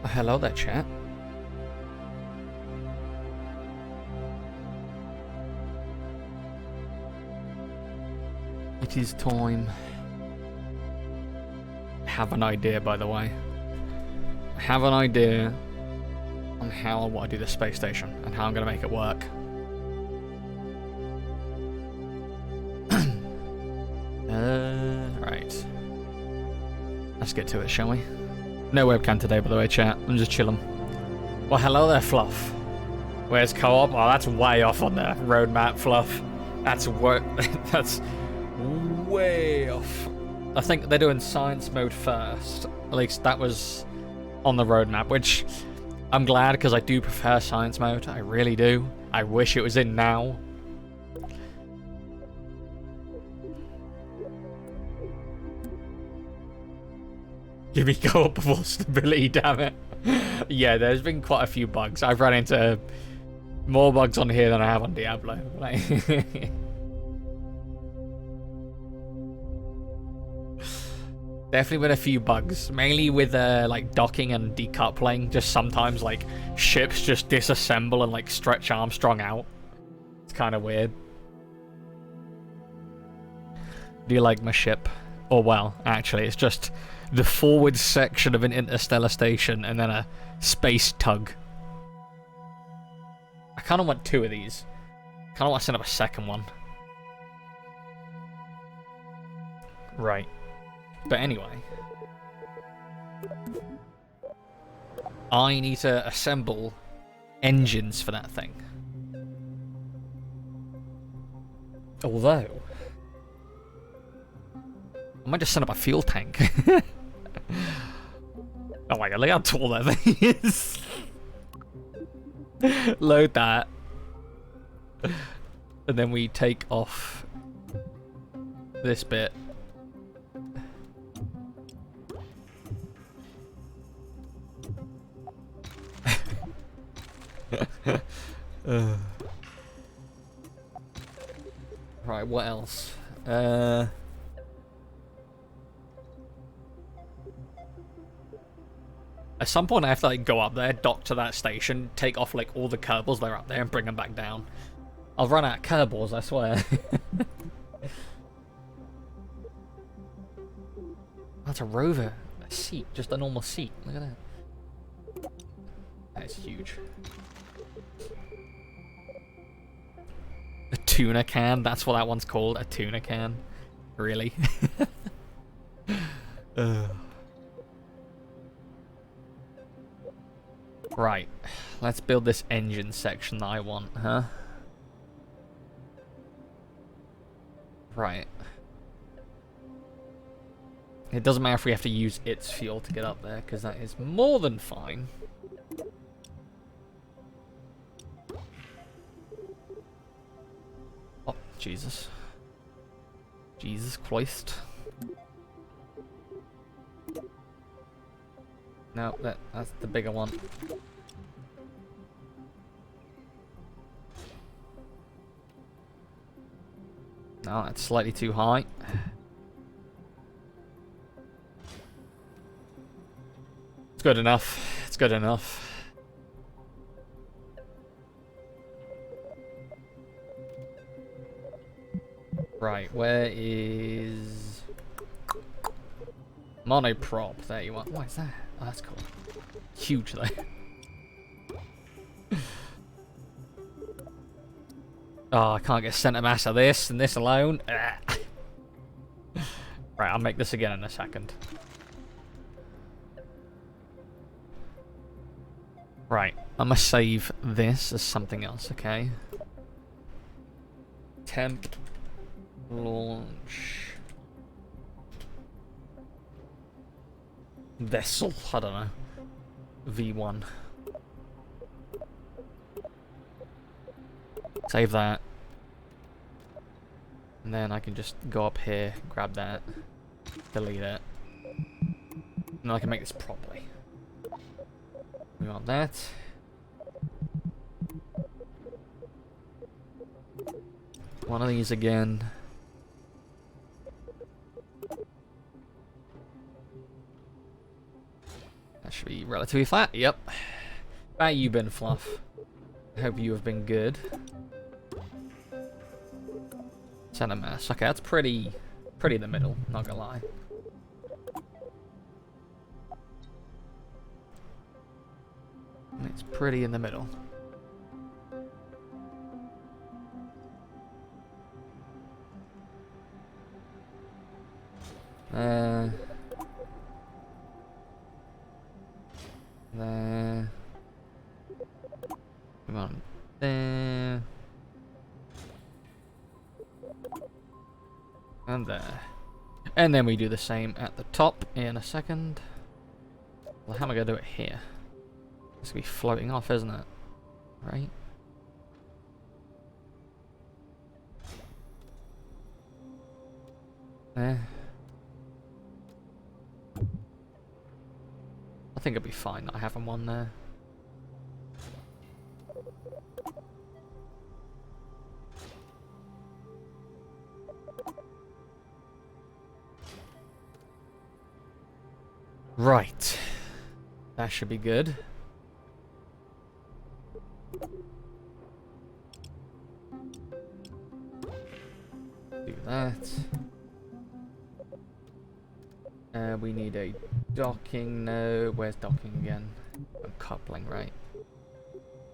Hello there, chat. It is time. I have an idea, by the way. I have an idea on how I want to do the space station and how I'm going to make it work. Right. Let's get to it, shall we? No webcam today, by the way, chat. I'm just chilling. Well, hello there, Fluff. Where's co-op? Oh, that's way off on the roadmap, Fluff. That's way off. I think they're doing science mode first. At least that was on the roadmap, which I'm glad because I do prefer science mode. I really do. I wish it was in now. Give me go-up before stability, damn it. Yeah, there's been quite a few bugs. I've run into more bugs on here than I have on Diablo. Like definitely been a few bugs, mainly with like docking and decoupling. Just sometimes like ships just disassemble and like stretch Armstrong out. It's kind of weird. Do you like my ship? Or well, actually, it's just the forward section of an interstellar station and then a space tug. I kind of want two of these. I kind of want to send up a second one. Right. But anyway. I need to assemble engines for that thing. Although I might just send up a fuel tank. Oh my god, look how tall that thing is. Load that. And then we take off this bit. Right, what else? At some point I have to like go up there, dock to that station, take off like all the Kerbals that are up there and bring them back down. I'll run out of Kerbals, I swear. That's a rover. A seat, just a normal seat. Look at that. That is huge. A tuna can, that's what that one's called, a tuna can. Really? Right, let's build this engine section that I want, huh? Right. It doesn't matter if we have to use its fuel to get up there, because that is more than fine. Oh, Jesus. Jesus Christ. No, that's the bigger one. No, that's slightly too high. It's good enough. It's good enough. Right, where is monoprop? There you are. What is that? Oh, that's cool. Huge though. Oh, I can't get center mass of this and this alone. Right, I'll make this again in a second. Right, I'm gonna save this as something else, okay? Temp launch vessel, I don't know. V1. Save that. And then I can just go up here, grab that, delete it. And then I can make this properly. We want that. One of these again. That should be relatively flat. Yep. How you been, Fluff? Hope you have been good. Center mass. Okay, that's pretty in the middle, not gonna lie. It's pretty in the middle. There. Come on. There. And there. And then we do the same at the top in a second. Well, how am I going to do it here? It's going to be floating off, isn't it? Right? There. I think it'll be fine not having one there. Right. That should be good. Do that. We need a docking node. Where's docking again? Oh, coupling, right.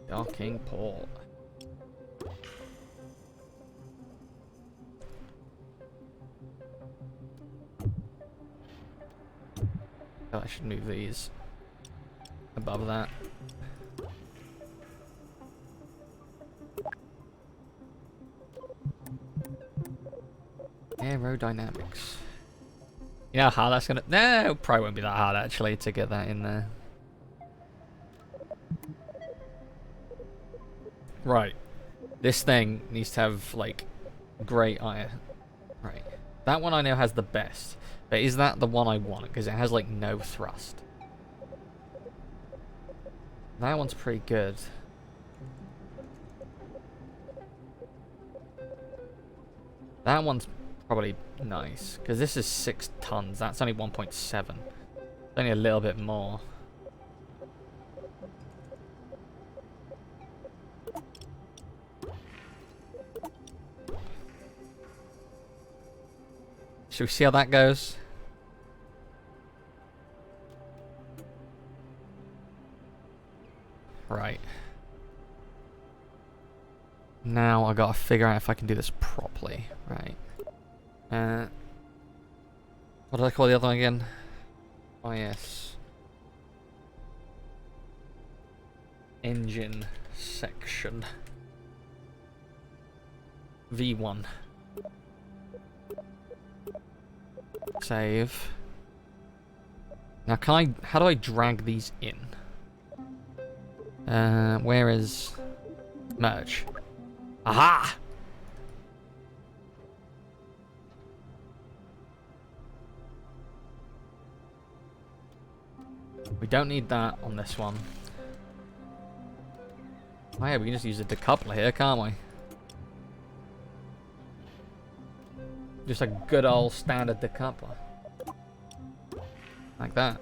Docking port. Oh, I should move these above that. Aerodynamics. You know how that's gonna... No, probably won't be that hard actually to get that in there. Right. This thing needs to have, like, great iron. Right. That one I know has the best. But is that the one I want? Because it has, like, no thrust. That one's pretty good. That one's probably nice. Because this is 6 tons. That's only 1.7. It's only a little bit more. Should we see how that goes? Right. Now I gotta figure out if I can do this properly. Right. What did I call the other one again? Oh yes. Engine section. V1. Save. Now how do I drag these in? Where is merge? Aha! We don't need that on this one. Oh yeah, we can just use a decoupler here, can't we? Just a good old standard decoupler. Like that.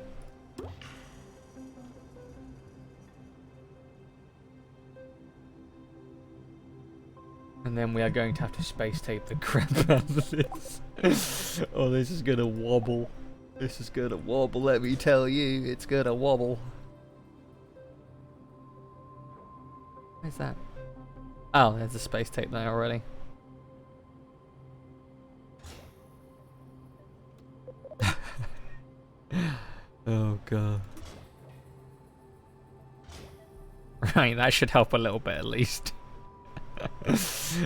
And then we are going to have to space tape the crap out of this. Oh, this is gonna wobble. This is gonna wobble, let me tell you. It's gonna wobble. Where's that? Oh, there's a space tape there already. Oh god. Right, that should help a little bit at least.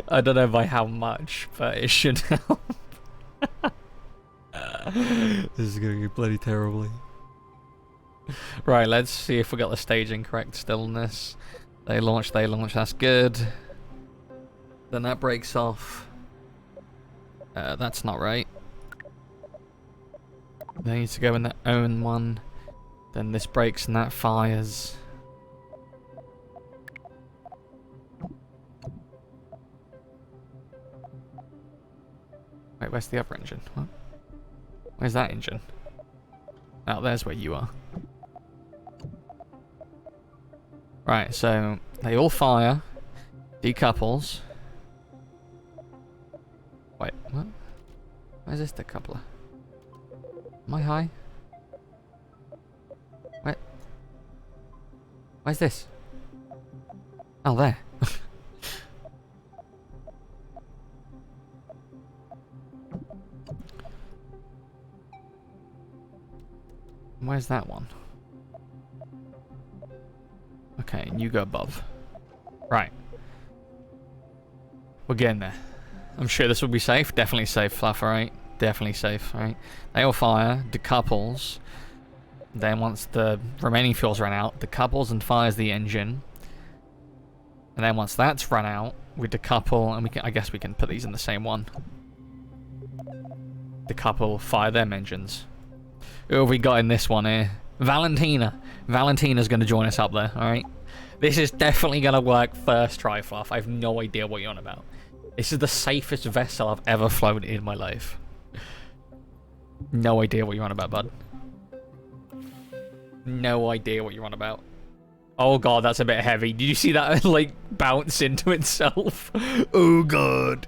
I don't know by how much, but it should help. This is going to go bloody terribly. Right, let's see if we got the staging correct still in this. They launch, that's good. Then that breaks off. That's not right. They need to go in their own one. Then this breaks and that fires. Wait, where's the other engine? What? Where's that engine? Oh, there's where you are. Right, so they all fire, decouples. Wait, what? Where's this decoupler? Am I high? Where? Where's this? Oh, there. Where's that one? Okay, and you go above. Right. We're getting there. I'm sure this will be safe. Definitely safe, Fluff, right? Definitely safe, right? They all fire, decouples. Then once the remaining fuels run out, decouples and fires the engine. And then once that's run out, we decouple, and we can, I guess we can put these in the same one. Decouple, fire them engines. Who have we got in this one here? Valentina. Valentina's going to join us up there, alright? This is definitely going to work first try, Fluff. I have no idea what you're on about. This is the safest vessel I've ever flown in my life. No idea what you're on about, bud. No idea what you're on about. Oh god, that's a bit heavy. Did you see that, like, bounce into itself? Oh god.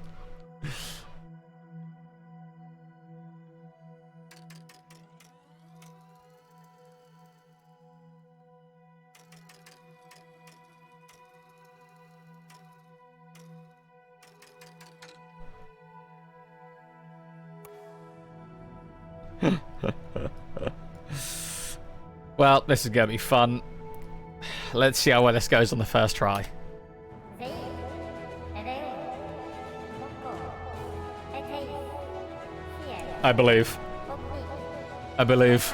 Well, this is gonna be fun. Let's see how well this goes on the first try. I believe. I believe.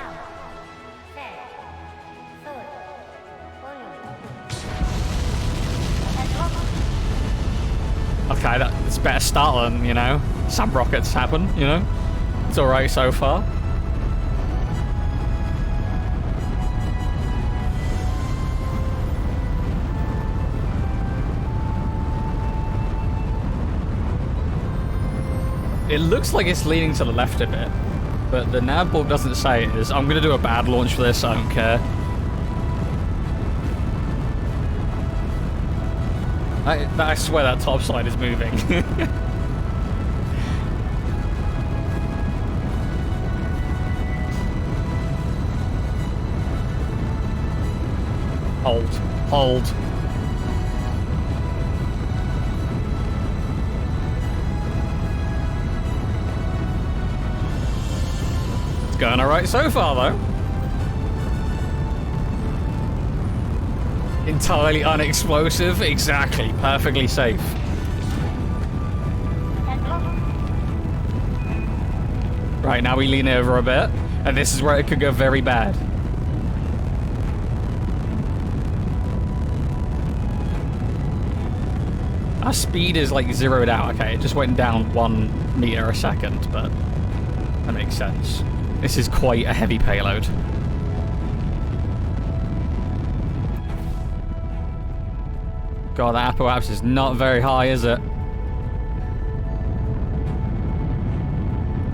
Okay, that's better start than, you know, some rockets happen, you know? It's alright so far. It looks like it's leaning to the left a bit, but the nav board doesn't say it is. I'm going to do a bad launch for this, I don't care. I swear that top side is moving. Hold. Hold. It's going alright so far, though. Entirely unexplosive. Exactly. Perfectly safe. Right, now we lean over a bit. And this is where it could go very bad. Our speed is like zeroed out. Okay, it just went down 1 meter a second, but that makes sense. This is quite a heavy payload. God, that apoapsis is not very high, is it?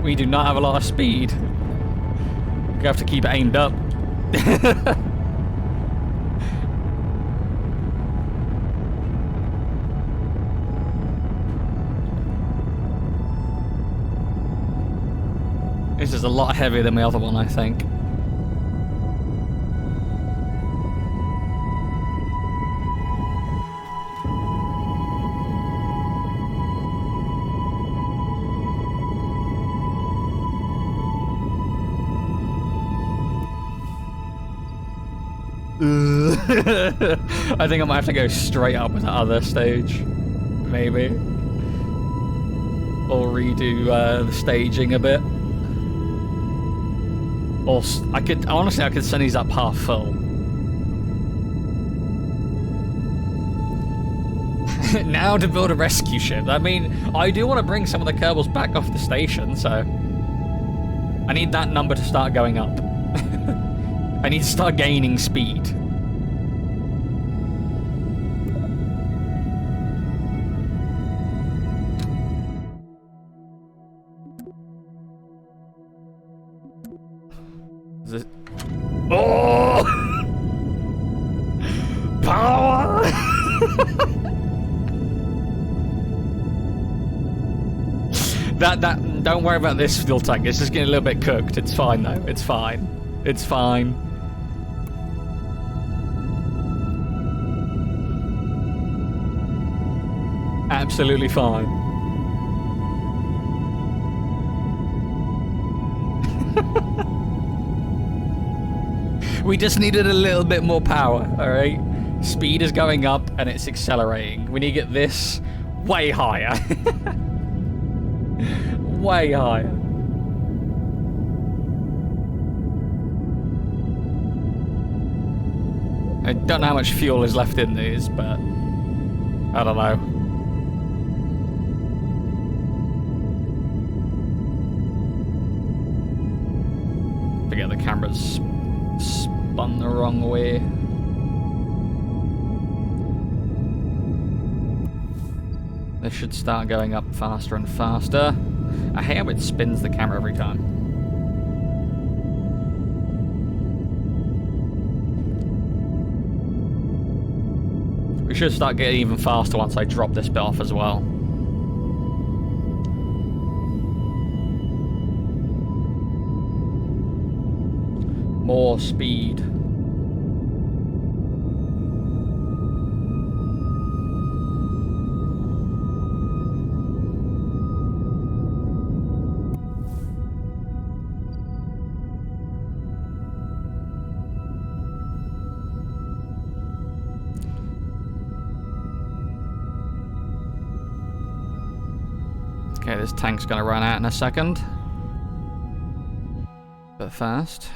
We do not have a lot of speed. We have to keep it aimed up. This is a lot heavier than the other one, I think. I think I might have to go straight up with the other stage. Maybe. Or redo the staging a bit. Or I could, honestly, I could send these up half full. Now to build a rescue ship. I mean, I do want to bring some of the Kerbals back off the station, so I need that number to start going up. I need to start gaining speed. Is it... Oh! Power Don't worry about this fuel tank. It's just getting a little bit cooked. It's fine though. It's fine. It's fine. Absolutely fine. We just needed a little bit more power, alright? Speed is going up and it's accelerating. We need to get this way higher. Way higher. I don't know how much fuel is left in these, but I don't know. Forget the camera's spun the wrong way. This should start going up faster and faster. I hate how it spins the camera every time. We should start getting even faster once I drop this bit off as well. More speed. Okay, this tank's gonna run out in a second. But first...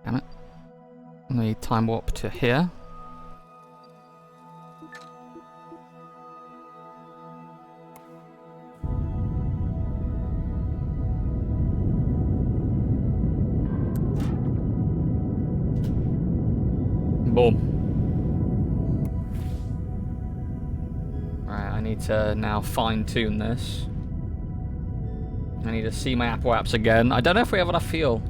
Damn it. Let me time warp to here. Boom. Right, I need to now fine-tune this. I need to see my Apple apps again. I don't know if we have enough fuel.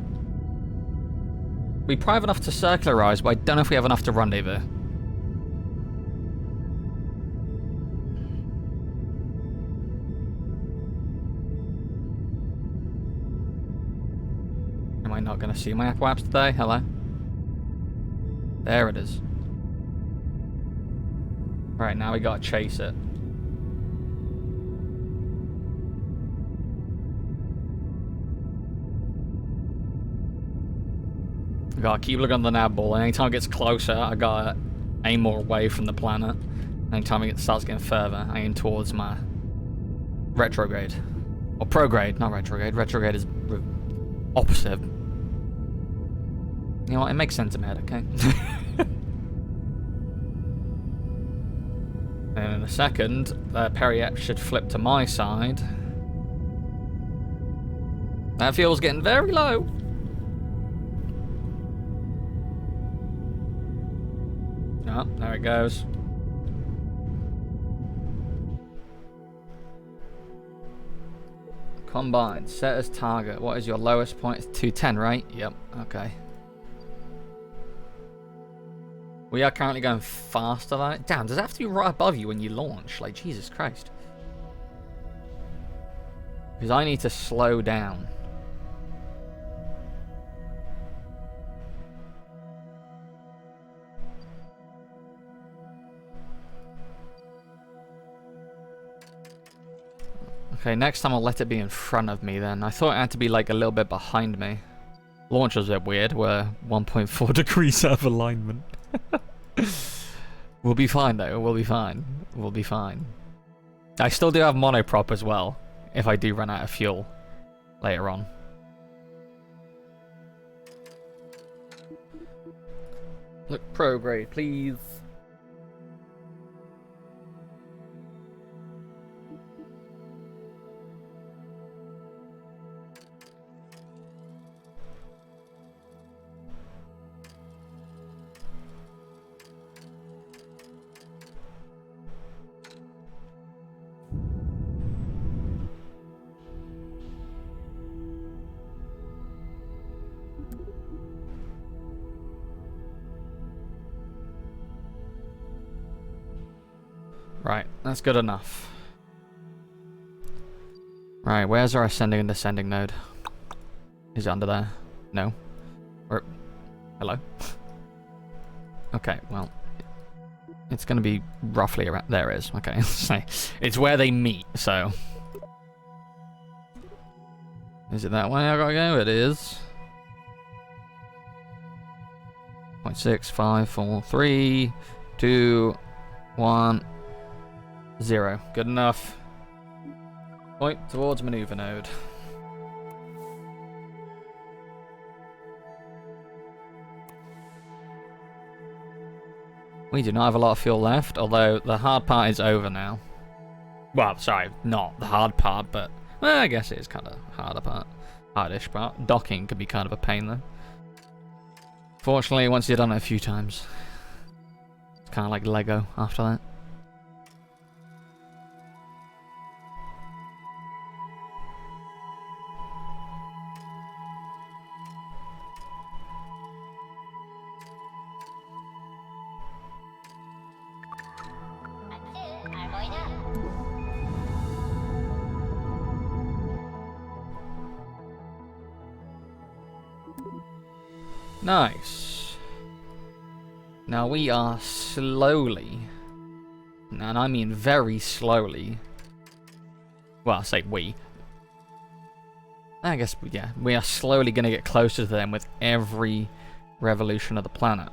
We probably have enough to circularize, but I don't know if we have enough to rendezvous. Am I not going to see my Apple apps today? Hello? There it is. Right, now we got to chase it. I gotta keep looking at the nav ball, and anytime it gets closer, I gotta aim more away from the planet. Anytime it starts getting further, I aim towards my retrograde. Or prograde, not retrograde. Retrograde is opposite. You know what, it makes sense in my head, okay? And in a second, the Periap should flip to my side. That fuel's getting very low. Oh, there it goes. Combined. Set as target. What is your lowest point? It's 210, right? Yep. Okay. We are currently going faster than it. Damn, does that have to be right above you when you launch? Like, Jesus Christ. Because I need to slow down. Okay, next time I'll let it be in front of me then. I thought it had to be like a little bit behind me. Launch was a bit weird, we're 1.4 degrees out of alignment. We'll be fine though, we'll be fine. We'll be fine. I still do have monoprop as well, if I do run out of fuel later on. Look, prograde, please. Right, that's good enough. Right, where's our ascending and descending node? Is it under there? No. Or... hello? Okay, well... it's gonna be roughly around... there it is, okay. It's where they meet, so... is it that way I gotta go? It is. 0.6, 5, 4, 3, 2, 1, 0. Good enough. Point towards maneuver node. We do not have a lot of fuel left, although the hard part is over now. Well, sorry, not the hard part, but well, I guess it is kind of harder part, hardish part. Docking can be kind of a pain though. Fortunately, once you've done it a few times, it's kind of like Lego after that. Nice. Now we are slowly, and I mean very slowly, well, I say we. I guess, yeah, we are slowly going to get closer to them with every revolution of the planet.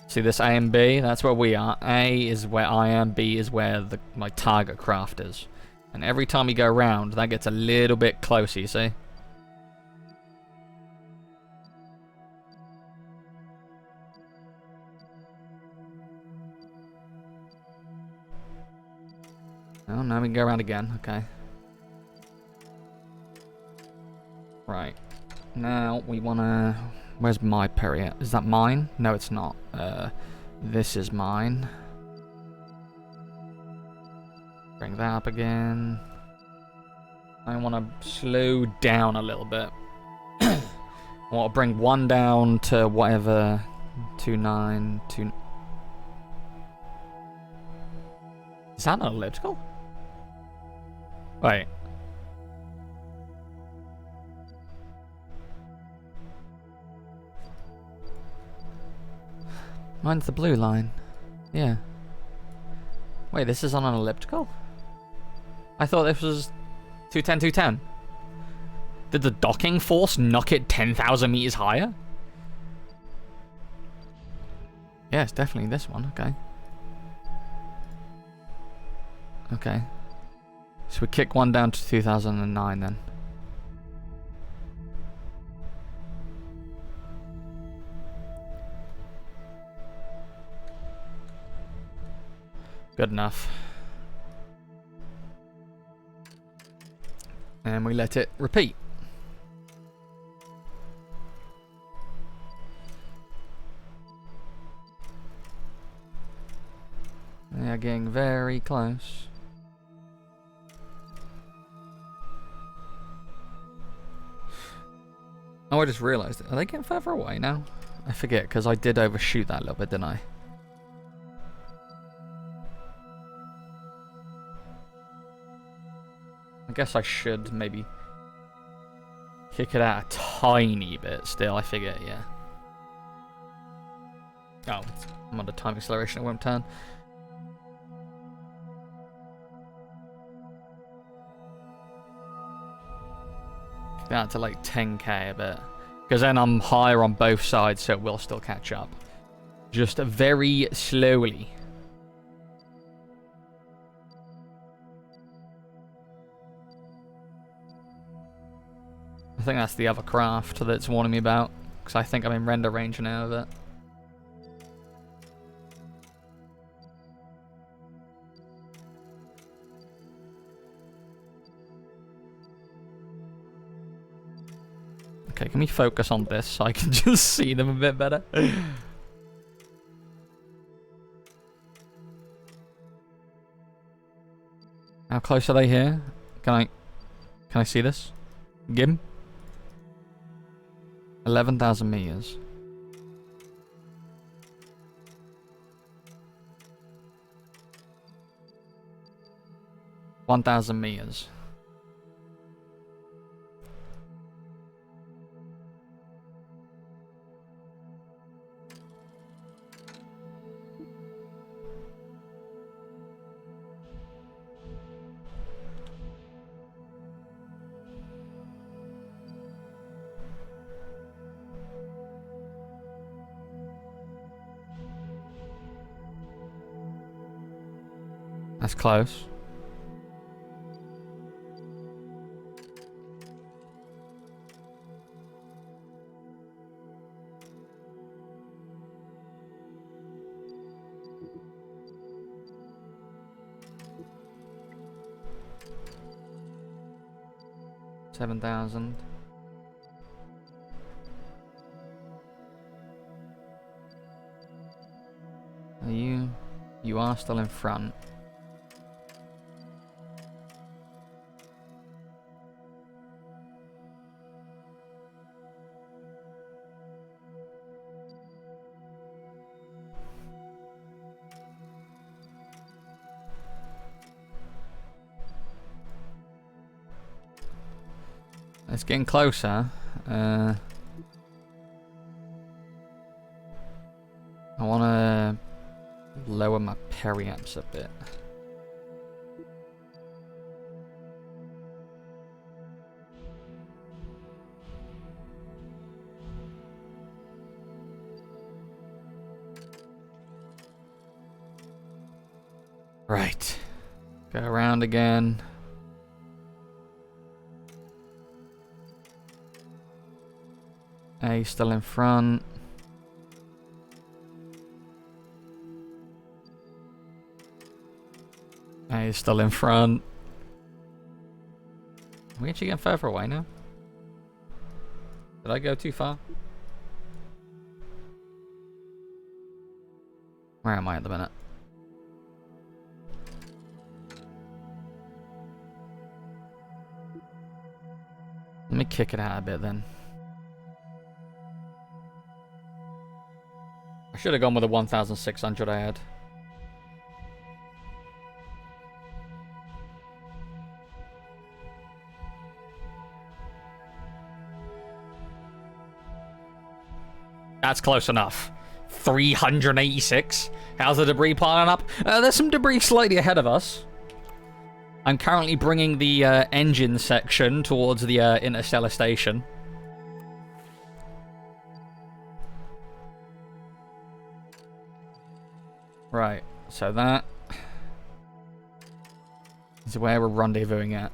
See this A and B? That's where we are. A is where I am, B is where my target craft is. And every time we go around, that gets a little bit closer, you see? Oh, now we can go around again. Okay. Right. Now we wanna... where's my Perry at? Is that mine? No, it's not. This is mine. Bring that up again. I wanna slow down a little bit. I want to bring one down to whatever... 2.9... 2... Is that an elliptical? Wait. Mine's the blue line. Yeah. Wait, this is on an elliptical? I thought this was 210, 210. Did the docking force knock it 10,000 meters higher? Yeah, it's definitely this one. Okay. Okay. So we kick one down to 2009 then. Good enough. And we let it repeat. They are getting very close. Oh, I just realised it. Are they getting further away now? I forget, because I did overshoot that a little bit, didn't I? I guess I should maybe kick it out a tiny bit still, I figure, yeah. Oh, I'm under time acceleration, it won't turn. That to like 10k a bit, because then I'm higher on both sides, so it will still catch up. Just very slowly. I think that's the other craft that's warning me about, because I think I'm in render range now of it. Okay, can we focus on this so I can just see them a bit better? How close are they here? Can I see this? Gim? 11,000 meters. 1,000 meters. That's close. $7,000. Are you? You are still in front. It's getting closer. I want to lower my periamps a bit. Right. Go around again. A still in front. A is still in front. Are we actually getting further away now? Did I go too far? Where am I at the minute? Let me kick it out a bit then. I should have gone with the 1,600 I had. That's close enough. 386. How's the debris piling up? There's some debris slightly ahead of us. I'm currently bringing the engine section towards the Interstellar station. Right, so that is where we're rendezvousing at.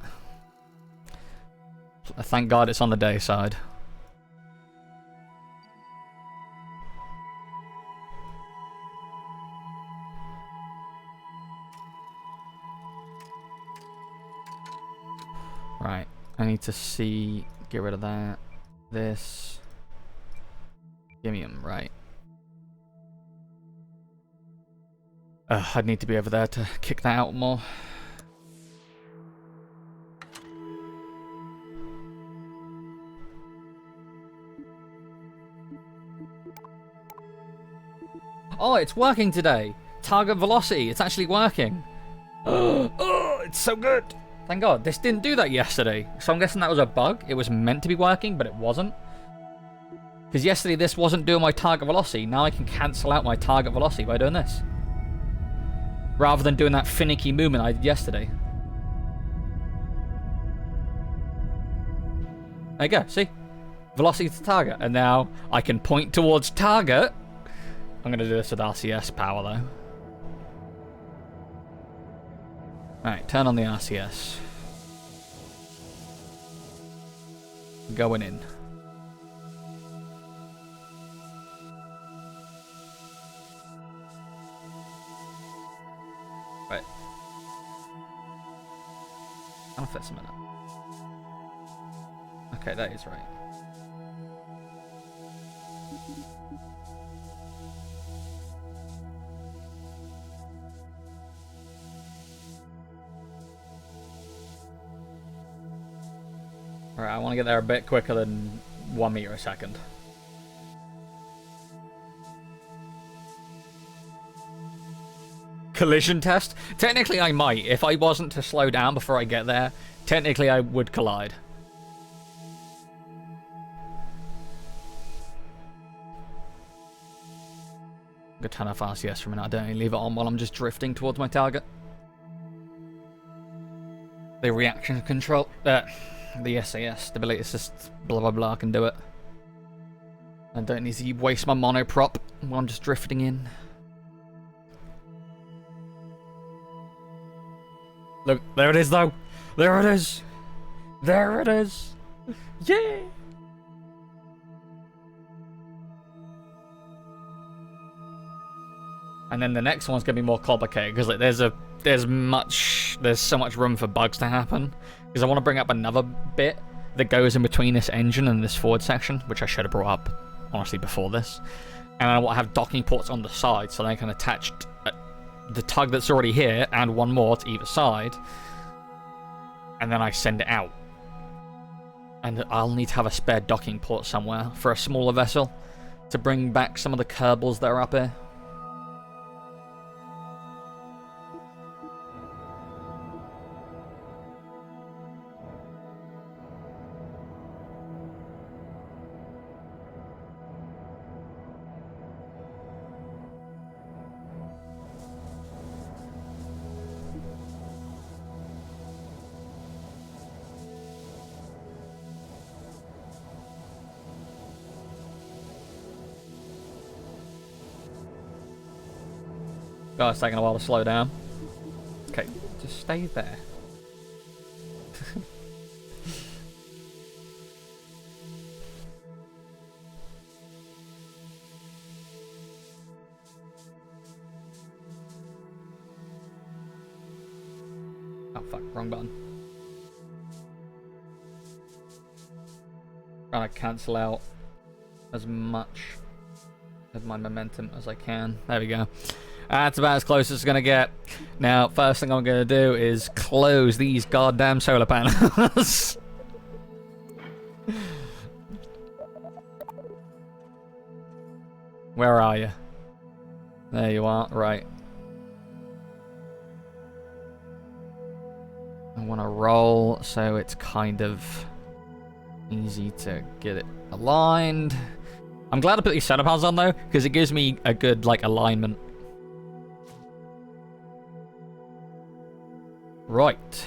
Thank God it's on the day side. Right, I need to see, get rid of that, this, give me them, right. I'd need to be over there to kick that out more. Oh, it's working today. Target velocity, it's actually working. Oh, it's so good. Thank God, this didn't do that yesterday. So I'm guessing that was a bug. It was meant to be working, but it wasn't. Because yesterday this wasn't doing my target velocity. Now I can cancel out my target velocity by doing this. Rather than doing that finicky movement I did yesterday. There you go, see? Velocity to target. And now I can point towards target. I'm going to do this with RCS power though. Alright, turn on the RCS. Going in. Right. I'll fix a minute. Okay, that is right. Alright, I want to get there a bit quicker than 1 meter a second. Collision test? Technically I might. If I wasn't to slow down before I get there, technically I would collide. I'm gonna turn off RCS for a minute. I don't leave it on while I'm just drifting towards my target. The reaction control, the SAS, stability assist, blah blah blah, can do it. I don't need to waste my monoprop while I'm just drifting in. Look, there it is though. There it is. There it is. Yeah. And then the next one's gonna be more complicated because like there's so much room for bugs to happen. Because I want to bring up another bit that goes in between this engine and this forward section, which I should have brought up honestly before this. And I want to have docking ports on the side so they can attach the tug that's already here and one more to either side. And then I send it out. And I'll need to have a spare docking port somewhere for a smaller vessel to bring back some of the Kerbals that are up here. Oh, it's taking a while to slow down. Okay, just stay there. Oh fuck, wrong button. Trying to cancel out as much of my momentum as I can. There we go. That's about as close as it's gonna get. Now, first thing I'm gonna do is close these goddamn solar panels. Where are you? There you are, right. I want to roll so it's kind of easy to get it aligned. I'm glad I put these solar panels on though, because it gives me a good like alignment. Right.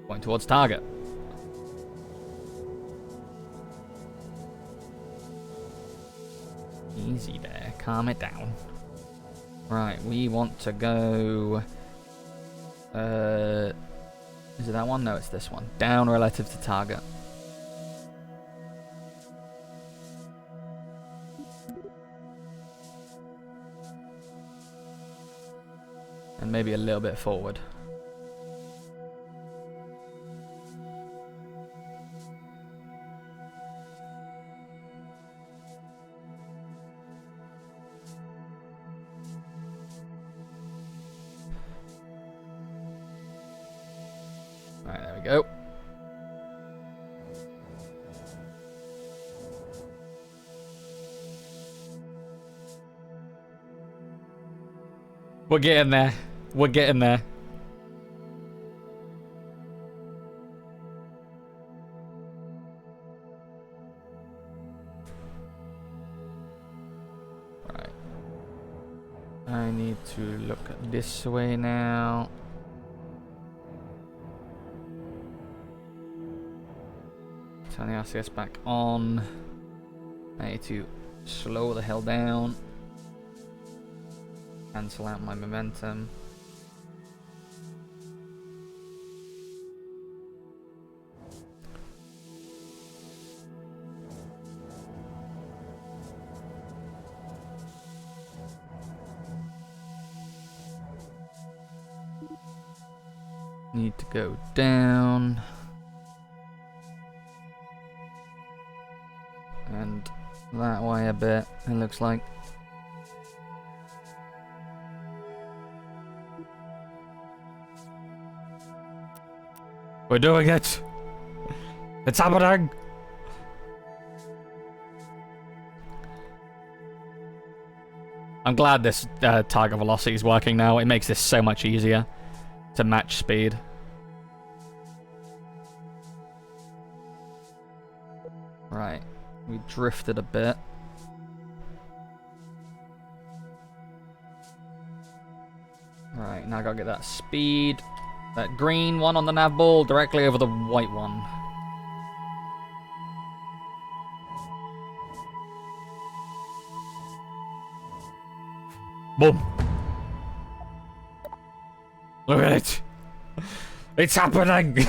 Point towards target. Easy there. Calm it down. Right, we want to go... is it that one? No, it's this one. Down relative to target. And maybe a little bit forward. Alright, there we go. We're getting there. We're getting there. Right. I need to look this way now. Turn the RCS back on. I need to slow the hell down. Cancel out my momentum. Need to go down. And that way a bit, it looks like. We're doing it! It's happening! Right. 'Cause I'm glad this target velocity is working now. It makes this so much easier to match speed. Right, we drifted a bit. Right, now I gotta get that speed. That green one on the nav ball directly over the white one. Boom. Look at it. It's happening.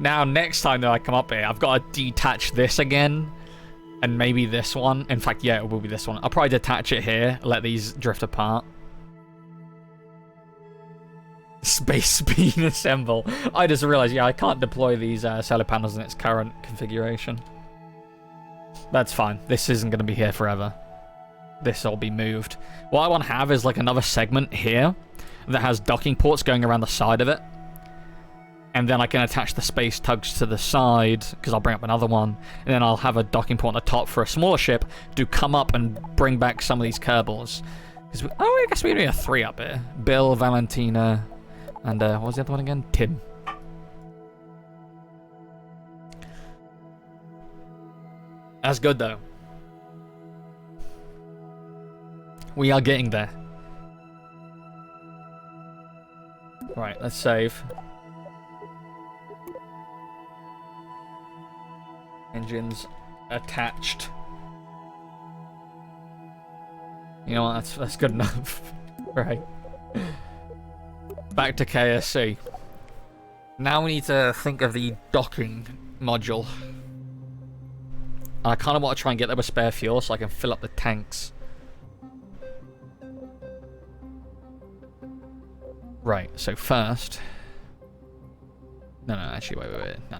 Now, next time that I come up here, I've got to detach this again. And maybe this one. In fact, yeah, it will be this one. I'll probably detach it here. Let these drift apart. Space beam assemble. I just realized, yeah, I can't deploy these solar panels in its current configuration. That's fine. This isn't going to be here forever. This will be moved. What I want to have is like another segment here that has docking ports going around the side of it. And then I can attach the space tugs to the side, because I'll bring up another one. And then I'll have a docking port on the top for a smaller ship to come up and bring back some of these Kerbals. I guess we only have 3 up here. Bill, Valentina, and what was the other one again? Tim. That's good, though. We are getting there. Right, let's save. Engines attached. You know what? That's good enough. Right. Back to KSC. Now we need to think of the docking module. I kind of want to try and get there with spare fuel so I can fill up the tanks. Right, so first... No, actually, wait. No.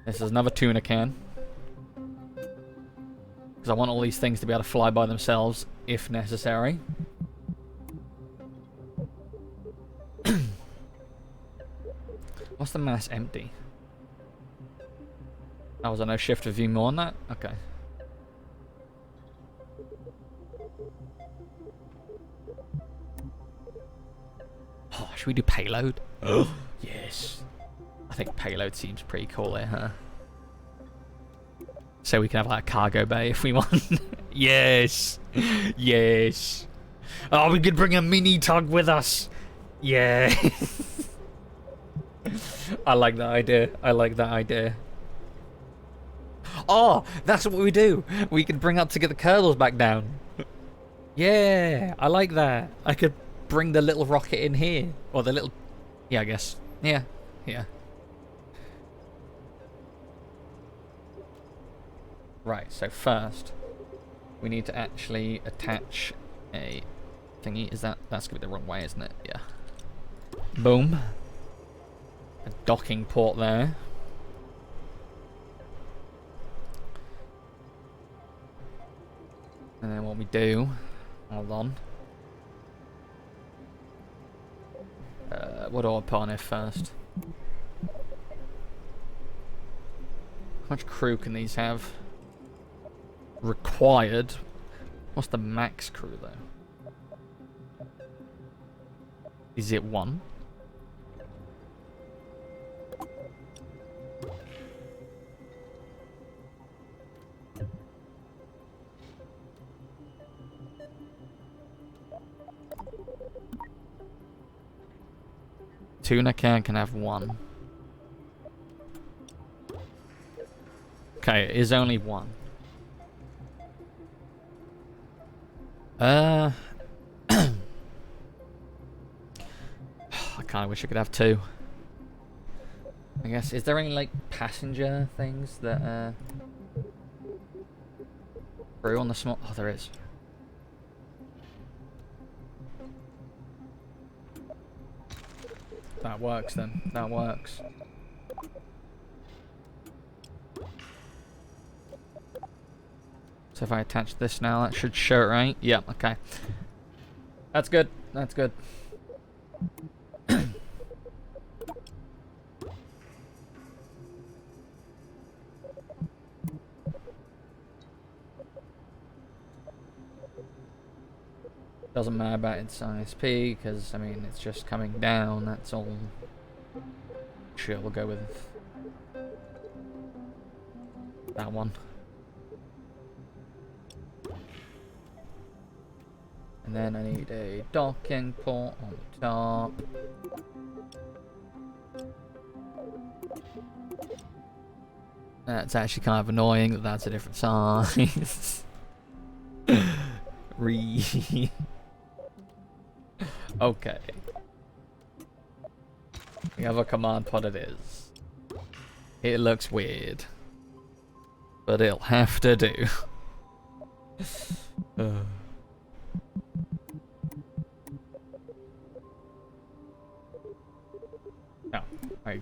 This is another tuna can. Because I want all these things to be able to fly by themselves, if necessary. What's the mass empty? Oh, was there no shift to view more on that? Okay. Oh, should we do payload? Oh, yes. I think payload seems pretty cool there, huh? So we can have like a cargo bay if we want. Yes. Yes. Oh, we could bring a mini tug with us. Yeah. I like that idea. Oh, that's what we do. We could bring up to get the Kerbals back down. Yeah, I like that. I could bring the little rocket in here. Or the little... Yeah, I guess. Yeah. Right, so first, we need to actually attach a thingy. That's going to be the wrong way, isn't it? Yeah. Boom. A docking port there. And then what we do... Hold on. What do I put on it first? How much crew can these have? Required. What's the max crew though? Is it 1? Tuna can have 1. Okay, it is only 1. I kinda wish I could have 2. I guess, is there any like passenger things that crew on the small... Oh, there is. That works then. That works. So if I attach this now, that should show it right. Yeah, okay. That's good. That's good. doesn't matter about its ISP, because, I mean, it's just coming down, that's all. Sure, we'll go with that one. And then I need a docking port on the top. That's actually kind of annoying that that's a different size. Okay. We have a command pod it is. It looks weird. But it'll have to do. Oh, I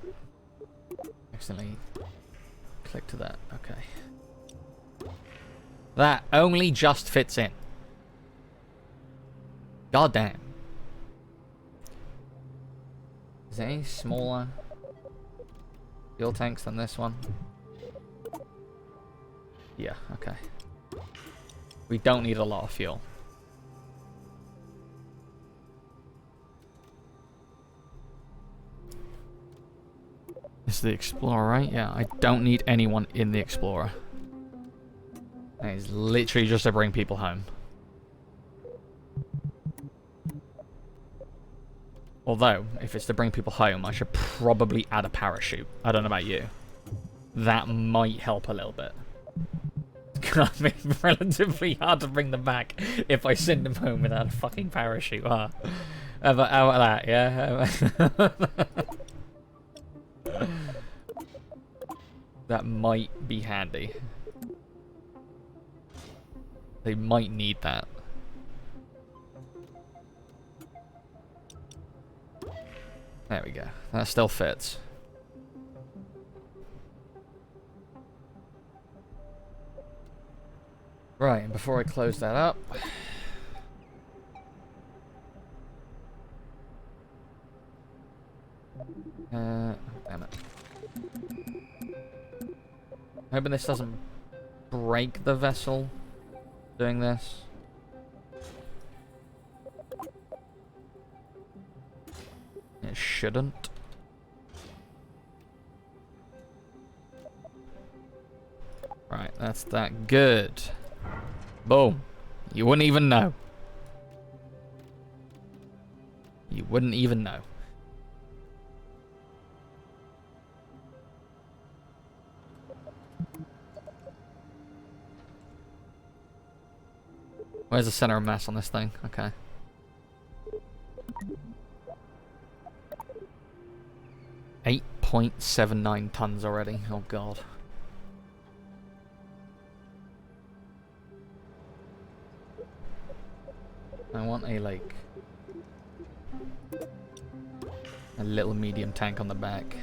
accidentally clicked to that. Okay. That only just fits in. God damn. Is there any smaller fuel tanks than this one? Yeah, okay. We don't need a lot of fuel. This is the Explorer, right? Yeah, I don't need anyone in the Explorer. That is literally just to bring people home. Although, if it's to bring people home, I should probably add a parachute. I don't know about you. That might help a little bit. It's gonna be relatively hard to bring them back if I send them home without a fucking parachute. Huh? How about that, yeah? That might be handy. They might need that. There we go. That still fits. Right, and before I close that up... damn it. Hoping this doesn't break the vessel doing this. It shouldn't. Right, that's that. Good. Boom. You wouldn't even know. You wouldn't even know. Where's the center of mass on this thing? Okay. .79 tons already. Oh god. I want a like a little medium tank on the back.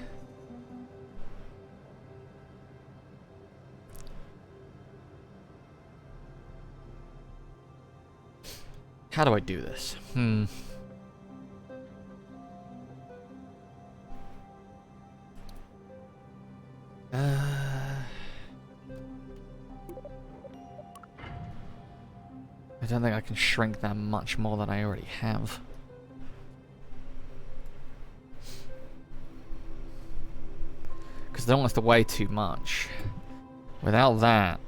How do I do this? I don't think I can shrink that much more than I already have. Because I don't want us to weigh too much. Without that...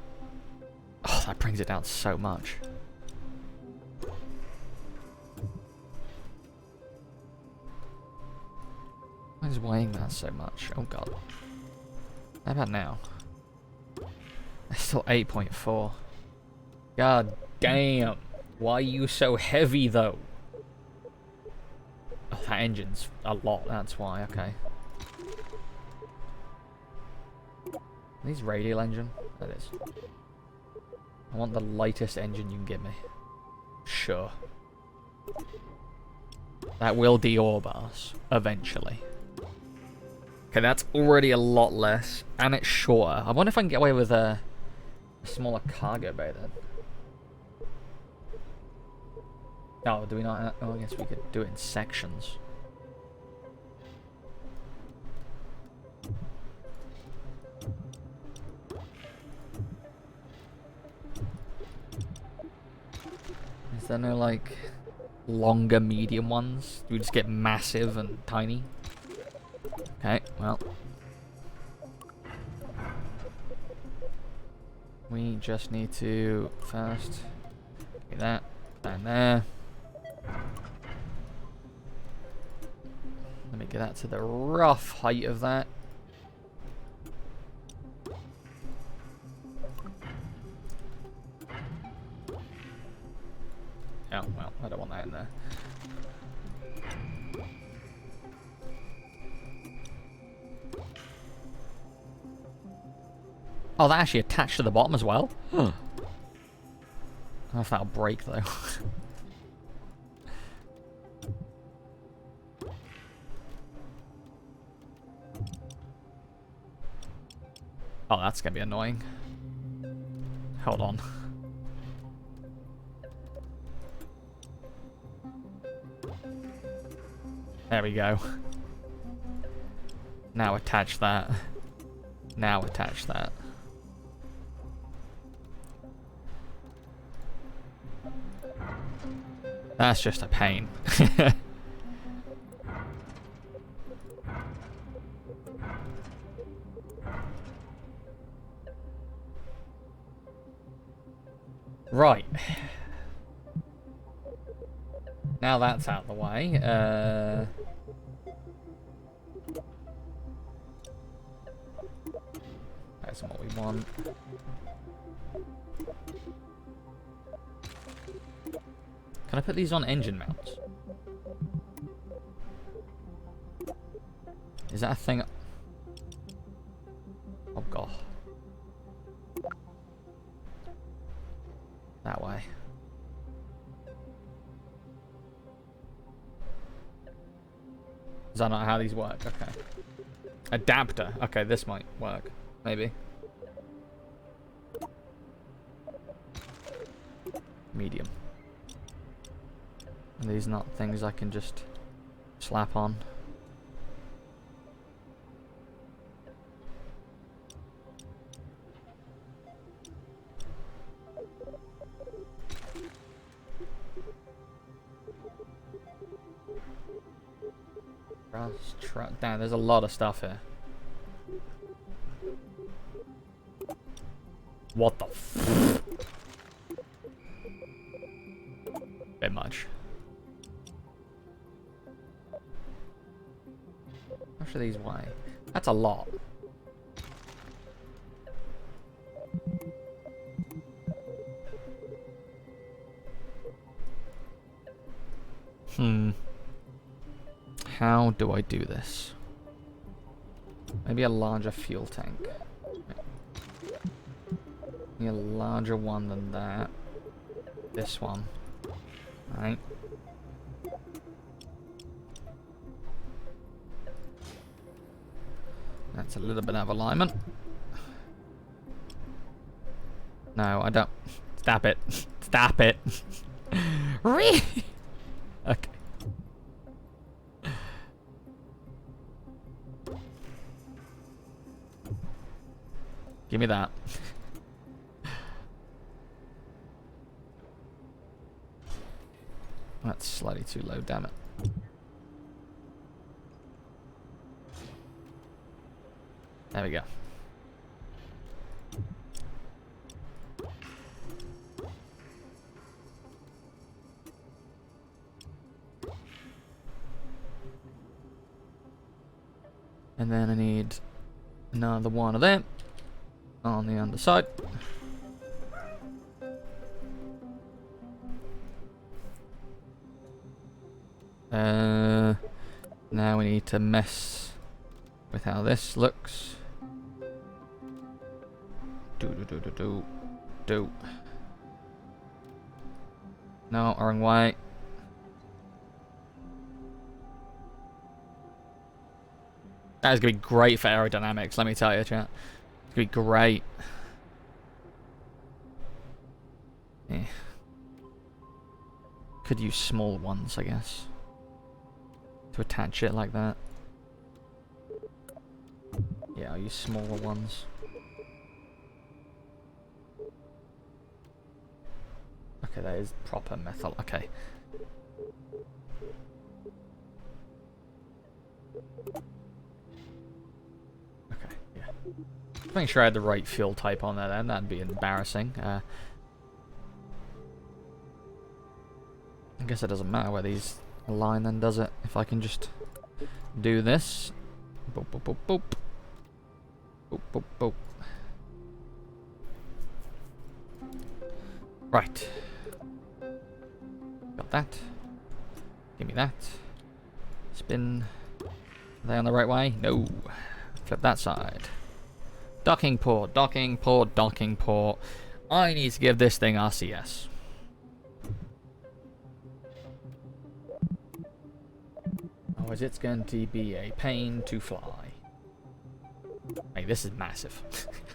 Oh, that brings it down so much. Why is weighing that so much? Oh god. How about now? It's still 8.4. God damn. Why are you so heavy though? Oh, that engine's a lot, that's why, okay. These radial engine? That is. I want the lightest engine you can give me. Sure. That will deorb us, eventually. Okay, that's already a lot less, and it's shorter. I wonder if I can get away with a smaller cargo bay then. Oh, do we not? Oh, I guess we could do it in sections. Is there no, like... longer medium ones? Do we just get massive and tiny? Okay, well. We just need to first get that down there. Let me get that to the rough height of that. Oh, well, I don't want that in there. Oh, that actually attached to the bottom as well? Huh. I don't know if that'll break, though. Oh, that's gonna be annoying. Hold on. There we go. Now attach that. Now attach that. That's just a pain. Right. Now that's out of the way. That's what we want. Can I put these on engine mounts? Is that a thing? Oh god. That way. Is that not how these work? Okay. Adapter. Okay, this might work. Maybe. Medium. Are these not things I can just slap on? Damn, there's a lot of stuff here. What the f? Bit much. How much are these weigh? That's a lot. How do I do this? Maybe a larger fuel tank. Maybe a larger one than that. This one. Right. That's a little bit out of alignment. No, I don't. Stop it. Stop it. Really? Okay. Give me that. That's slightly too low, damn it. There we go. And then I need another one of them on the underside. Now we need to mess with how this looks. Do. No, wrong way. That is gonna be great for aerodynamics, let me tell you, chat. It's gonna be great. Yeah. Could use small ones, I guess, to attach it like that. Yeah, I'll use smaller ones. Okay, that is proper metal. Okay. Make sure I had the right fuel type on there then, that'd be embarrassing. I guess it doesn't matter where these align then, does it? If I can just do this. Boop, boop, boop, boop. Boop, boop, boop. Right. Got that. Give me that. Spin. Are they on the right way? No. Flip that side. Docking port, docking port, docking port. I need to give this thing RCS. Otherwise it's going to be a pain to fly. Hey, this is massive.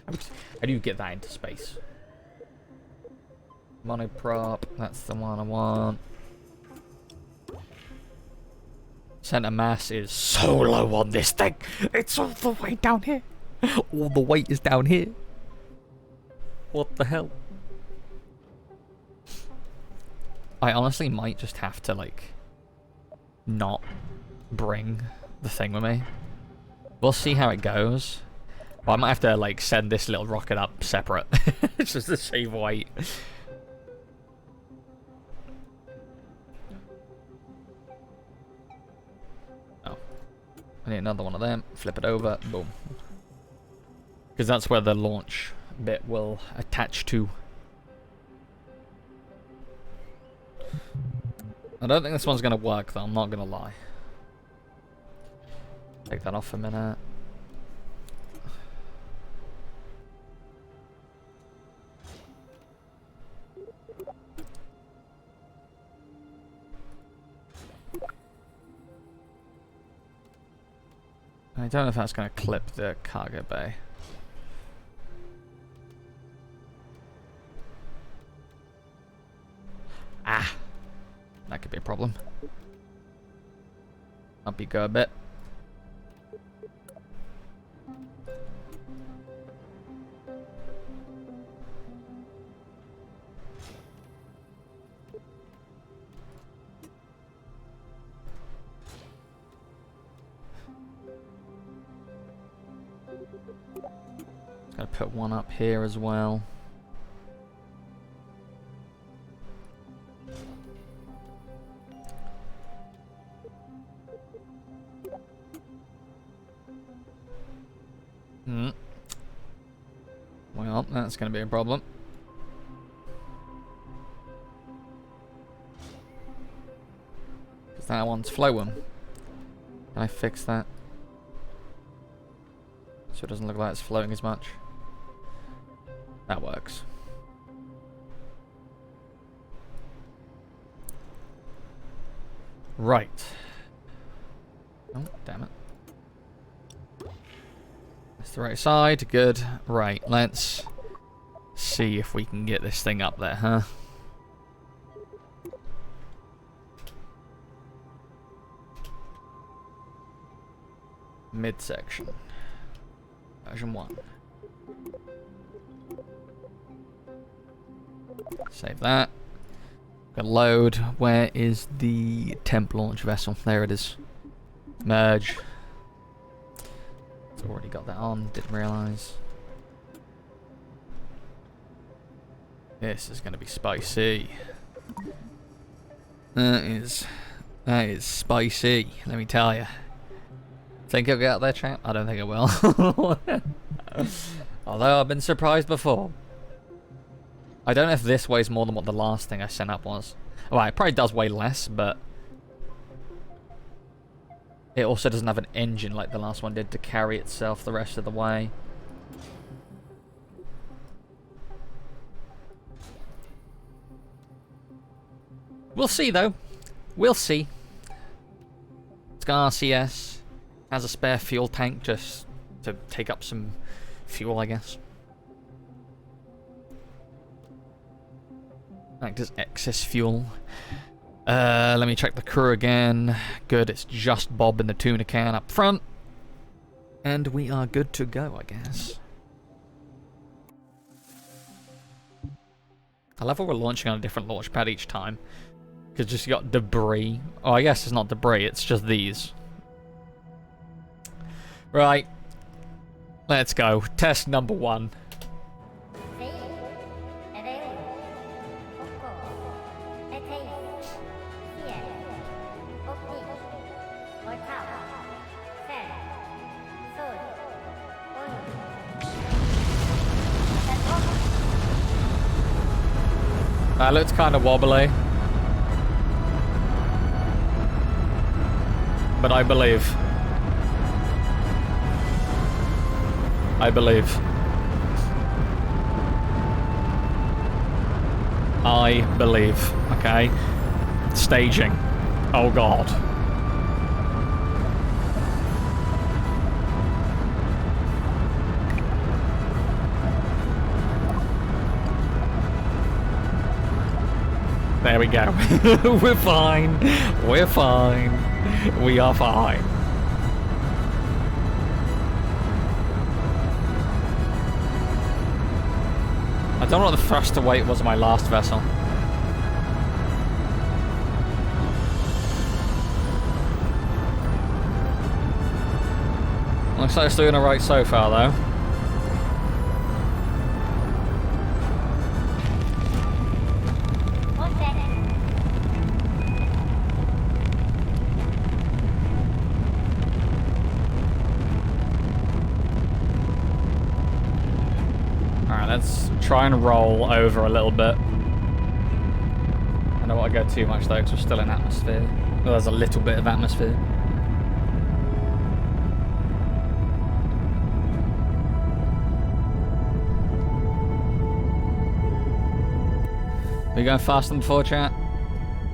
How do you get that into space? Monoprop, that's the one I want. Center mass is so low on this thing. It's all the way down here. All the weight is down here. What the hell? I honestly might just have to, like, not bring the thing with me. We'll see how it goes. Well, I might have to, like, send this little rocket up separate. Just to save weight. Oh. I need another one of them. Flip it over. Boom. Because that's where the launch bit will attach to. I don't think this one's going to work, though. I'm not going to lie. Take that off a minute. I don't know if that's going to clip the cargo bay. Ah! That could be a problem. Up you go a bit. Gonna put one up here as well. Well, that's going to be a problem. Because that one's flowing. Can I fix that? So it doesn't look like it's floating as much. That works. Right. Oh, damn it. That's the right side. Good. Right, let's see if we can get this thing up there, huh? Midsection. Version 1. Save that. Gonna load. Where is the temp launch vessel? There it is. Merge. It's already got that on. Didn't realise. This is gonna be spicy. That is spicy. Let me tell you. Think it'll get out there, champ? I don't think it will. Although I've been surprised before. I don't know if this weighs more than what the last thing I sent up was. Well, it probably does weigh less, but it also doesn't have an engine like the last one did to carry itself the rest of the way. We'll see, though. We'll see. It's got RCS. Has a spare fuel tank just to take up some fuel, I guess. Act as excess fuel. Let me check the crew again. Good, it's just Bob in the tuna can up front. And we are good to go, I guess. I love how we're launching on a different launch pad each time. Because just got debris. Oh, I guess it's not debris, it's just these. Right. Let's go. Test number 1. That looks kind of wobbly. But I believe. I believe. I believe. Okay. Staging. Oh god. There we go. We're fine. We're fine. We are fine. I don't know what the thruster weight was on my last vessel. Looks like it's doing alright so far though. Let's try and roll over a little bit. I don't want to go too much though, because we're still in atmosphere. Well, there's a little bit of atmosphere. We going faster than before, chat?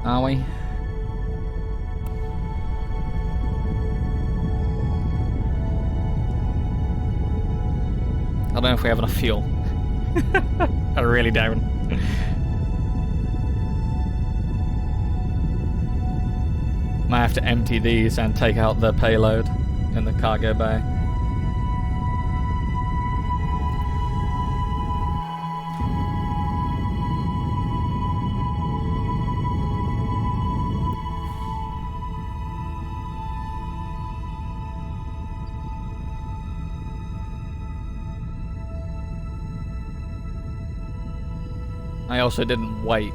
Are we? I don't know if we have enough fuel. I really don't. Might have to empty these and take out the payload in the cargo bay. I also didn't wait.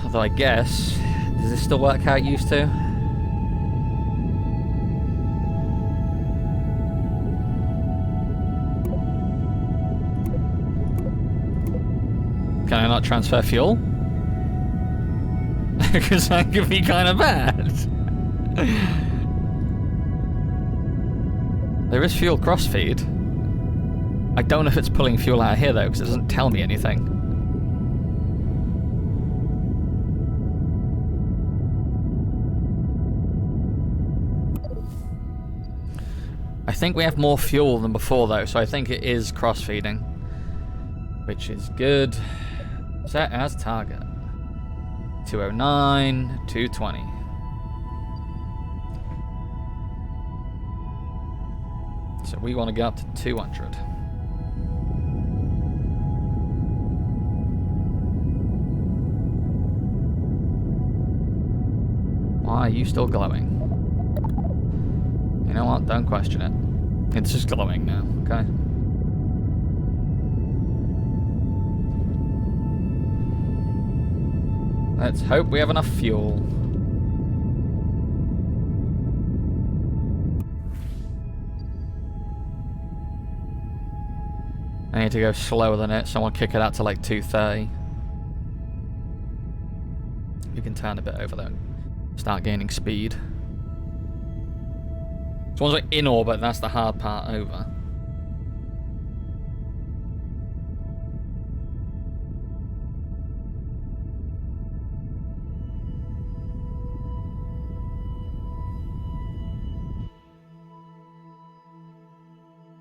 Although I guess, does this still work how it used to? Can I not transfer fuel? Because that could be kind of bad. There is fuel crossfeed. I don't know if it's pulling fuel out of here though, because it doesn't tell me anything. I think we have more fuel than before though, so I think it is crossfeeding, which is good. Set as target. 209, 220. So we want to get up to 200. Why are you still glowing? You know what? Don't question it. It's just glowing now, okay? Let's hope we have enough fuel. I need to go slower than it, so I want to kick it out to like 230. We can turn a bit over though. Start gaining speed. So once we're in orbit, that's the hard part over.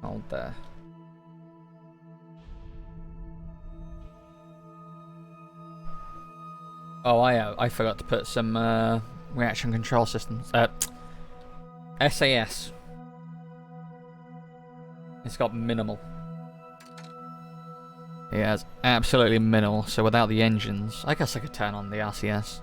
Hold there. Oh, I forgot to put some reaction control systems. SAS. It's got minimal. Yeah, it's absolutely minimal, so without the engines, I guess I could turn on the RCS.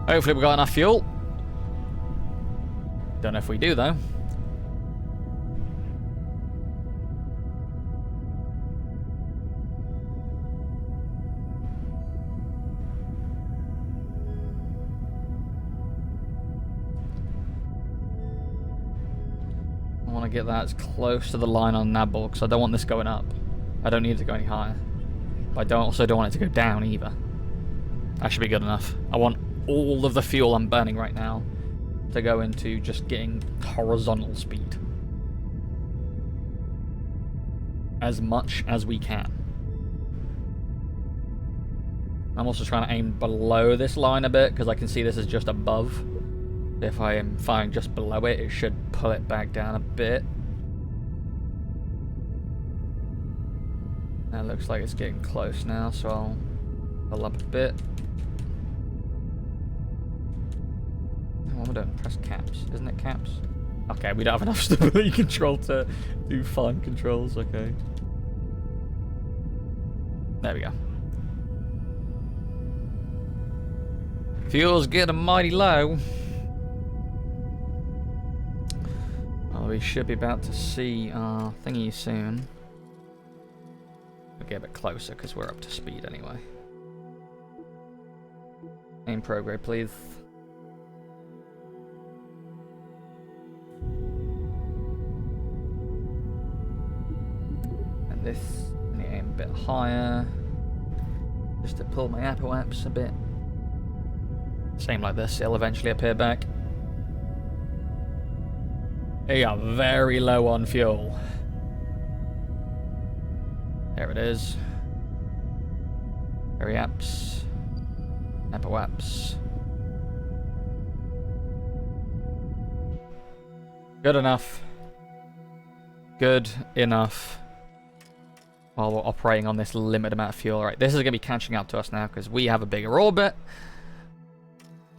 Hopefully we've got enough fuel. Don't know if we do, though. I want to get that as close to the line on Nabble, because I don't want this going up. I don't need it to go any higher. But I also don't want it to go down either. That should be good enough. I want all of the fuel I'm burning right now to go into just getting horizontal speed. As much as we can. I'm also trying to aim below this line a bit, because I can see this is just above. If I am firing just below it, it should pull it back down a bit. That looks like it's getting close now, so I'll pull up a bit. What am I doing? Press caps. Isn't it caps? Okay, we don't have enough stability control to do fine controls. Okay. There we go. Fuel's getting mighty low. Well, we should be about to see our thingy soon. We'll get a bit closer because we're up to speed anyway. Aim prograde, please. And this, I need to aim a bit higher. Just to pull my apoaps a bit. Same like this, it'll eventually appear back. We are very low on fuel. There it is. Periaps. Apoaps. Good enough. Good enough. While we're operating on this limited amount of fuel. Alright, this is going to be catching up to us now because we have a bigger orbit.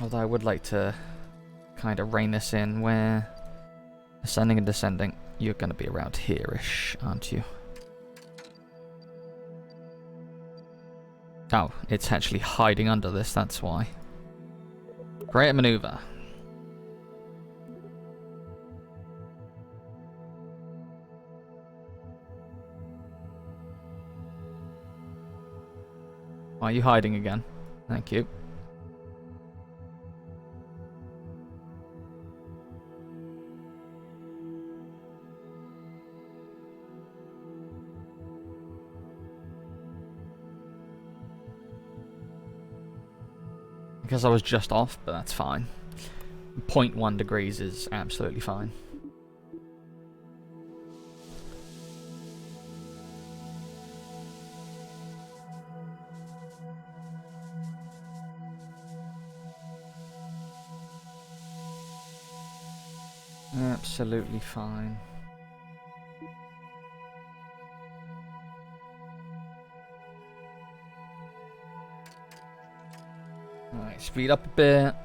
Although I would like to kind of rein this in where ascending and descending, you're going to be around here-ish, aren't you? Oh, it's actually hiding under this, that's why. Great maneuver. Why are you hiding again? Thank you. Because I was just off, but that's fine. 0.1 degrees is absolutely fine. Absolutely fine. Alright, speed up a bit.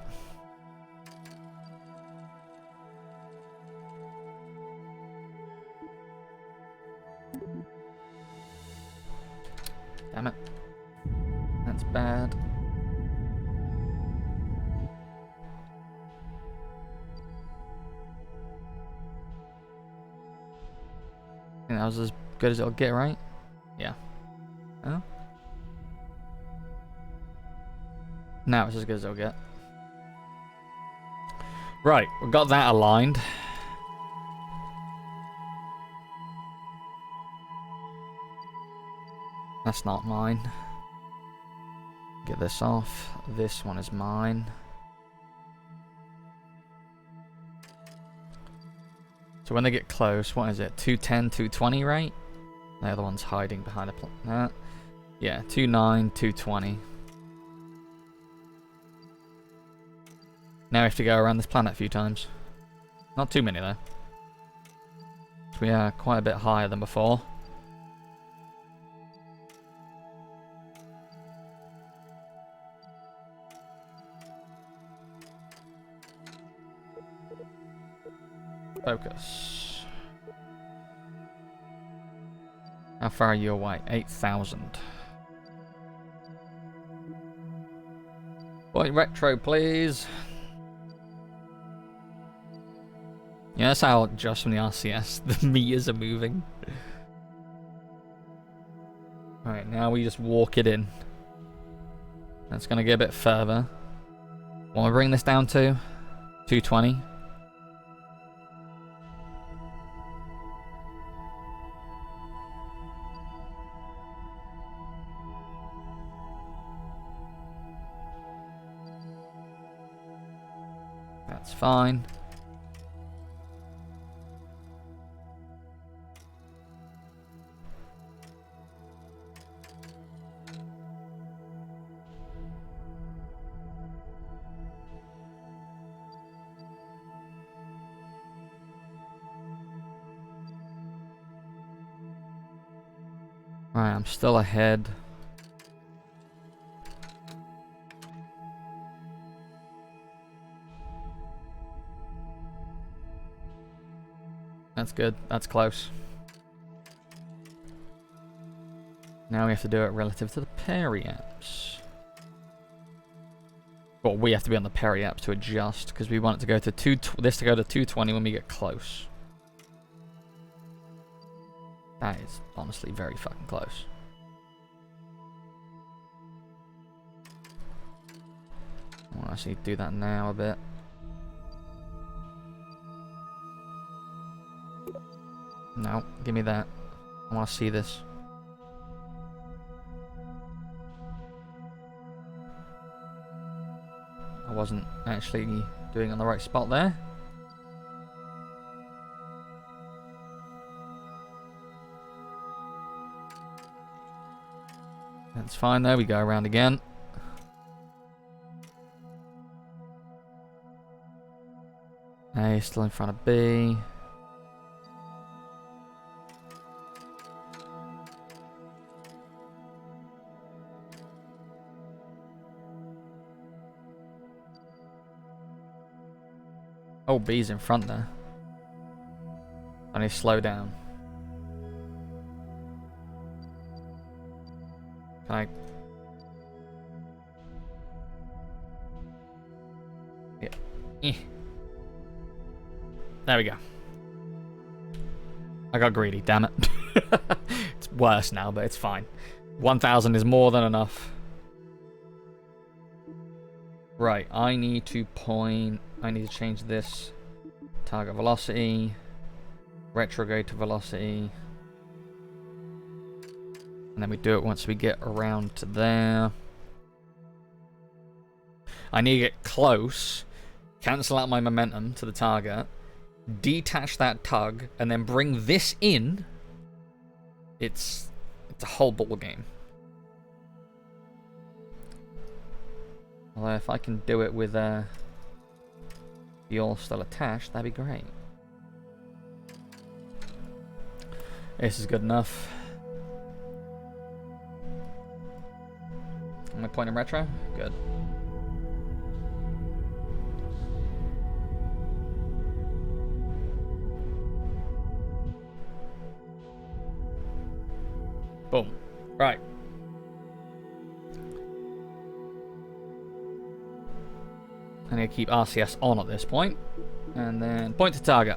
Damn it. That's bad. I think that was as good as it'll get, right? Yeah. Oh? Now it's as good as it'll get. Right, we've got that aligned. That's not mine. Get this off. This one is mine. So when they get close, what is it? 210, 220, right? The other one's hiding behind a that. Yeah, 29, 220. Now we have to go around this planet a few times. Not too many though. We are quite a bit higher than before. Focus. How far are you away? 8,000. Point retro, please. Yeah, that's how just from the RCS the meters are moving. Alright, now we just walk it in. That's gonna get a bit further. Want to bring this down to 220. That's fine. Right, I'm still ahead. That's good. That's close. Now we have to do it relative to the periapts. Well, we have to be on the periapts to adjust because we want it to go to this to go to 220 when we get close. That is honestly very fucking close. I want to actually do that now a bit. No, give me that. I want to see this. I wasn't actually doing it on the right spot there. That's fine there, we go around again. A still in front of B. Oh, B's in front there. I need to slow down. Can I? Yeah. There we go. I got greedy, damn it. It's worse now, but it's fine. 1,000 is more than enough. Right, I need to change this. Target velocity. Retrograde to velocity. And then we do it once we get around to there. I need to get close. Cancel out my momentum to the target. Detach that tug. And then bring this in. It's a whole ball game. Although if I can do it with the all still attached, that'd be great. This is good enough. Am I pointing retro? Good. Boom. Right. I need to keep RCS on at this point. And then point to target.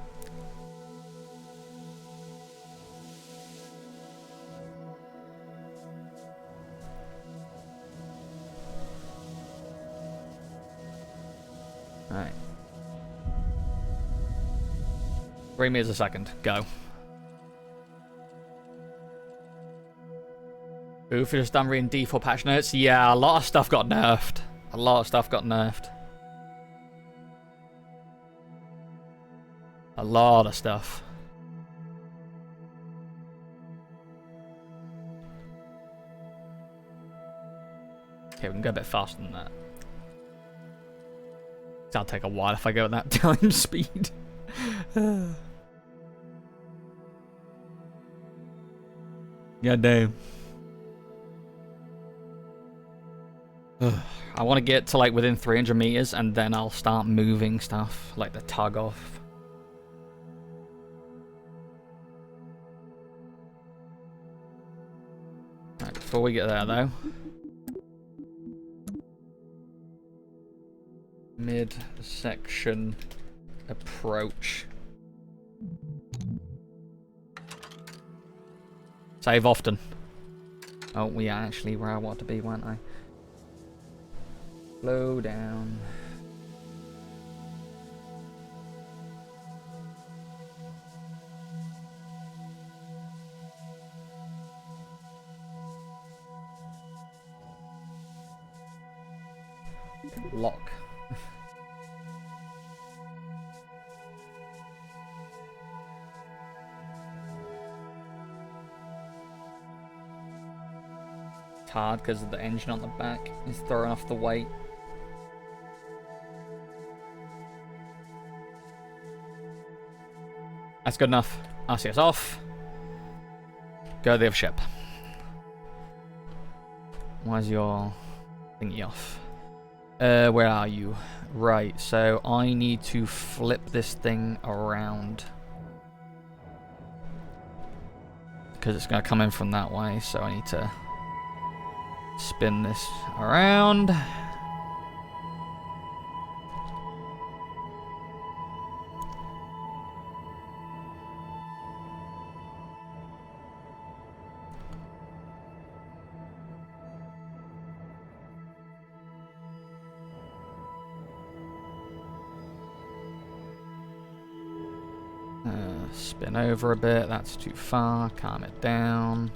Alright. 3 meters a second. Go. Oof, just done reading D4 patch notes. Yeah, a lot of stuff got nerfed. A lot of stuff got nerfed. A lot of stuff. Okay, we can go a bit faster than that. That'll take a while if I go at that time speed. God damn. I want to get to like within 300 meters and then I'll start moving stuff like the tug off. Before we get there, though. Mid-section approach. Save often. Oh, we are actually where I want to be, weren't I? Slow down. Lock. It's hard because of the engine on the back is throwing off the weight. That's good enough. RCS off. Go to the other ship. Why's your thingy off? Where are you? Right, so I need to flip this thing around. Because it's going to come in from that way, so I need to spin this around. Spin over a bit, that's too far, calm it down.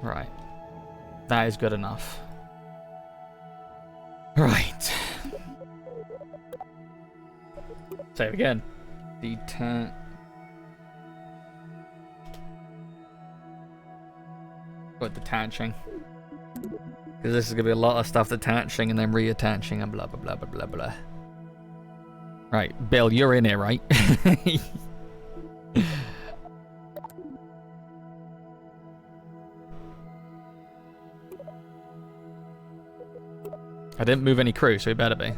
Right, that is good enough. Right. Save again. Detach. What, detaching? Because this is going to be a lot of stuff detaching and then reattaching and blah, blah, blah, blah, blah, blah. Right, Bill, you're in here, right? I didn't move any crew, so he better be.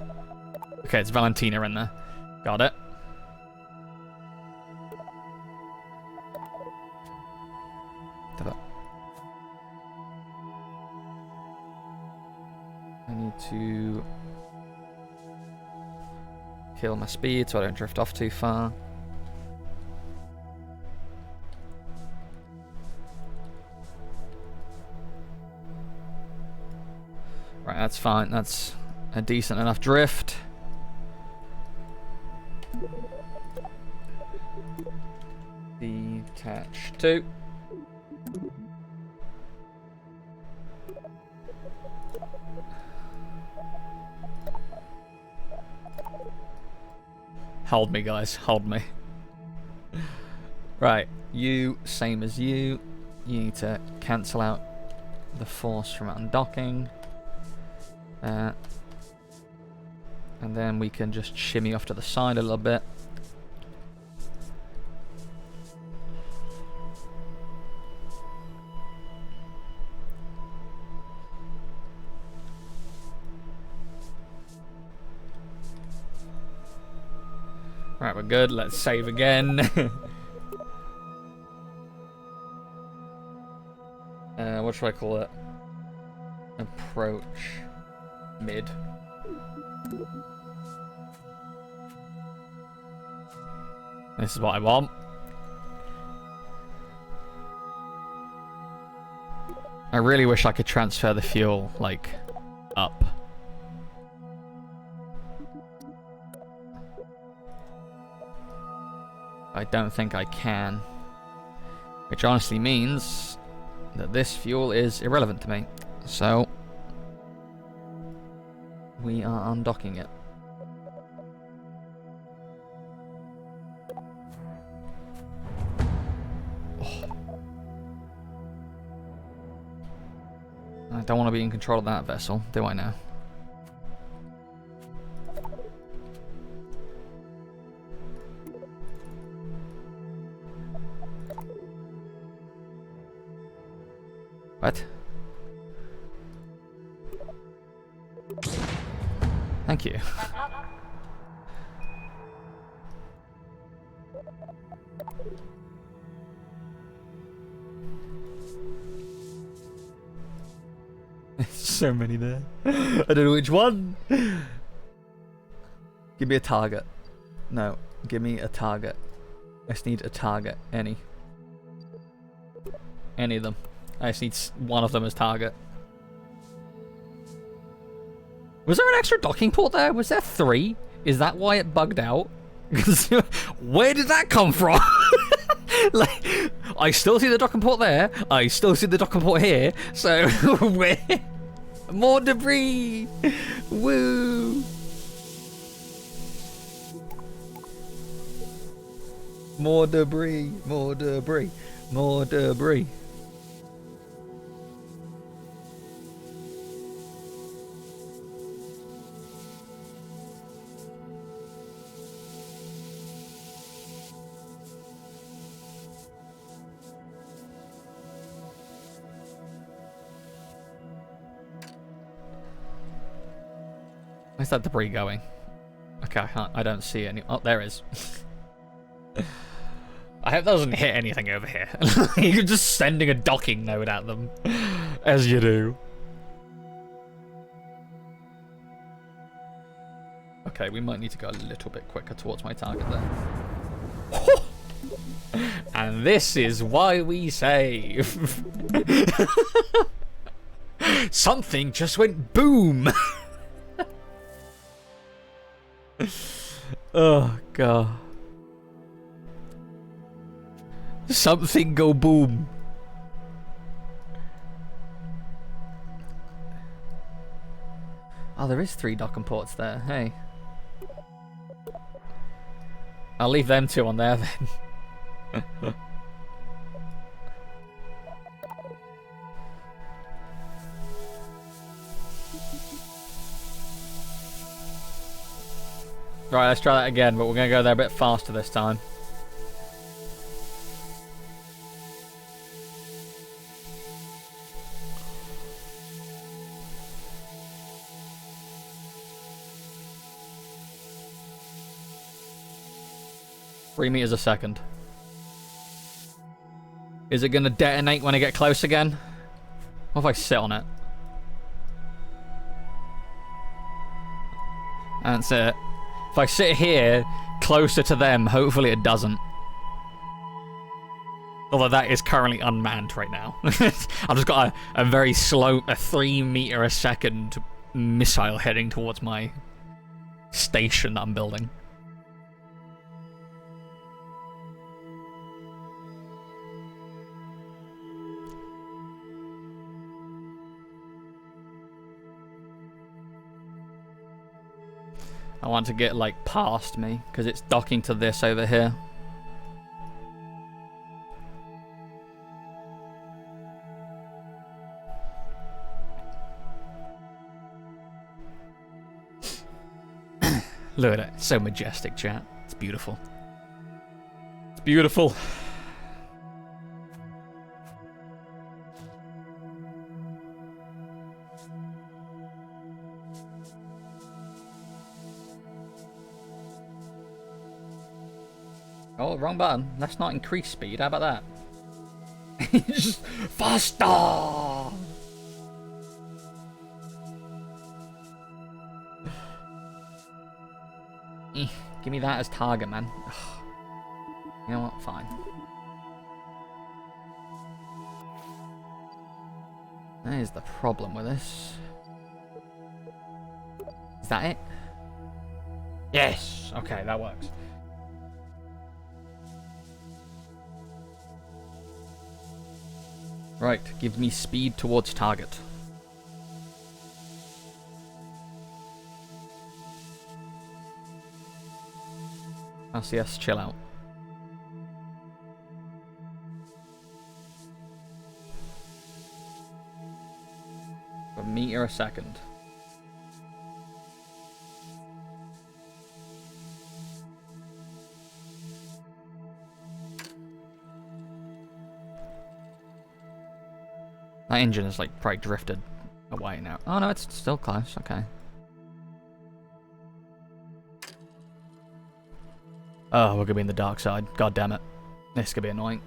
Okay, it's Valentina in there. Got it. I need to kill my speed so I don't drift off too far. Right, that's fine. That's a decent enough drift. Detach 2. Hold me, guys. Hold me. Right. You, same as you. You need to cancel out the force from undocking. And then we can just shimmy off to the side a little bit. Right, we're good. Let's save again. What should I call it? Approach mid. This is what I want. I really wish I could transfer the fuel, like, up. I don't think I can. Which honestly means that this fuel is irrelevant to me. So, we are undocking it. Oh. I don't want to be in control of that vessel, do I now? What? Thank you. so many there. I don't know which one. Give me a target. No, give me a target. I just need a target. Any of them. I just need one of them as target. Was there an extra docking port there? Was there 3? Is that why it bugged out? Where did that come from? Like, I still see the docking port there. I still see the docking port here. So, where? More debris! Woo! More debris, more debris, more debris. Where's that debris going? Okay, I don't see any. Oh, there is. I hope that doesn't hit anything over here. You're just sending a docking node at them, as you do. Okay, we might need to go a little bit quicker towards my target there. And this is why we save. Something just went boom. Oh god. Something go boom. Oh, there is 3 docking ports there. Hey. I'll leave them 2 on there then. Right, let's try that again, but we're going to go there a bit faster this time. Three meters a second. Is it going to detonate when I get close again? What if I sit on it? That's it. If I sit here, closer to them, hopefully it doesn't. Although that is currently unmanned right now. I've just got a very slow, a 3 meter a second missile heading towards my station that I'm building. I want to get, like, past me, because it's docking to this over here. Look at it. It's so majestic, chat. It's beautiful. It's beautiful. Oh, wrong button. Let's not increase speed. How about that? Just faster! Give me that as target, man. Ugh. You know what? Fine. That is the problem with this. Is that it? Yes! Okay, that works. Right, give me speed towards target. LCS, chill out. A meter a second. That engine is like probably drifted away now. Oh no, it's still close. Okay. Oh, we're gonna be in the dark side. God damn it. This could be annoying.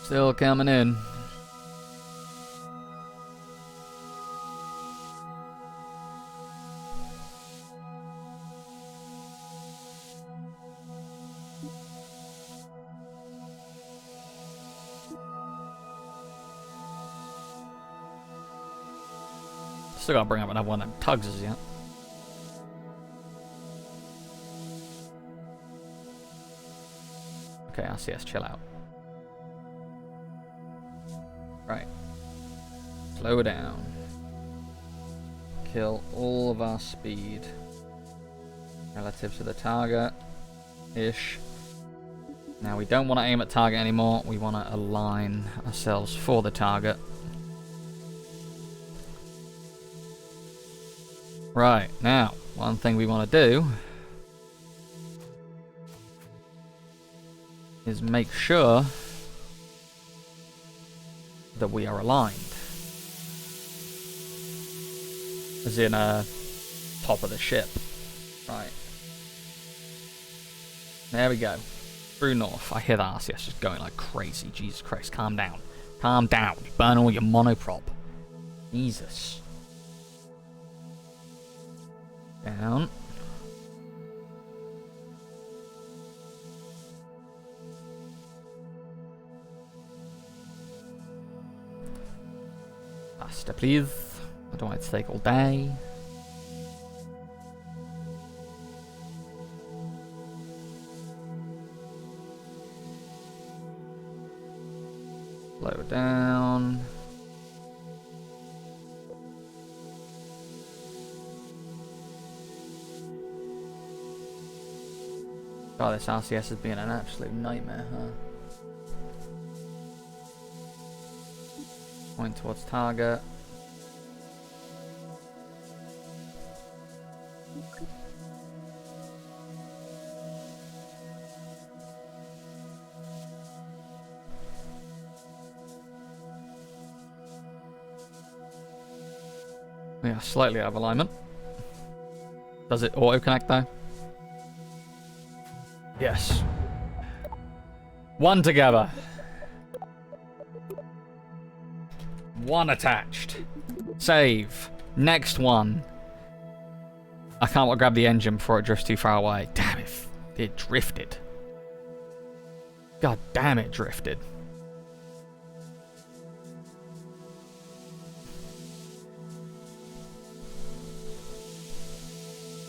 Still coming in. Still gotta bring up another one of them Tugs yet. Okay, RCS, chill out. Right. Slow down. Kill all of our speed relative to the target-ish. Now we don't want to aim at target anymore, we want to align ourselves for the target. Right, now, one thing we want to do is make sure that we are aligned. As in, top of the ship. Right. There we go. True north. I hear that RCS just going like crazy. Jesus Christ, calm down. Calm down. You burn all your monoprop. Jesus. Down. Faster, please. I don't want it to take all day. Slow it down. God, this RCS has been an absolute nightmare, huh? Point towards target. We are slightly out of alignment. Does it auto-connect though? Yes. One together. One attached. Save. Next one. I can't grab the engine before it drifts too far away. Damn it. It drifted. God damn it, drifted.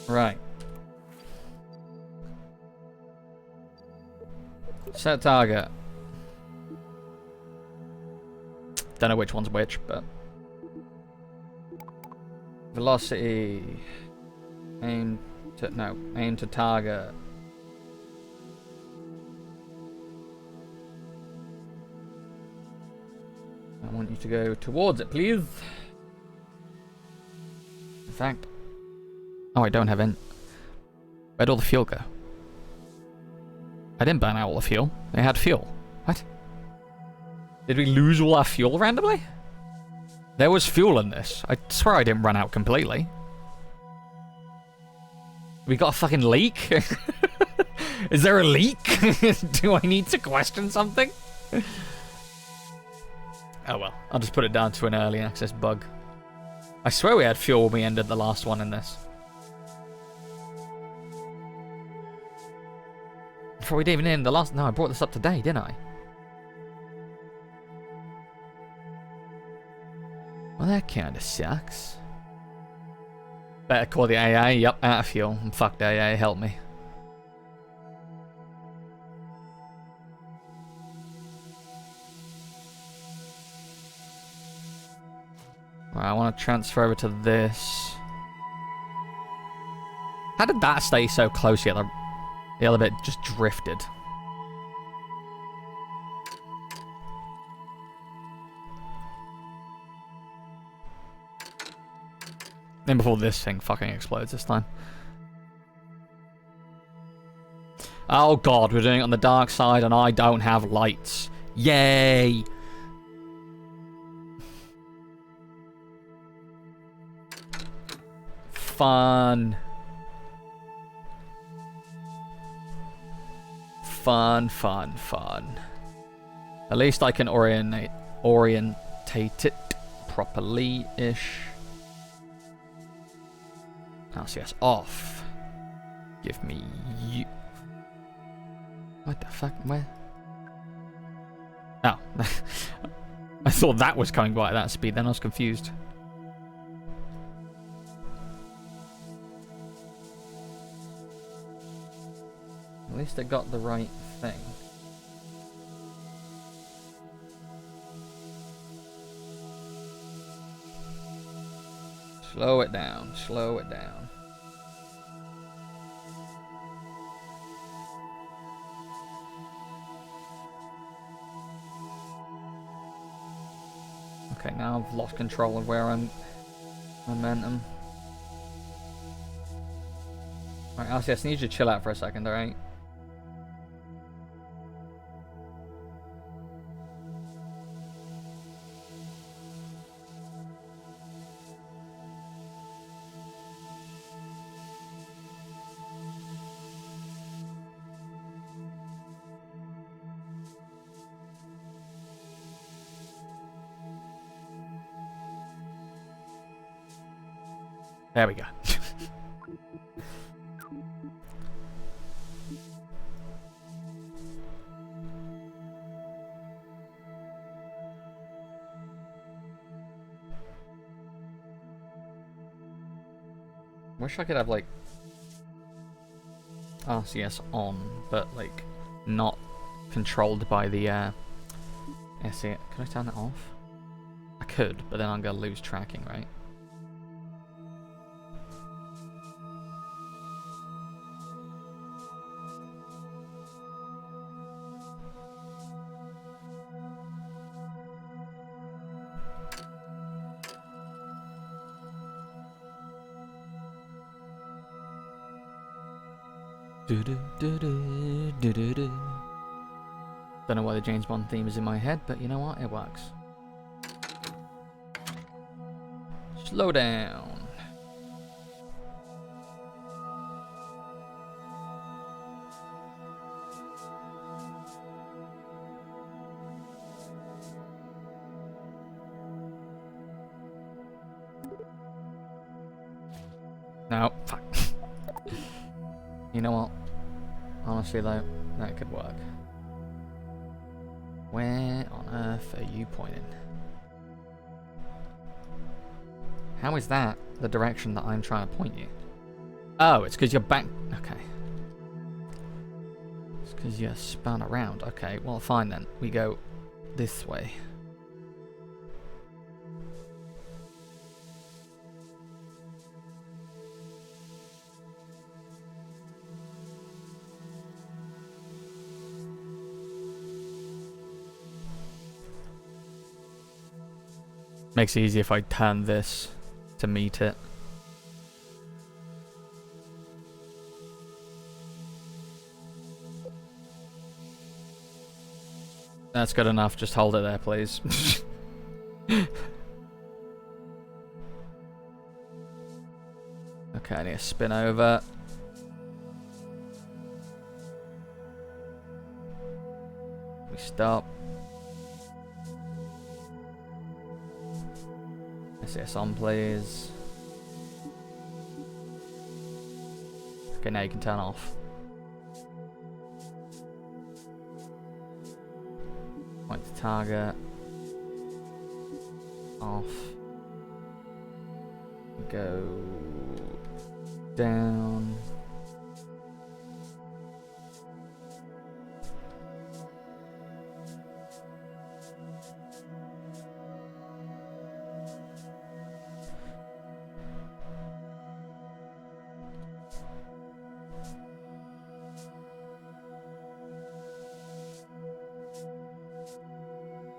Right. Set target. Don't know which one's which, but velocity. Aim to target. I want you to go towards it, please. In fact, oh, I don't have any. Where'd all the fuel go? I didn't burn out all the fuel. They had fuel. What? Did we lose all our fuel randomly? There was fuel in this. I swear I didn't run out completely. We got a fucking leak? Is there a leak? Do I need to question something? Oh well, I'll just put it down to an early access bug. I swear we had fuel when we ended the last one in this. Before we didn't even end the last... No, I brought this up today, didn't I? Well, that kind of sucks. Better call the AA. Yup, out of fuel. And fuck the AA, help me. Right, I want to transfer over to this. How did that stay so close yet? The other bit just drifted. Then before this thing fucking explodes this time. Oh god, we're doing it on the dark side and I don't have lights. Yay! Fun. Fun, fun, fun. At least I can orientate it properly-ish. LCS off. Give me you. What the fuck? Where? Oh. I thought that was coming by at that speed, then I was confused. At least I got the right thing. Slow it down, slow it down. Okay, now I've lost control of where I'm momentum. Alright, LCS, I need you to chill out for a second, alright? There we go. Wish I could have like RCS on, but like not controlled by the SC. Can I turn that off? I could, but then I'm gonna lose tracking, right? Don't know why the James Bond theme is in my head, but you know what? It works. Slow down. No, fuck. You know what? Honestly though, that could work. Where on earth are you pointing? How is that the direction that I'm trying to point you? Oh, it's because you're back. Okay. It's because you're spun around. Okay, well fine then. We go this way. Makes it easy if I turn this to meet it. That's good enough. Just hold it there, please. Okay, I need to spin over. We stop. SS on, please. Okay, now you can turn off. Point to target. Off. Go down.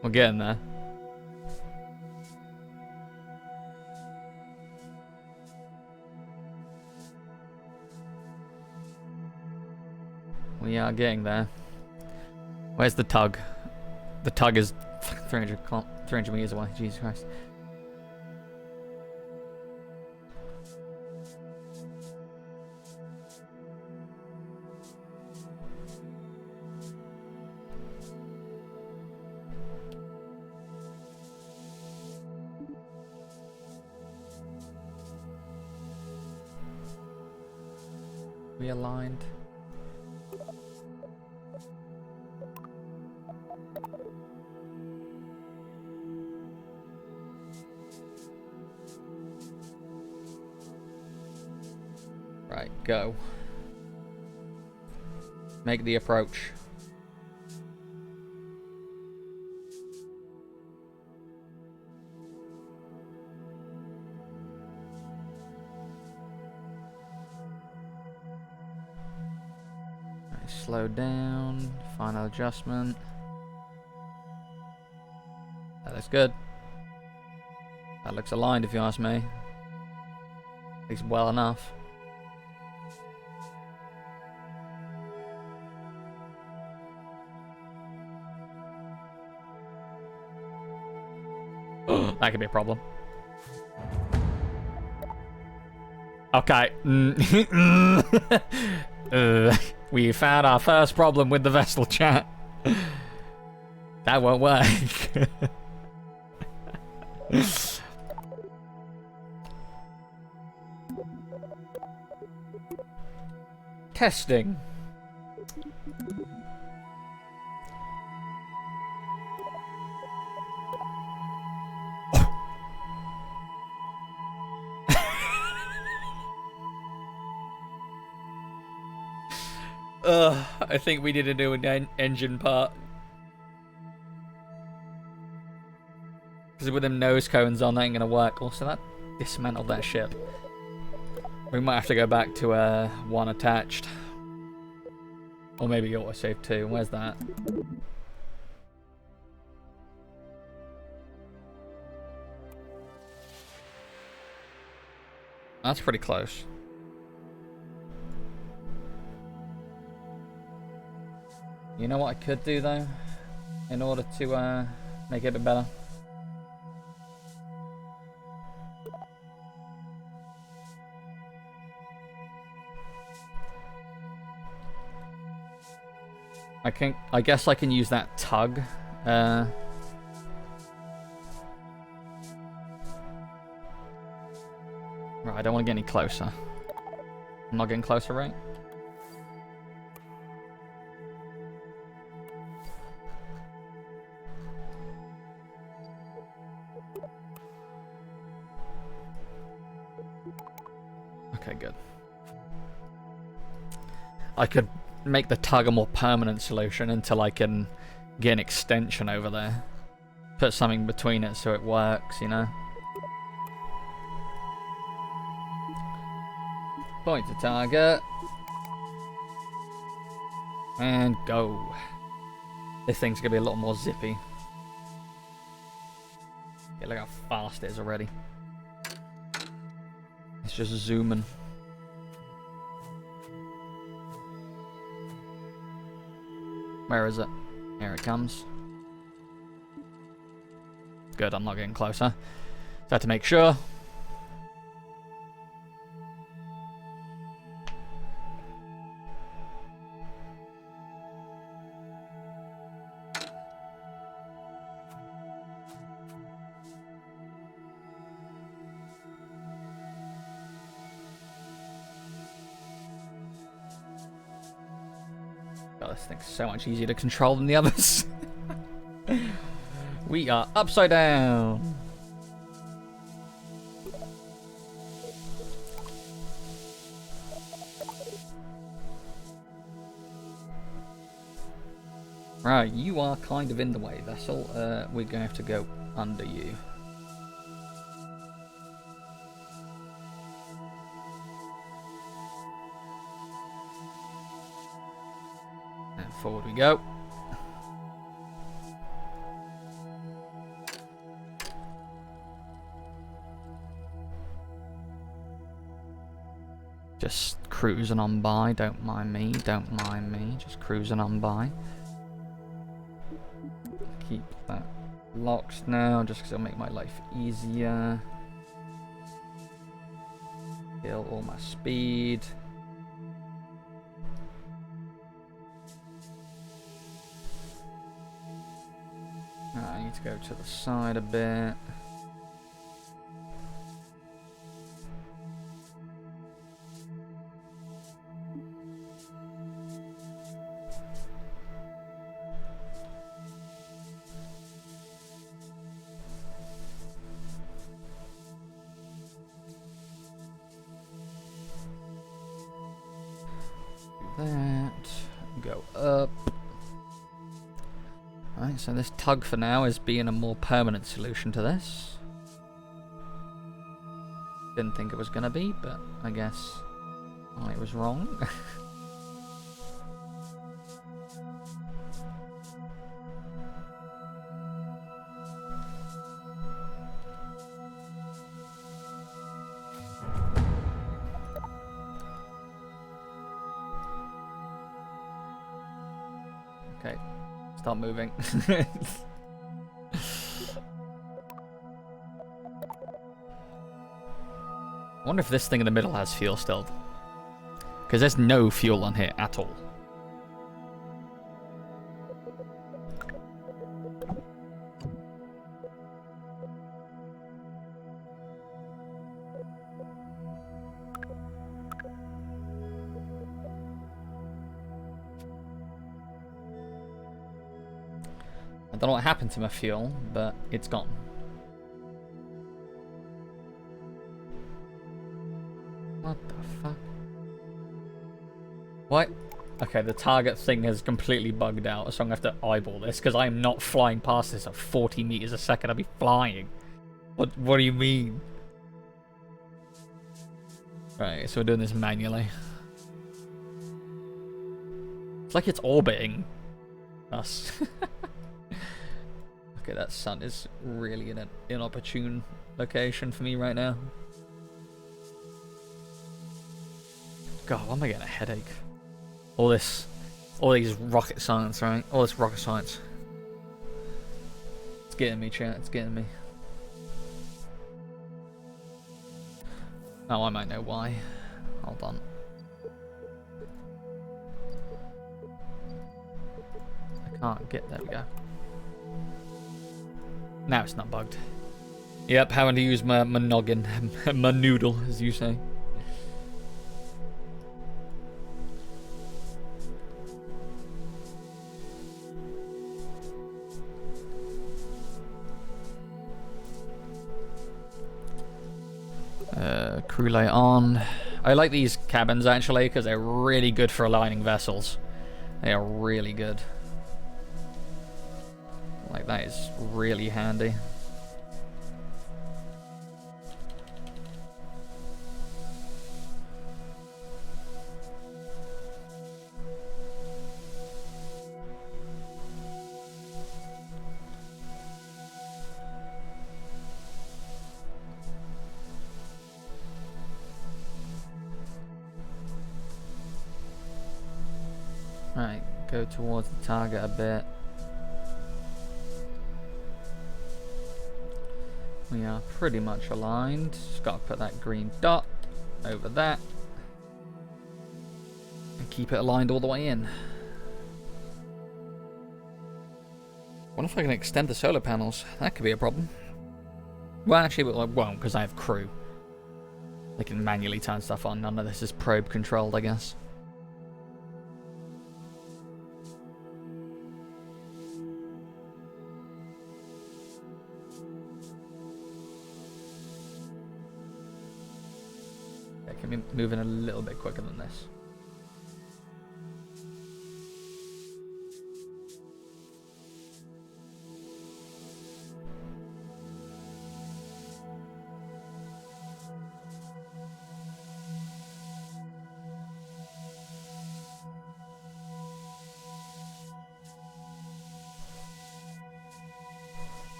We're getting there. We are getting there. Where's the tug? The tug is 300 meters away. Jesus Christ. realigned. Right, go. Make the approach. Right, slow down. Final adjustment. That looks good. That looks aligned if you ask me. At least well enough. That could be a problem. Okay. We found our first problem with the vessel, chat. That won't work. Testing. I think we need to do an engine part. Because with them nose cones on, that ain't gonna work. Also, that dismantled that ship. We might have to go back to one attached. Or maybe autosave too. Where's that? That's pretty close. You know what I could do though? In order to make it a bit better? I guess I can use that tug. Right, I don't want to get any closer. I'm not getting closer, right? Okay, good. I could make the tug a more permanent solution until I can get an extension over there. Put something between it so it works, you know? Point to target. And go. This thing's gonna be a lot more zippy. Yeah, look how fast it is already. It's just zooming. Where is it? Here it comes. Good, I'm not getting closer. Just had to make sure. God, this thing's so much easier to control than the others. We are upside down. Right, you are kind of in the way, vessel. We're going to have to go under you. And forward we go. Just cruising on by, don't mind me, just cruising on by. Keep that locked now, just because it'll make my life easier. Kill all my speed. I need to go to the side a bit. that. Go up. Alright, so this tug for now is being a more permanent solution to this. Didn't think it was gonna be, but I guess I was wrong. Okay, start moving. I wonder if this thing in the middle has fuel still. Because there's no fuel on here at all. I don't know what happened to my fuel, but it's gone. What the fuck? What? Okay, the target thing has completely bugged out, so I'm going to have to eyeball this, because I am not flying past this at 40 meters a second. I'll be flying. What do you mean? Right, so we're doing this manually. It's like it's orbiting us. Okay, that sun is really in an inopportune location for me right now. God, why am I getting a headache? All these rocket science, right? All this rocket science. It's getting me, chat. It's getting me. Oh, I might know why. Hold on. I can't get... There we go. Now it's not bugged. Yep, having to use my noggin. My noodle, as you say. Crew light on. I like these cabins actually because they're really good for aligning vessels. They are really good. Like, that is really handy. Right, go towards the target a bit. We are pretty much aligned. Just gotta put that green dot over that. And keep it aligned all the way in. Wonder if I can extend the solar panels. That could be a problem. Well, actually, I won't, because I have crew. They can manually turn stuff on. None of this is probe controlled, I guess. Can be moving a little bit quicker than this.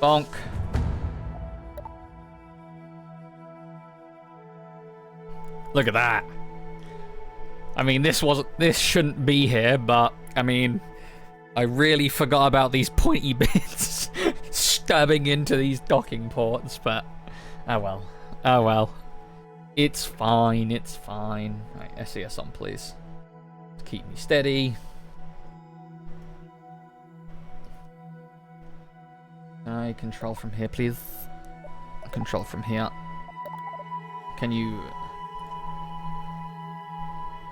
Bonk. Look at that. I mean, this shouldn't be here, but I mean, I really forgot about these pointy bits stabbing into these docking ports, but oh well. Oh well. It's fine, it's fine. Right, SES on, please. Keep me steady. Control from here, please. Control from here. Can you...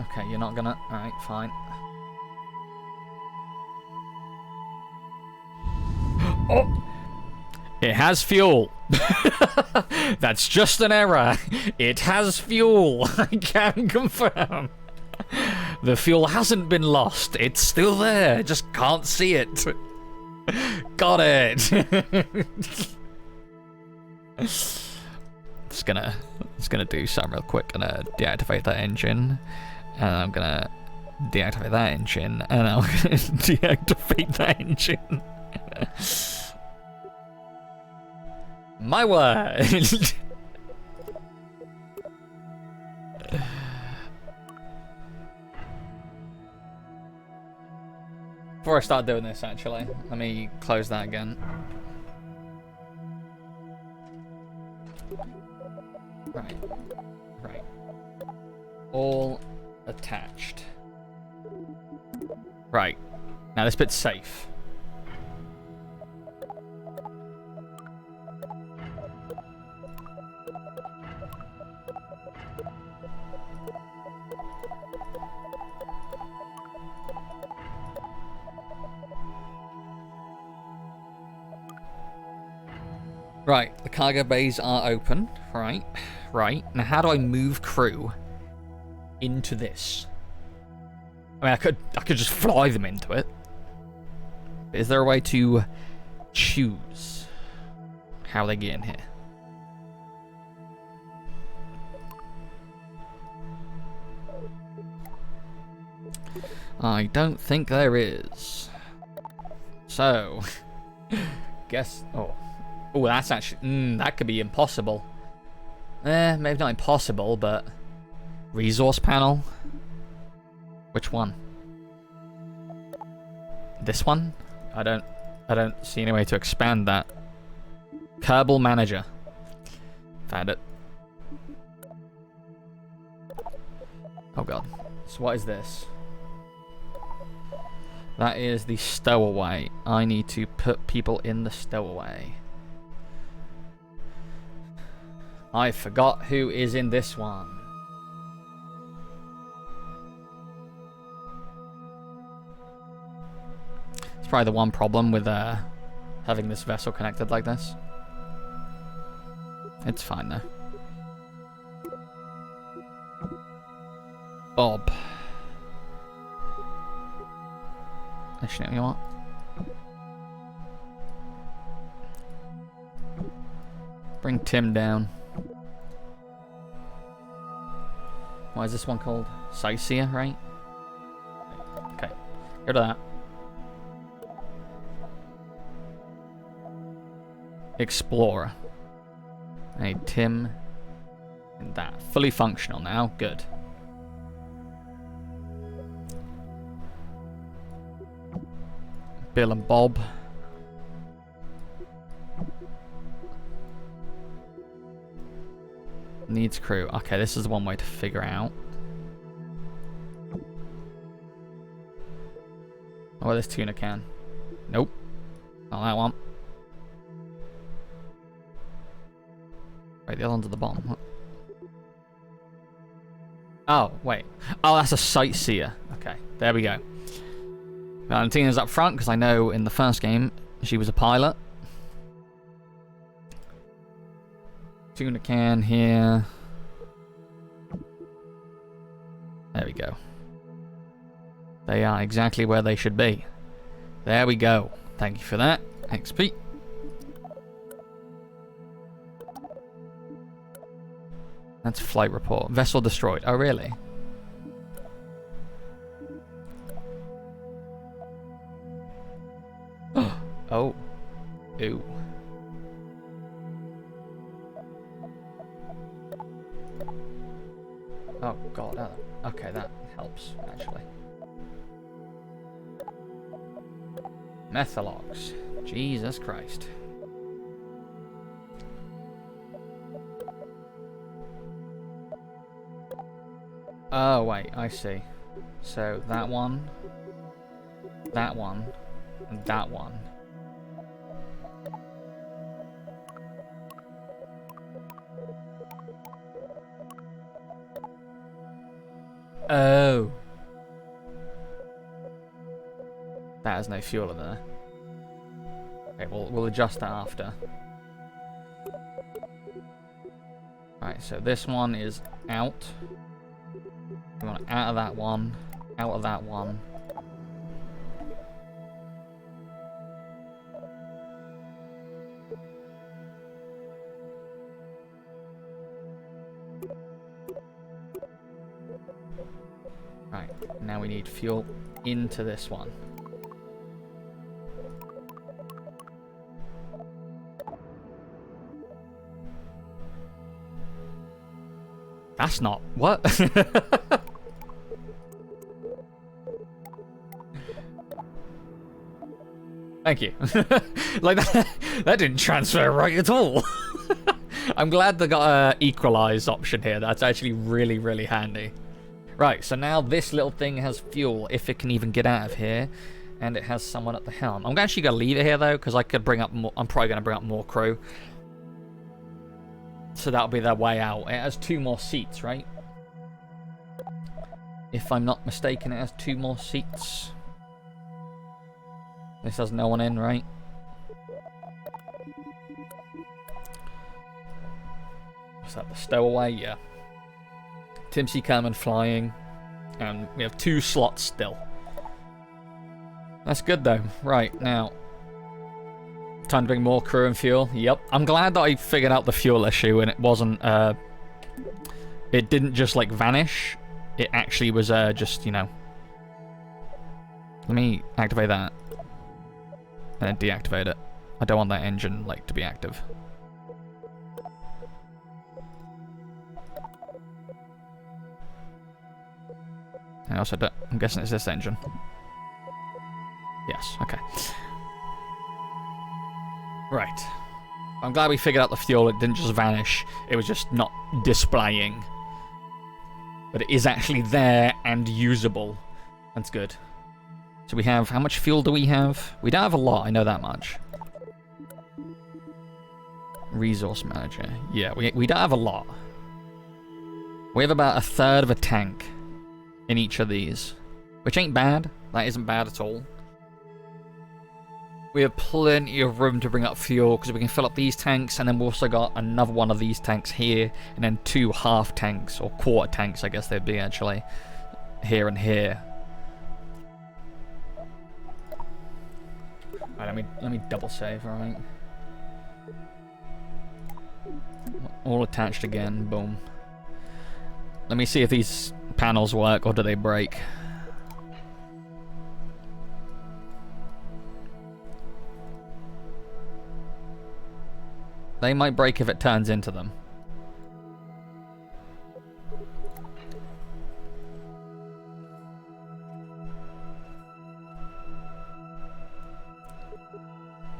Okay, you're not gonna... Alright, fine. Oh! It has fuel. That's just an error. It has fuel. I can confirm. The fuel hasn't been lost. It's still there. Just can't see it. Got it. Just gonna do something real quick. Gonna deactivate that engine, and I'm gonna deactivate that engine, and I'm gonna deactivate that engine. My word. Before I start doing this, actually, let me close that again. Right. Right. All attached. Right. Now this bit's safe. Right, the cargo bays are open. Right, right. Now, how do I move crew into this? I mean, I could just fly them into it. Is there a way to choose how they get in here? I don't think there is. So, guess. Oh, that's actually... that could be impossible. Maybe not impossible, but... Resource panel? Which one? This one? I don't see any way to expand that. Kerbal Manager. Found it. Oh god. So what is this? That is the stowaway. I need to put people in the stowaway. I forgot who is in this one. It's probably the one problem with having this vessel connected like this. It's fine though. Bob. Actually, you know what? Bring Tim down. What is this one called? Sightseer, right? Okay, go to that. Explorer. Hey, Tim. And that. Fully functional now. Good. Bill and Bob. Needs crew. Okay, this is one way to figure out. Oh, this tuna can. Nope. Not that one. Right, the other one's at the bottom. What? Oh, wait. Oh, that's a sightseer. Okay, there we go. Valentina's up front, because I know in the first game she was a pilot. Tuna can here. There we go. They are exactly where they should be. There we go. Thank you for that. XP. That's flight report. Vessel destroyed. Oh, really? Oh. Ew. Oh god, okay, that helps, actually. Methalogs. Jesus Christ. Oh, wait, I see. So, that one, and that one. Oh. That has no fuel in there. Okay, we'll adjust that after. Right, so this one is out. We want it out of that one, out of that one. Right, now we need fuel into this one. That's not... What? Thank you. Like, that didn't transfer right at all. I'm glad they got a equalize option here. That's actually really, really handy. Right, so now this little thing has fuel, if it can even get out of here. And it has someone at the helm. I'm actually going to leave it here, though, because I could bring up more... I'm probably going to bring up more crew. So that'll be their way out. It has 2 more seats, right? If I'm not mistaken, it has 2 more seats. This has no one in, right? Is that the stowaway? Yeah. Timsy coming flying. And we have 2 slots still. That's good, though. Right, now. Time to bring more crew and fuel. Yep. I'm glad that I figured out the fuel issue and it wasn't, it didn't just, like, vanish. It actually was, just, you know... Let me activate that. And then deactivate it. I don't want that engine, like, to be active. I also don't... I'm guessing it's this engine. Yes, okay. Right. I'm glad we figured out the fuel. It didn't just vanish. It was just not displaying. But it is actually there and usable. That's good. So we have... How much fuel do we have? We don't have a lot, I know that much. Resource manager. Yeah, we don't have a lot. We have about 1/3 of a tank in each of these. Which ain't bad. That isn't bad at all. We have plenty of room to bring up fuel because we can fill up these tanks, and then we've also got another one of these tanks here, and then 2 half tanks, or quarter tanks I guess they'd be actually, here and here. Alright, let me double save, alright. All attached again, boom. Let me see if these panels work or do they break. They might break if it turns into them.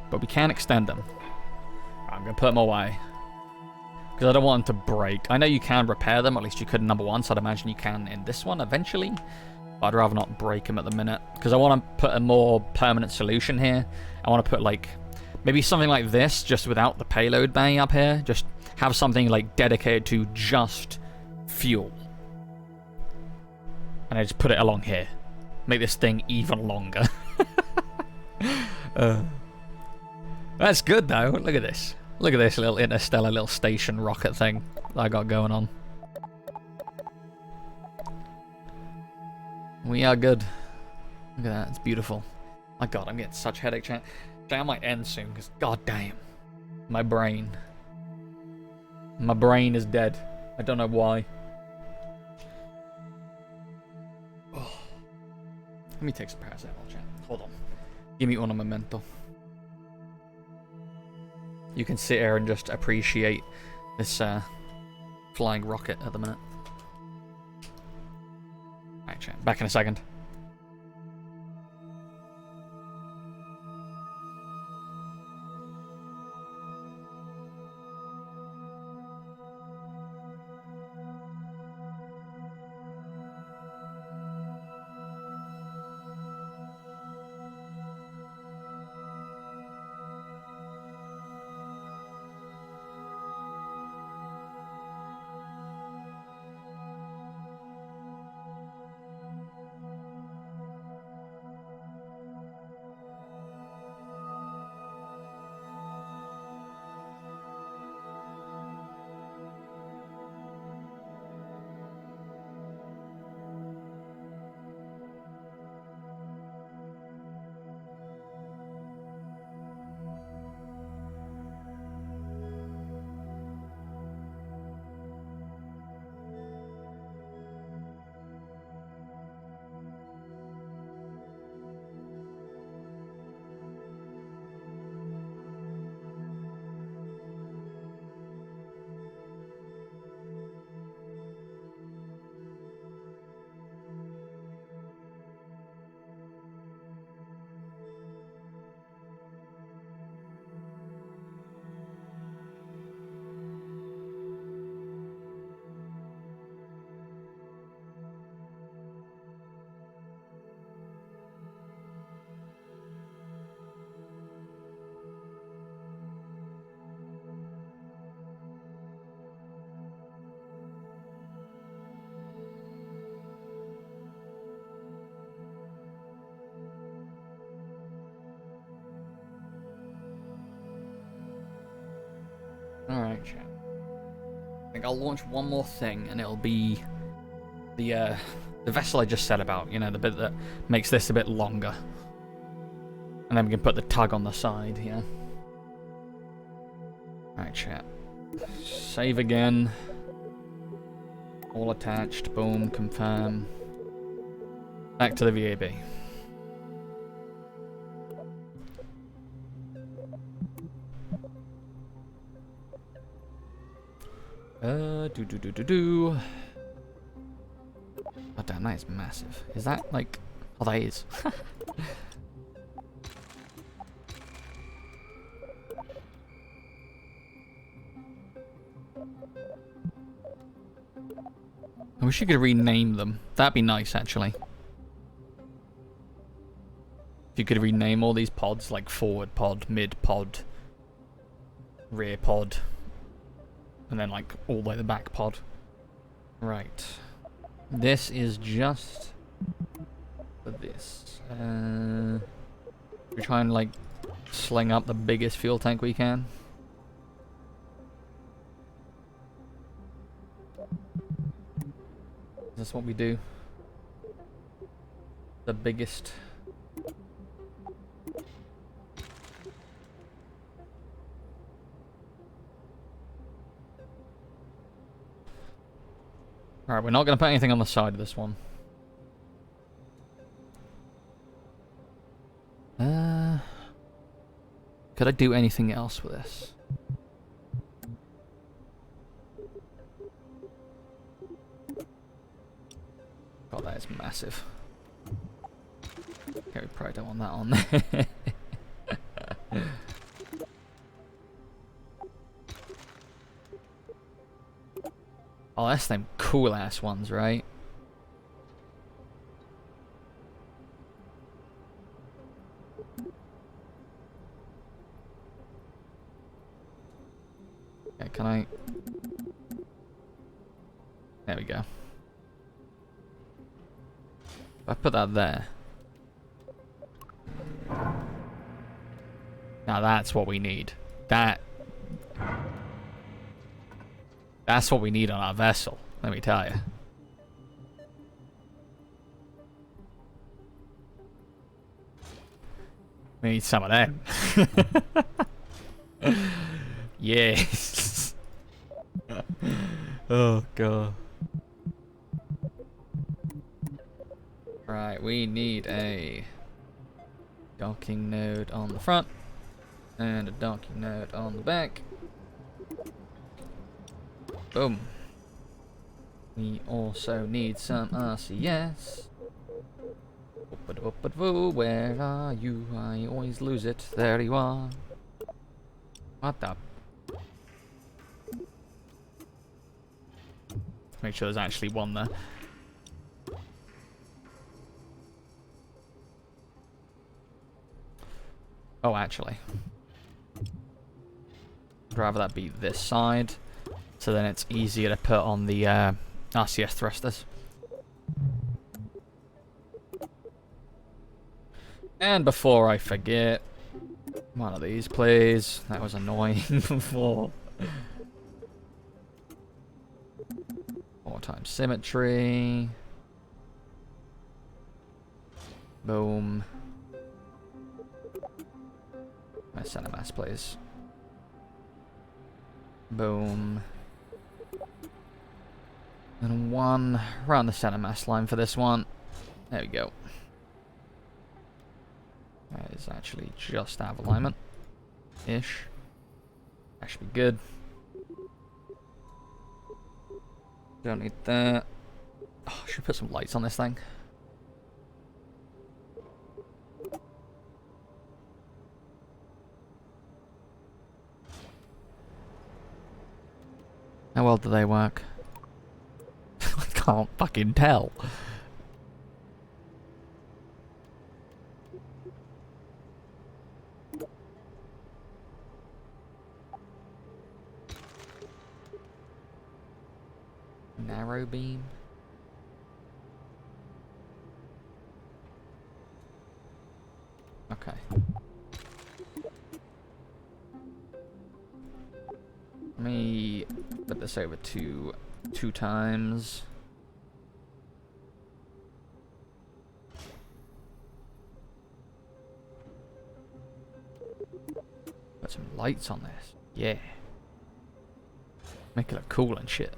But we can extend them. I'm going to put them away. Because I don't want them to break. I know you can repair them, at least you could in number 1, so I'd imagine you can in this one eventually. But I'd rather not break them at the minute. Because I want to put a more permanent solution here. I want to put, like... Maybe something like this, just without the payload bay up here. Just have something like dedicated to just fuel. And I just put it along here. Make this thing even longer. That's good though. Look at this. Look at this little Interstellar little station rocket thing that I got going on. We are good. Look at that. It's beautiful. My god, I'm getting such headache, chat. I might end soon, because god damn. My brain. My brain is dead. I don't know why. Oh. Let me take some paracetamol, chat. Hold on. Give me un momento. You can sit here and just appreciate this flying rocket at the minute. Alright, chat. Back in a second. Alright, chat. I think I'll launch one more thing, and it'll be the vessel I just said about, you know, the bit that makes this a bit longer. And then we can put the tug on the side, yeah. Alright, chat. Save again. All attached, boom, confirm. Back to the VAB. Oh damn, that is massive. Is that like... Oh, that is. I wish you could rename them. That'd be nice, actually. If you could rename all these pods, like forward pod, mid pod, rear pod, and then like all the way the back pod. Right. This is just for this. We try and like sling up the biggest fuel tank we can. Is this what we do? The biggest. Alright, we're not going to put anything on the side of this one. Could I do anything else with this? God, that is massive. Okay, we probably don't want that on there. Oh, that's them cool ass ones, right? Okay, can I... There we go. If I put that there... Now that's what we need. That's what we need on our vessel, let me tell you. We need some of them. Yes. Oh god. Right, we need a docking node on the front and a docking node on the back. Boom. We also need some RCS. Where are you? I always lose it. There you are. What the? Make sure there's actually one there. Oh, actually. I'd rather that be this side, so then it's easier to put on the RCS thrusters. And before I forget, one of these, please. That was annoying before. 4 times symmetry. Boom. My center mass, please. Boom. And one around the center mass line for this one. There we go. That is actually just out of alignment. Ish. That should be good. Don't need that. Oh, I should put some lights on this thing. How well do they work? I can't fucking tell. Narrow beam. Okay. me put this over to 2 times. Put some lights on this. Yeah. Make it look cool and shit.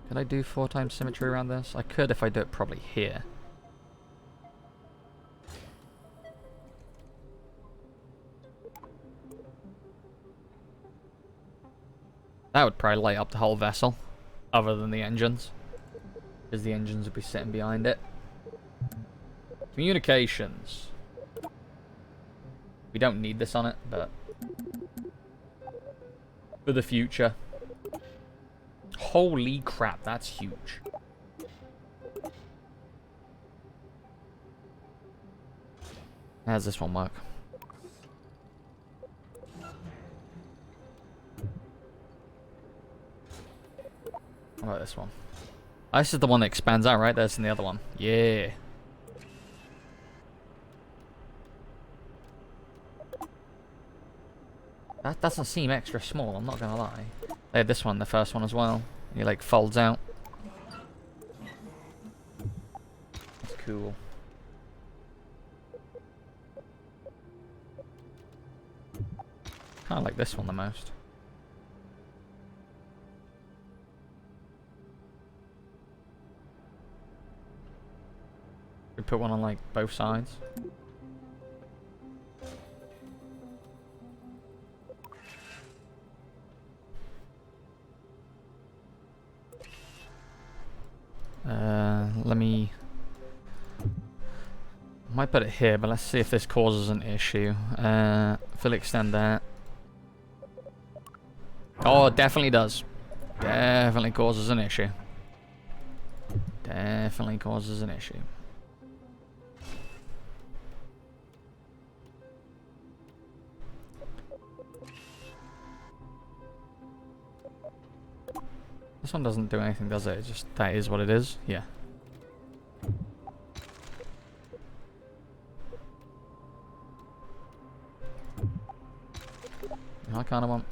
Could I do 4 times symmetry around this? I could if I do it probably here. That would probably light up the whole vessel, other than the engines, because the engines would be sitting behind it. Communications. We don't need this on it, but for the future. Holy crap, that's huge. How does this one work? How about this one? Oh, this is the one that expands out, right? That's in the other one. Yeah. That doesn't seem extra small, I'm not gonna lie. They had this one, the first one as well. He like folds out. That's cool. Kinda like this one the most. We put one on like both sides. Let me... I might put it here, but let's see if this causes an issue. Fully extend that. Oh, it definitely does. Definitely causes an issue. Definitely causes an issue. This one doesn't do anything, does it? It's just, that is what it is. Yeah. I kind of want...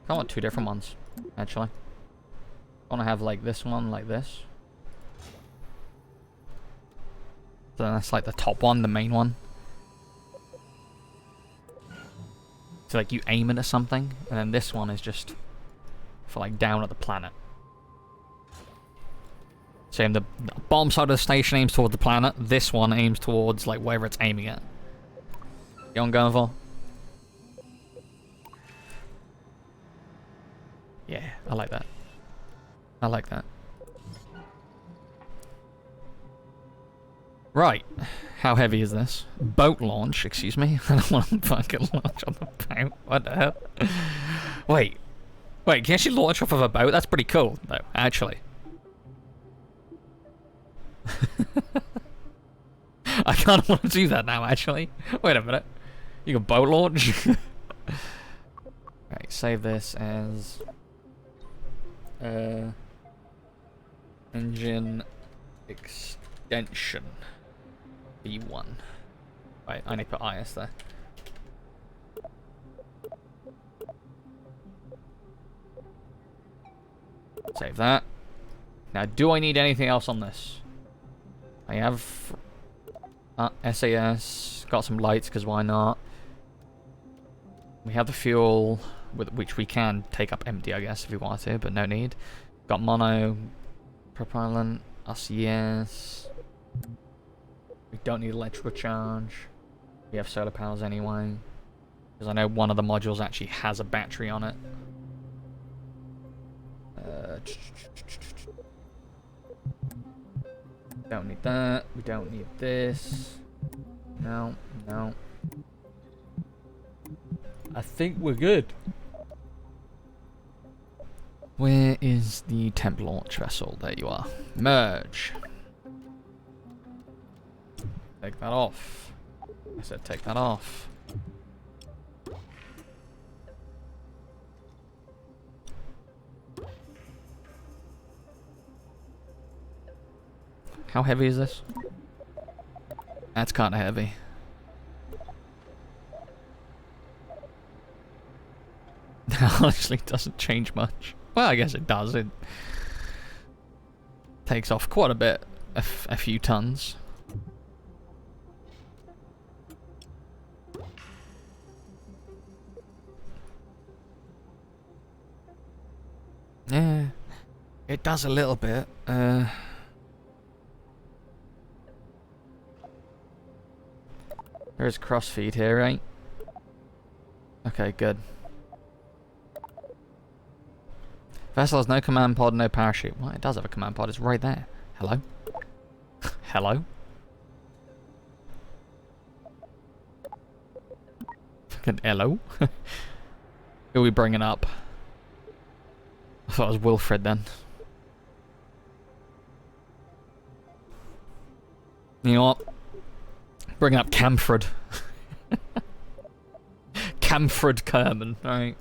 I want 2 different ones, actually. I want to have like this one, like this. So that's like the top one, the main one. So like you aim it at something, and then this one is just for like down at the planet. Same, the bottom side of the station aims towards the planet. This one aims towards like wherever it's aiming at. You know what I'm going for? Yeah, I like that. I like that. Right. How heavy is this? Boat launch, excuse me. I don't want to fucking launch on the boat. What the hell? Wait. Wait, can you actually launch off of a boat? That's pretty cool, though, actually. I kind of want to do that now, actually. Wait a minute. You can boat launch? Right, save this as... engine extension. B1. Wait, I need to put IS there. Save that. Now, do I need anything else on this? I have SAS. Got some lights, because why not? We have the fuel, with which we can take up empty, I guess, if we want to, but no need. Got mono, propellant, us, yes. We don't need electrical charge. We have solar panels anyway. Because I know one of the modules actually has a battery on it. Don't need that. We don't need this. No, no. I think we're good. Where is the temp launch vessel? There you are. Merge. Take that off. I said take that off. How heavy is this? That's kind of heavy. That honestly doesn't change much. Well, I guess it does. It takes off quite a bit, a few tons. Yeah, it does a little bit. There's crossfeed here, right? Okay, good. Vessel has no command pod, no parachute. Well, it does have a command pod. It's right there. Hello? Hello? Fucking hello? Who are we bringing up? I thought it was Wilfred then. You know what? Bringing up Camfred. Camfred Kerman, right?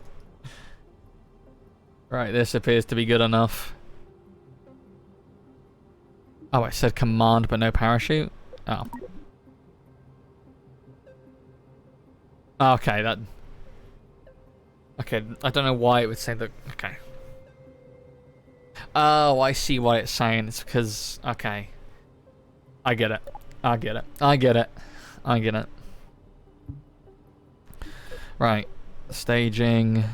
Right, this appears to be good enough. Oh, I said command but no parachute? Oh. Okay, that... Okay, I don't know why it would say that... Okay. Oh, I see what it's saying. It's because... Okay. I get it. I get it. I get it. I get it. Right. Staging...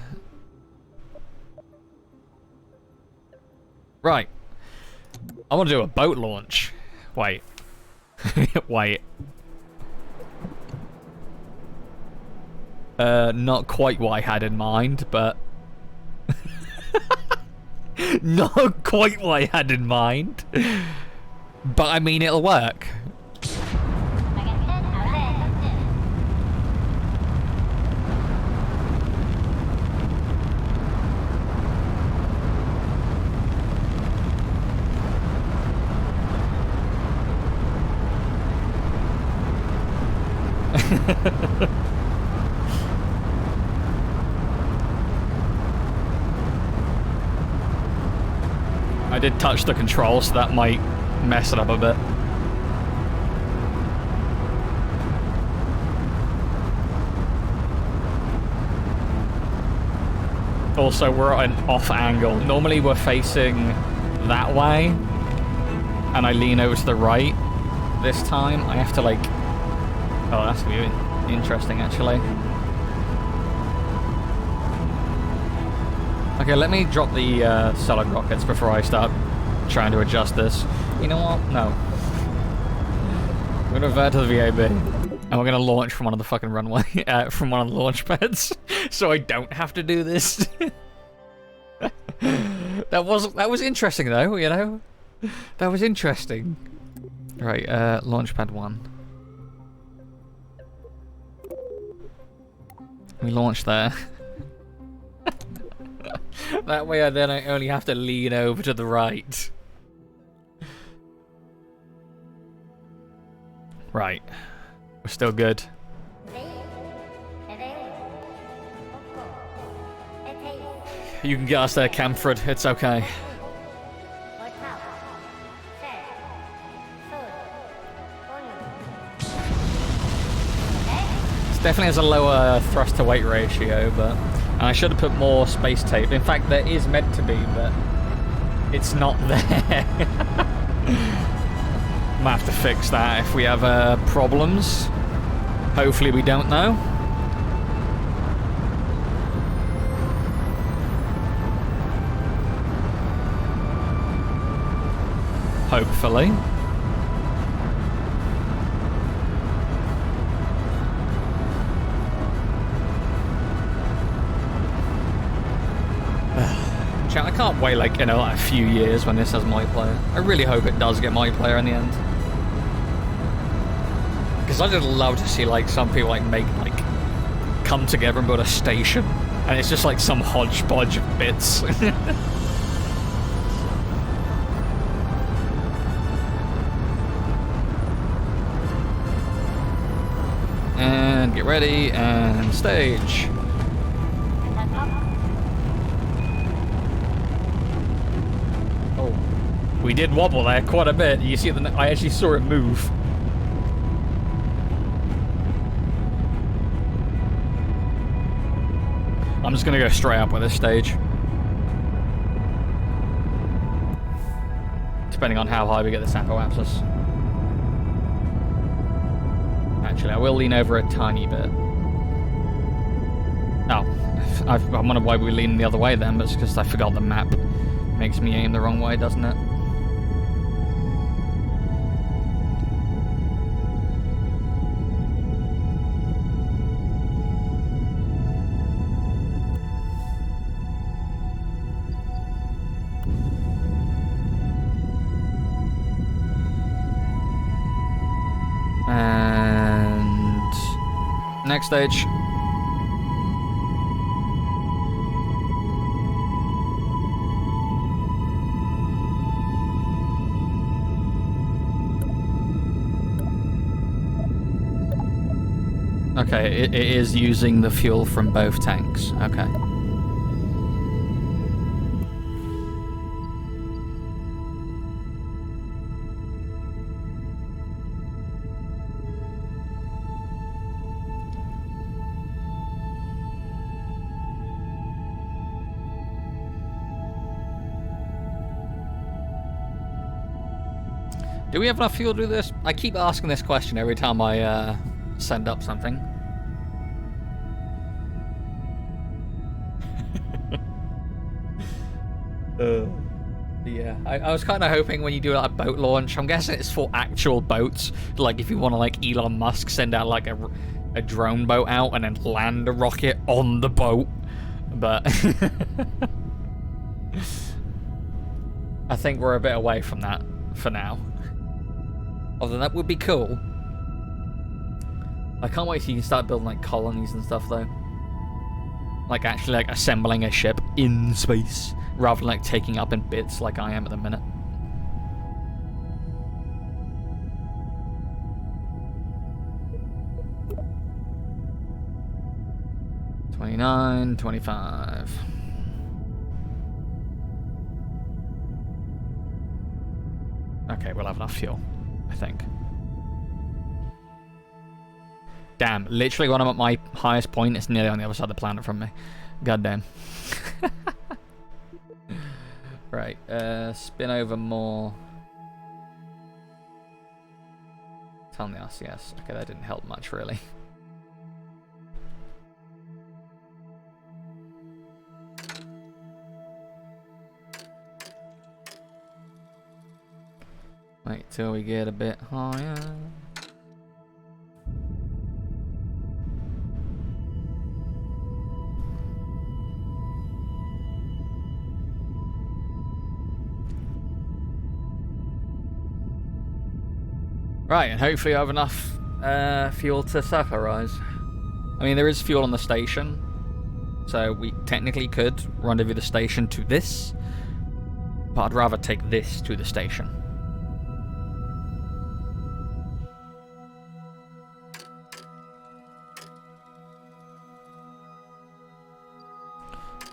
Right. I want to do a boat launch. Wait. Wait. Not quite what I had in mind, but... Not quite what I had in mind. But I mean, it'll work. I did touch the controls, so that might mess it up a bit. Also, we're at an off angle. Normally we're facing that way, and I lean over to the right. This time, I have to like... Oh, that's really interesting, actually. Okay, let me drop the solid rockets before I start trying to adjust this. You know what? No. We're gonna revert to the VAB, and we're gonna launch from one of the fucking runway, from one of the launch pads, so I don't have to do this. That was interesting though, you know. That was interesting. Right, launch pad 1. We launch there. That way I only have to lean over to the right. Right. We're still good. You can get us there, Camfred. It's okay. Definitely has a lower thrust to weight ratio, but I should have put more space tape. In fact, there is meant to be, but it's not there. Might have to fix that if we have problems. Hopefully we don't know. Hopefully. I can't wait like, you know, like a few years when this has multiplayer. I really hope it does get multiplayer in the end. Because I'd just love to see like some people like come together and build a station. And it's just like some hodgepodge of bits. And get ready and stage. We did wobble there quite a bit. You see, I actually saw it move. I'm just gonna go straight up with this stage. Depending on how high we get this apoapsis. Actually, I will lean over a tiny bit. Oh, I wonder why we lean the other way then, but it's because I forgot the map. Makes me aim the wrong way, doesn't it? And next stage. Okay, it is using the fuel from both tanks. Okay. Do we have enough fuel to do this? I keep asking this question every time I send up something. Yeah, I was kind of hoping when you do like a boat launch, I'm guessing it's for actual boats. Like if you want to like Elon Musk send out like a drone boat out and then land a rocket on the boat. But I think we're a bit away from that for now. Although that would be cool. I can't wait till you can start building like colonies and stuff though. Like actually like assembling a ship in space rather than like taking up in bits like I am at the minute. $29, $25. Okay, we'll have enough fuel, I think. Damn, literally when I'm at my highest point, it's nearly on the other side of the planet from me. Goddamn. Right, spin over more. Tell me RCS. Okay, that didn't help much, really. Wait till we get a bit higher. Right, and hopefully I have enough fuel to circularize. I mean, there is fuel on the station, so we technically could rendezvous the station to this, but I'd rather take this to the station.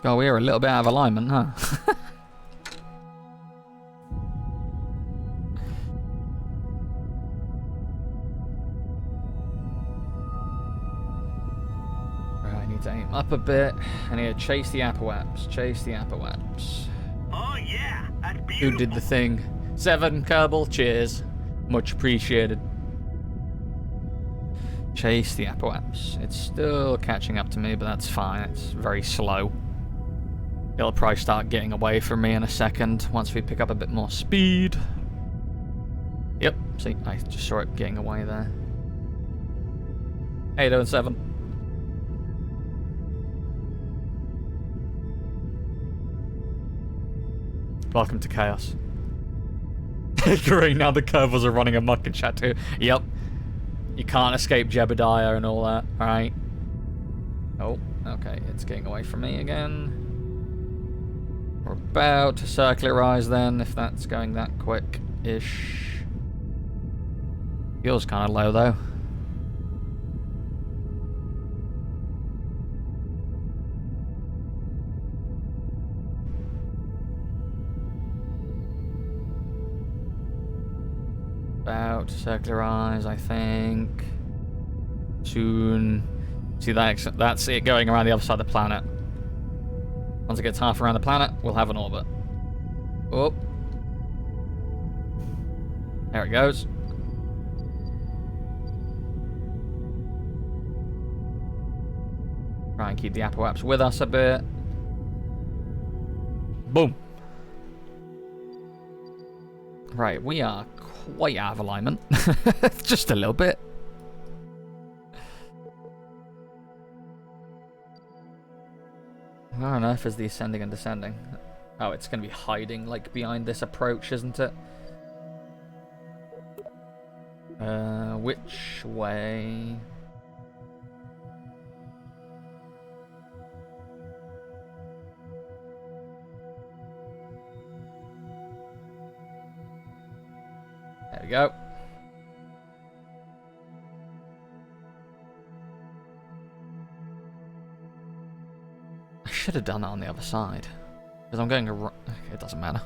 Oh, we're a little bit out of alignment, huh? To aim up a bit. I need to chase the apoaps. Chase the apoaps. Oh yeah, that's beautiful. Who did the thing? 7, Kerbal, cheers. Much appreciated. Chase the apoaps. It's still catching up to me, but that's fine. It's very slow. It'll probably start getting away from me in a second once we pick up a bit more speed. Yep, see, I just saw it getting away there. 807. Welcome to chaos. Great, now the Kerbals are running amok in chat too. Yep. You can't escape Jebediah and all that, alright? Oh, okay, it's getting away from me again. We're about to circularize then, if that's going that quick-ish. Fuel's kind of low though. About to circularize, I think. Soon. See, that's it going around the other side of the planet. Once it gets half around the planet, we'll have an orbit. Oh. There it goes. Try and keep the apoaps with us a bit. Boom. Right, we are quite out of alignment. Just a little bit. Where on earth is the ascending and descending? Oh, it's going to be hiding, like, behind this approach, isn't it? Which way? There we go. I should have done it on the other side. Because I'm going to... Okay, it doesn't matter.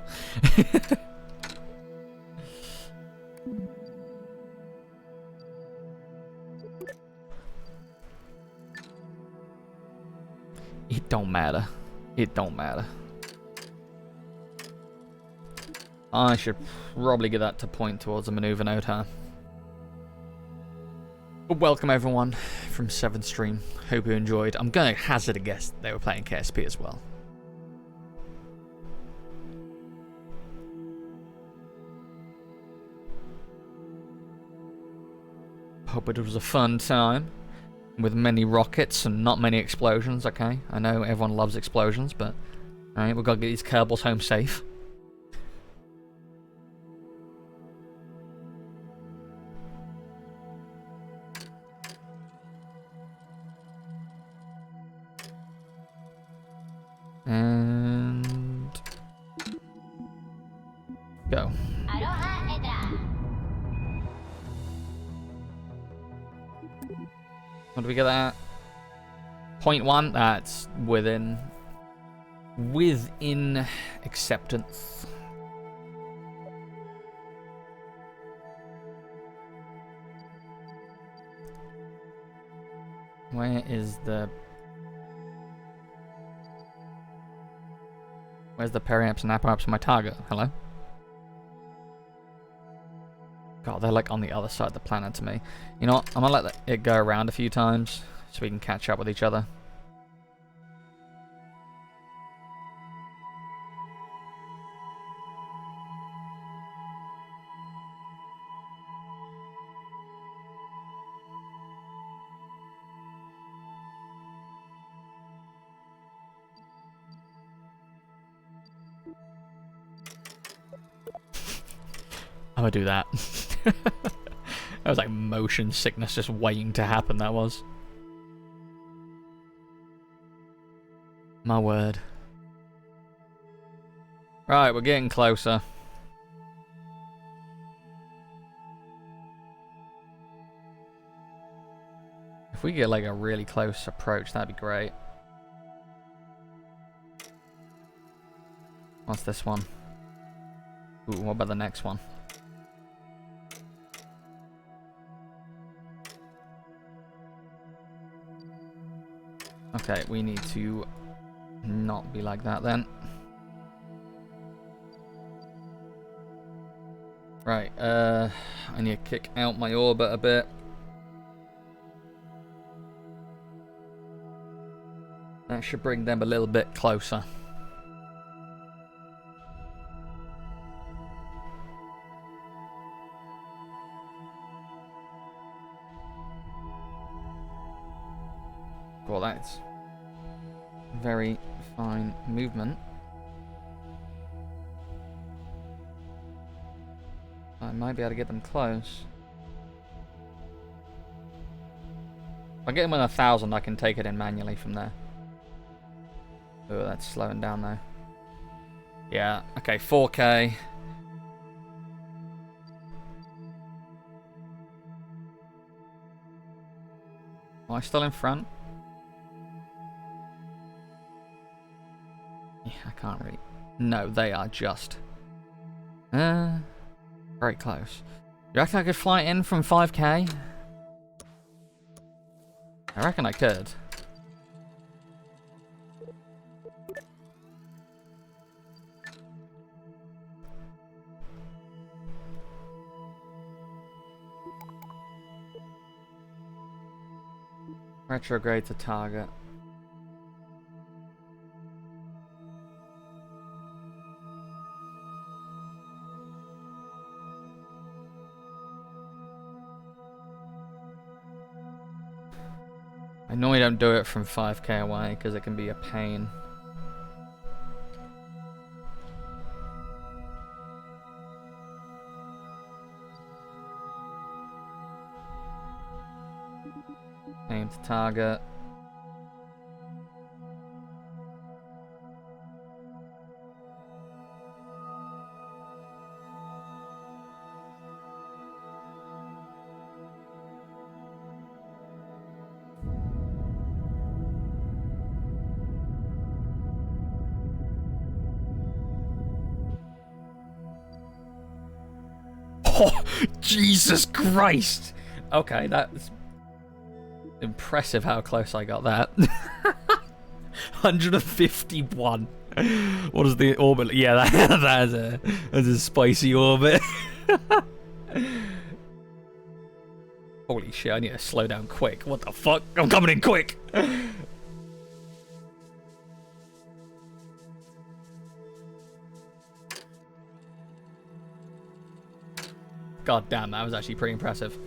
It don't matter. It don't matter. I should probably get that to point towards a maneuver node, huh? But welcome everyone from 7th Stream. Hope you enjoyed. I'm going to hazard a guess they were playing KSP as well. Hope it was a fun time. With many rockets and not many explosions, okay? I know everyone loves explosions, but... Alright, we've got to get these Kerbals home safe. And... Go. What do we get at? 0.1? That's within acceptance. Where is the... Where's the periaps and apoaps on my target? Hello? God, they're like on the other side of the planet to me. You know what? I'm gonna let it go around a few times so we can catch up with each other. I'm gonna do that. That was like motion sickness just waiting to happen, that was. My word. Right, we're getting closer. If we get like a really close approach, that'd be great. What's this one? Ooh, what about the next one? Okay, we need to not be like that then. Right, I need to kick out my orbit a bit. That should bring them a little bit closer. Well, that's very fine movement. I might be able to get them close. If I get them with 1,000, I can take it in manually from there. Oh, that's slowing down though. Yeah, okay, 4K. Am I still in front? Yeah, I can't really... No, they are just... very close. You reckon I could fly in from 5k? I reckon I could. Retrograde to target. I normally don't do it from 5k away because it can be a pain. Aim to target. Oh, Jesus Christ! Okay, that's impressive how close I got that. 151. What is the orbit? Yeah, that's a spicy orbit. Holy shit, I need to slow down quick. What the fuck? I'm coming in quick! God damn, that was actually pretty impressive.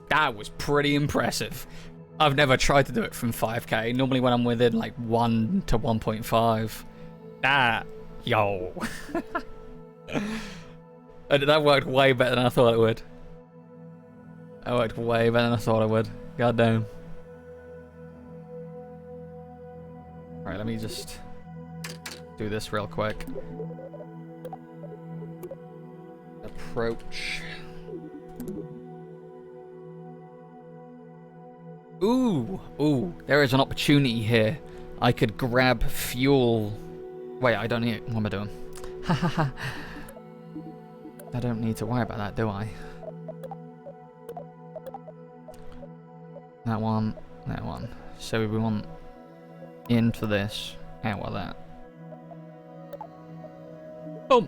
That was pretty impressive. I've never tried to do it from 5k. Normally when I'm within like 1 to 1.5. That, yo. That worked way better than I thought it would. That worked way better than I thought it would. God damn. Alright, let me just do this real quick. Approach. Ooh, there is an opportunity here. I could grab fuel. Wait, I don't need. What am I doing? Hahaha. I don't need to worry about that, do I? That one, that one. So we want into this, out of that. Boom!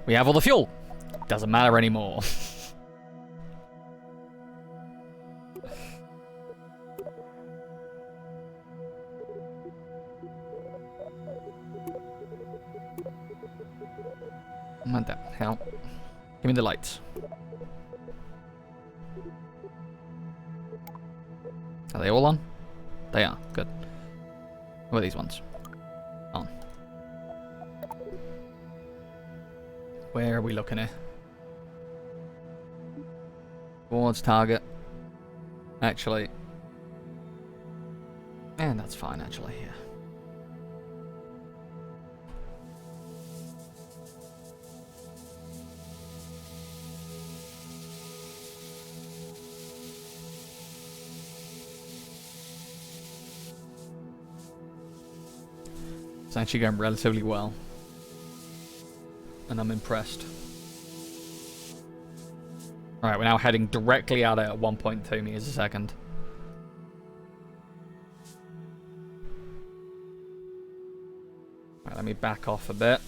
We have all the fuel. Doesn't matter anymore. What the hell? Give me the lights. Are they all on? They are. Good. What are these ones? On. Where are we looking at? Towards target. Actually. And that's fine, actually, yeah. It's actually going relatively well. And I'm impressed. Alright, we're now heading directly out at 1.2 meters a second. Alright, let me back off a bit.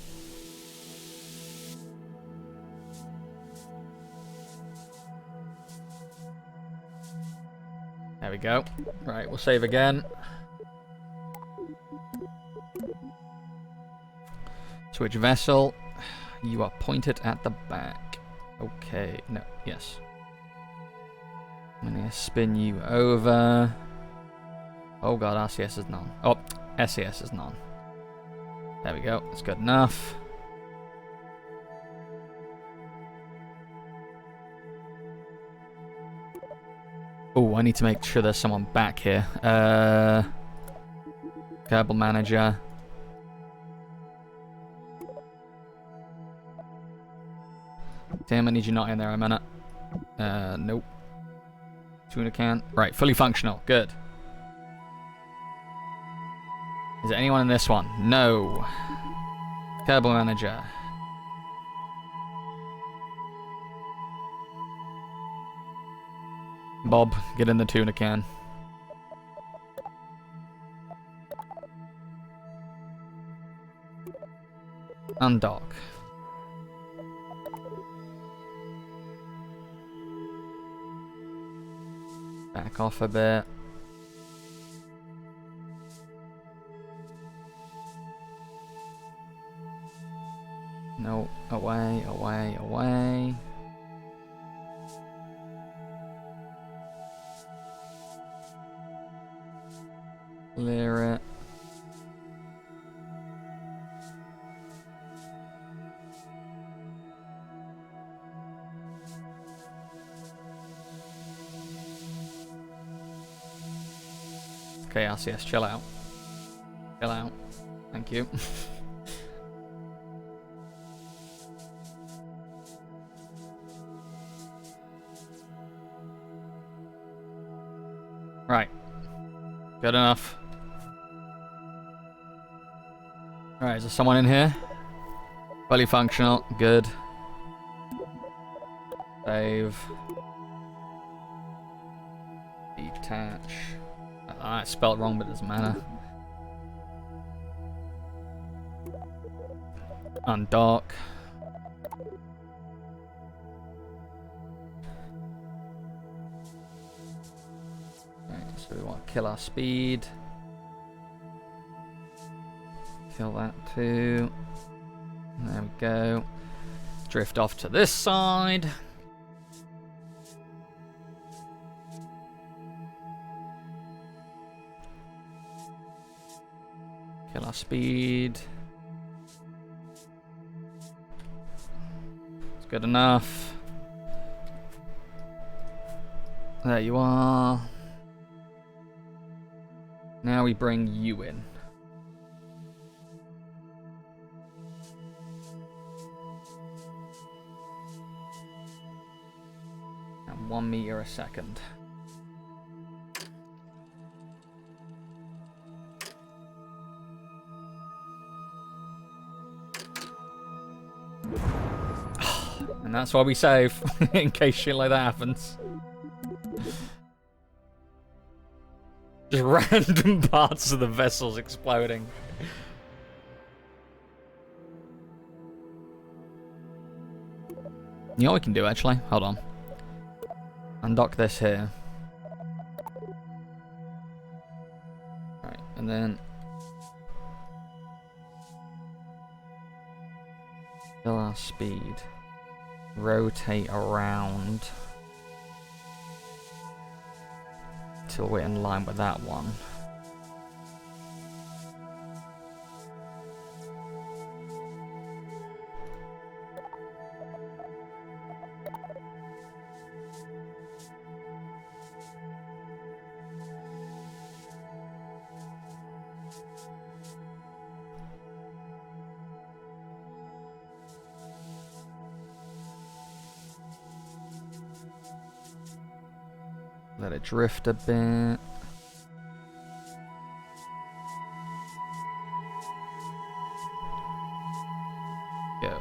There we go. Right, we'll save again. Switch vessel. You are pointed at the back. Okay, no, yes. I'm gonna spin you over. Oh god, RCS is none. Oh, SCS is none. There we go, that's good enough. Oh, I need to make sure there's someone back here. Cable manager. Tim, I need you not in there a minute. Nope. Tuna can. Right, fully functional. Good. Is there anyone in this one? No. Kerbal Manager. Bob, get in the tuna can. Undock. Back off a bit. No, away, away, away. Clear it. Okay, RCS, chill out. Chill out. Thank you. Right. Good enough. Alright, is there someone in here? Fully functional. Good. Save. Detach. It's spelled wrong, but it doesn't matter. Undock. Right, so we want to kill our speed. Kill that too. There we go. Drift off to this side. Kill our speed. It's good enough. There you are. Now we bring you in. And 1 meter a second. And that's why we save, in case shit like that happens. Just random parts of the vessels exploding. You know what we can do, actually? Hold on. Undock this here. Right, and then... kill our speed. Rotate around till we're in line with that one. Let it drift a bit. Go.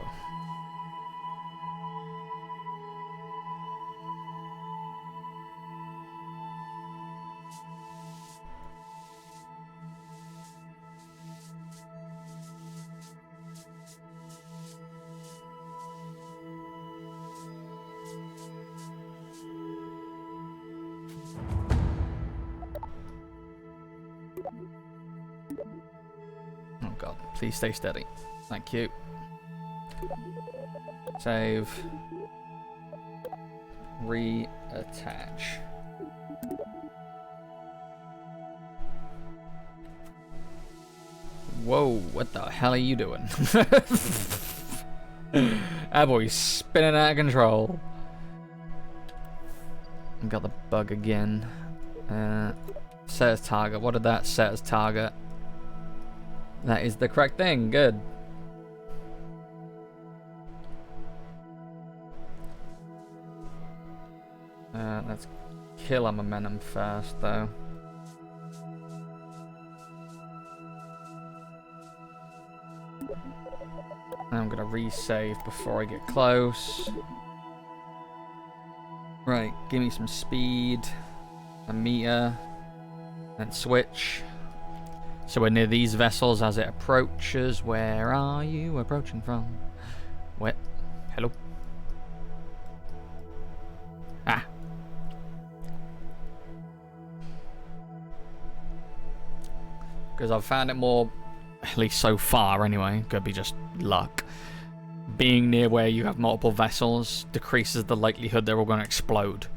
Oh god, please stay steady. Thank you. Save. Reattach. Whoa, what the hell are you doing? That boy's spinning out of control. Got the bug again. Set as target. What did that set as target? That is the correct thing. Good. Let's kill our momentum first, though. I'm gonna resave before I get close. Right, give me some speed, a meter, and switch. So we're near these vessels as it approaches. Where are you approaching from? Where? Hello? Ah. Because I've found it more, at least so far anyway, could be just luck. Being near where you have multiple vessels decreases the likelihood they're all going to explode.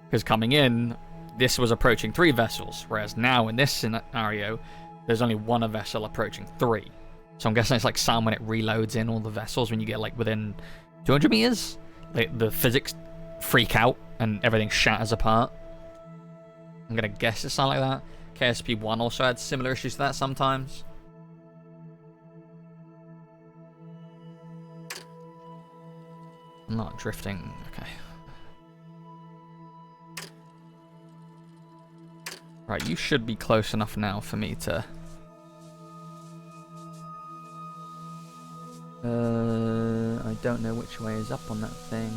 Because coming in, this was approaching 3 vessels, whereas now in this scenario, there's only one vessel approaching 3. So I'm guessing it's like Sam when it reloads in all the vessels when you get like within 200 meters. Like the physics freak out and everything shatters apart. I'm gonna guess it's something like that. KSP1 also had similar issues to that sometimes. I'm not drifting. Okay. Right, you should be close enough now for me to... I don't know which way is up on that thing.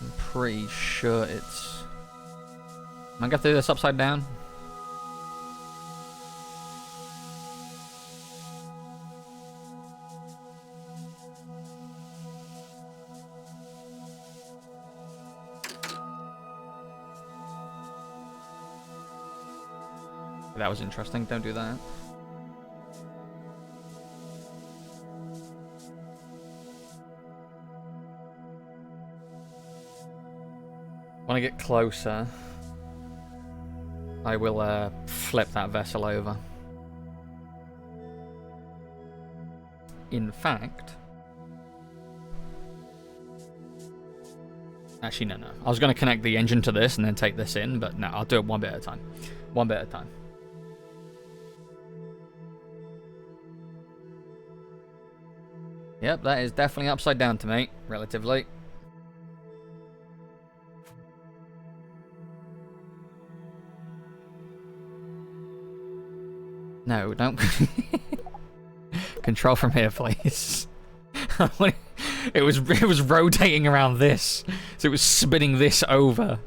I'm pretty sure it's... Am I gonna do this upside down? That was interesting. Don't do that. When I get closer, I will flip that vessel over. In fact... Actually, no. I was going to connect the engine to this and then take this in, but no, I'll do it one bit at a time. One bit at a time. Yep, that is definitely upside down to me, relatively. No, don't. Control from here, please. It was rotating around this, so it was spinning this over.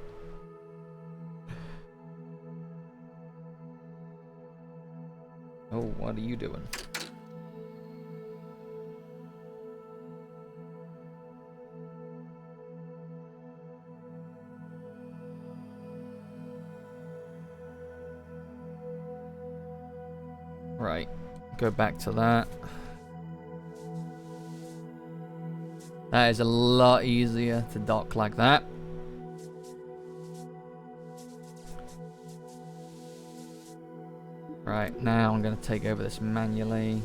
Oh, what are you doing? Right, go back to that. That is a lot easier to dock like that. Right, now I'm going to take over this manually.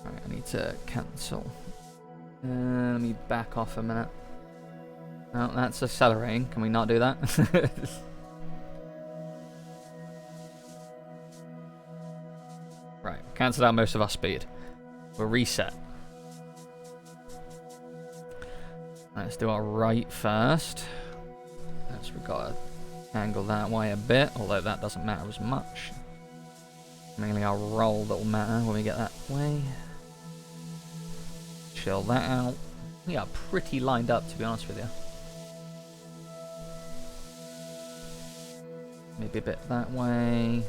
Right, I need to cancel. Let me back off a minute. Oh, that's accelerating. Can we not do that? Right, cancelled out most of our speed. We'll reset. Let's do our right first. We've got to angle that way a bit, although that doesn't matter as much. Mainly our roll that will matter when we get that way. Chill that out. We are pretty lined up, to be honest with you. Maybe a bit that way.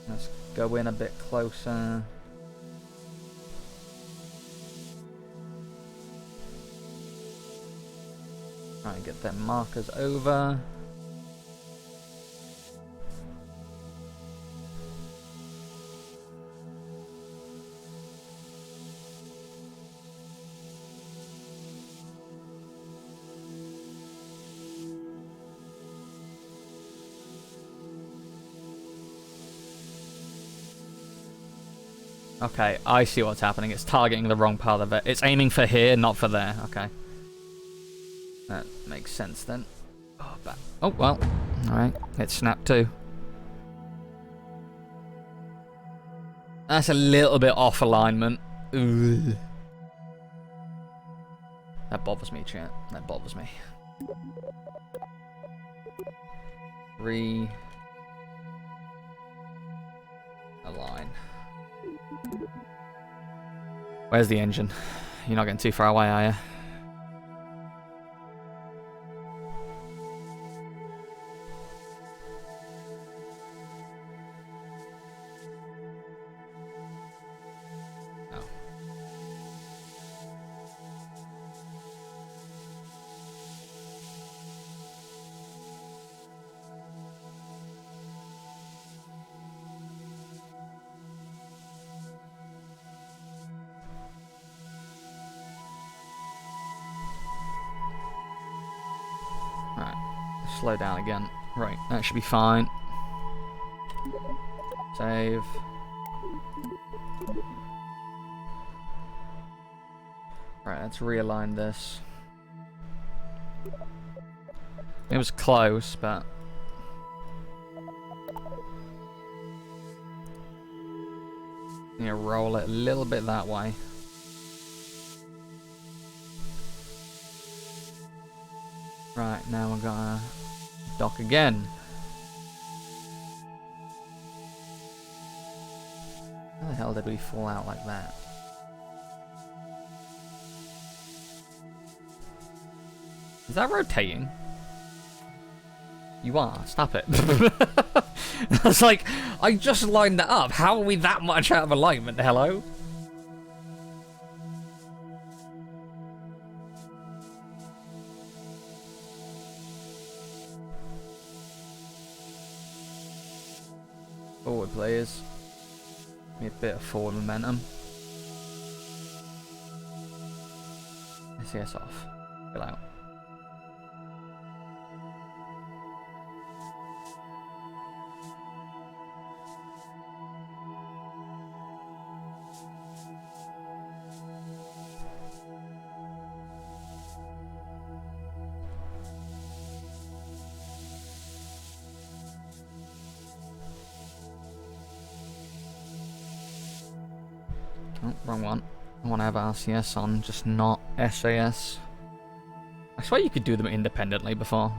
Let's go in a bit closer. Try and get them markers over. Okay, I see what's happening. It's targeting the wrong part of it. It's aiming for here, not for there. Okay. That makes sense then. Oh, oh well. Alright, it snapped too. That's a little bit off alignment. Ugh. That bothers me, chat. That bothers me. Realign. Where's the engine? You're not getting too far away, are you? Slow down again. Right, that should be fine. Save. Right, let's realign this. It was close, but... Yeah, roll it a little bit that way. Right, now we're gonna dock again. How the hell did we fall out like that? Is that rotating? You are. Stop it. I was like, I just lined that up. How are we that much out of alignment? Hello? Forward, players. Need a bit of forward momentum. SES off. Chill out. Oh, wrong one. I want to have RCS on, just not SAS. I swear you could do them independently before.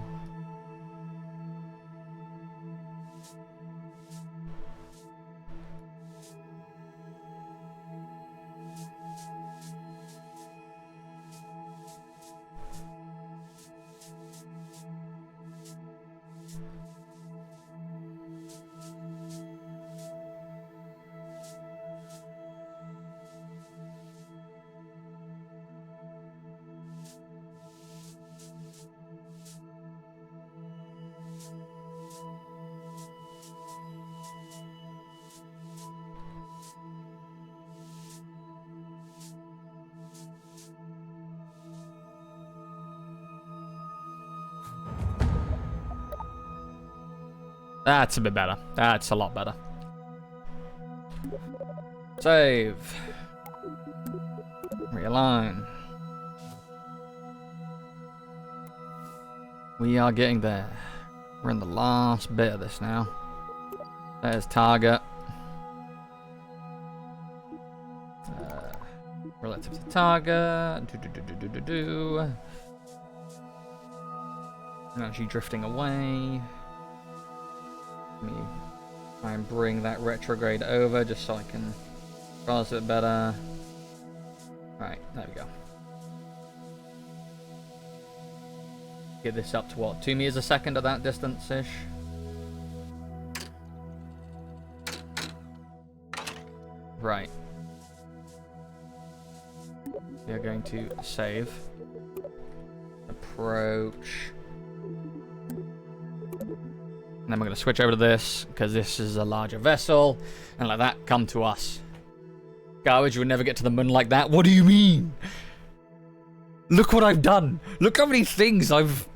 That's a bit better. That's a lot better. Save. Realign. We are getting there. We're in the last bit of this now. There's target. Relative to target. I'm actually drifting away. Let me try and bring that retrograde over just so I can cross it better. Right, there we go. Get this up to what, 2 meters a second at that distance-ish? Right. We are going to save. Approach. And then we're going to switch over to this, because this is a larger vessel. And like that, come to us. Garbage, you would never get to the moon like that. What do you mean? Look what I've done. Look how many things I've...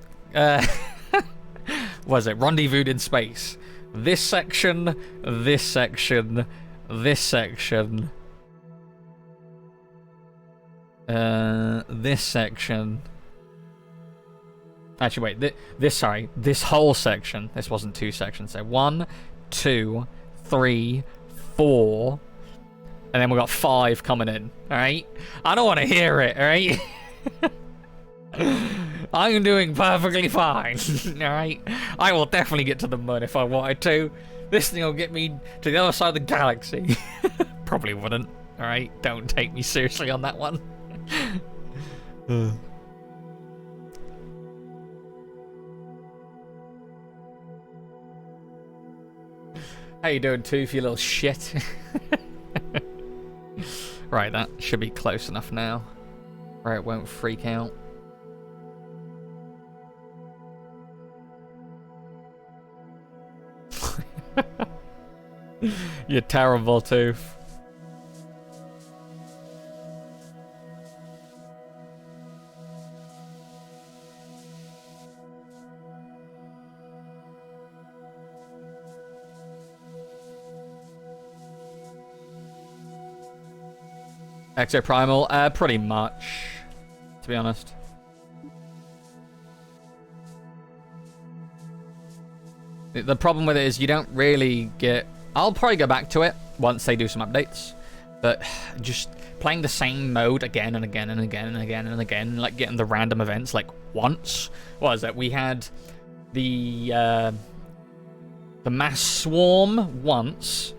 was it? Rendezvoused in space. This section, this section, this section. This section. Actually, wait. This whole section. This wasn't 2 sections. So 1, 2, 3, 4, And then we got 5 coming in, alright? I don't want to hear it, alright? I'm doing perfectly fine, alright? I will definitely get to the moon if I wanted to. This thing will get me to the other side of the galaxy. Probably wouldn't, alright? Don't take me seriously on that one. How you doing, Tooth, you little shit? Right, that should be close enough now. Where it won't freak out. You're terrible, Tooth. Exoprimal? Pretty much, to be honest. The problem with it is you don't really get... I'll probably go back to it once they do some updates. But just playing the same mode again and again and again and again and again, like getting the random events like once. What is it? We had the mass swarm once.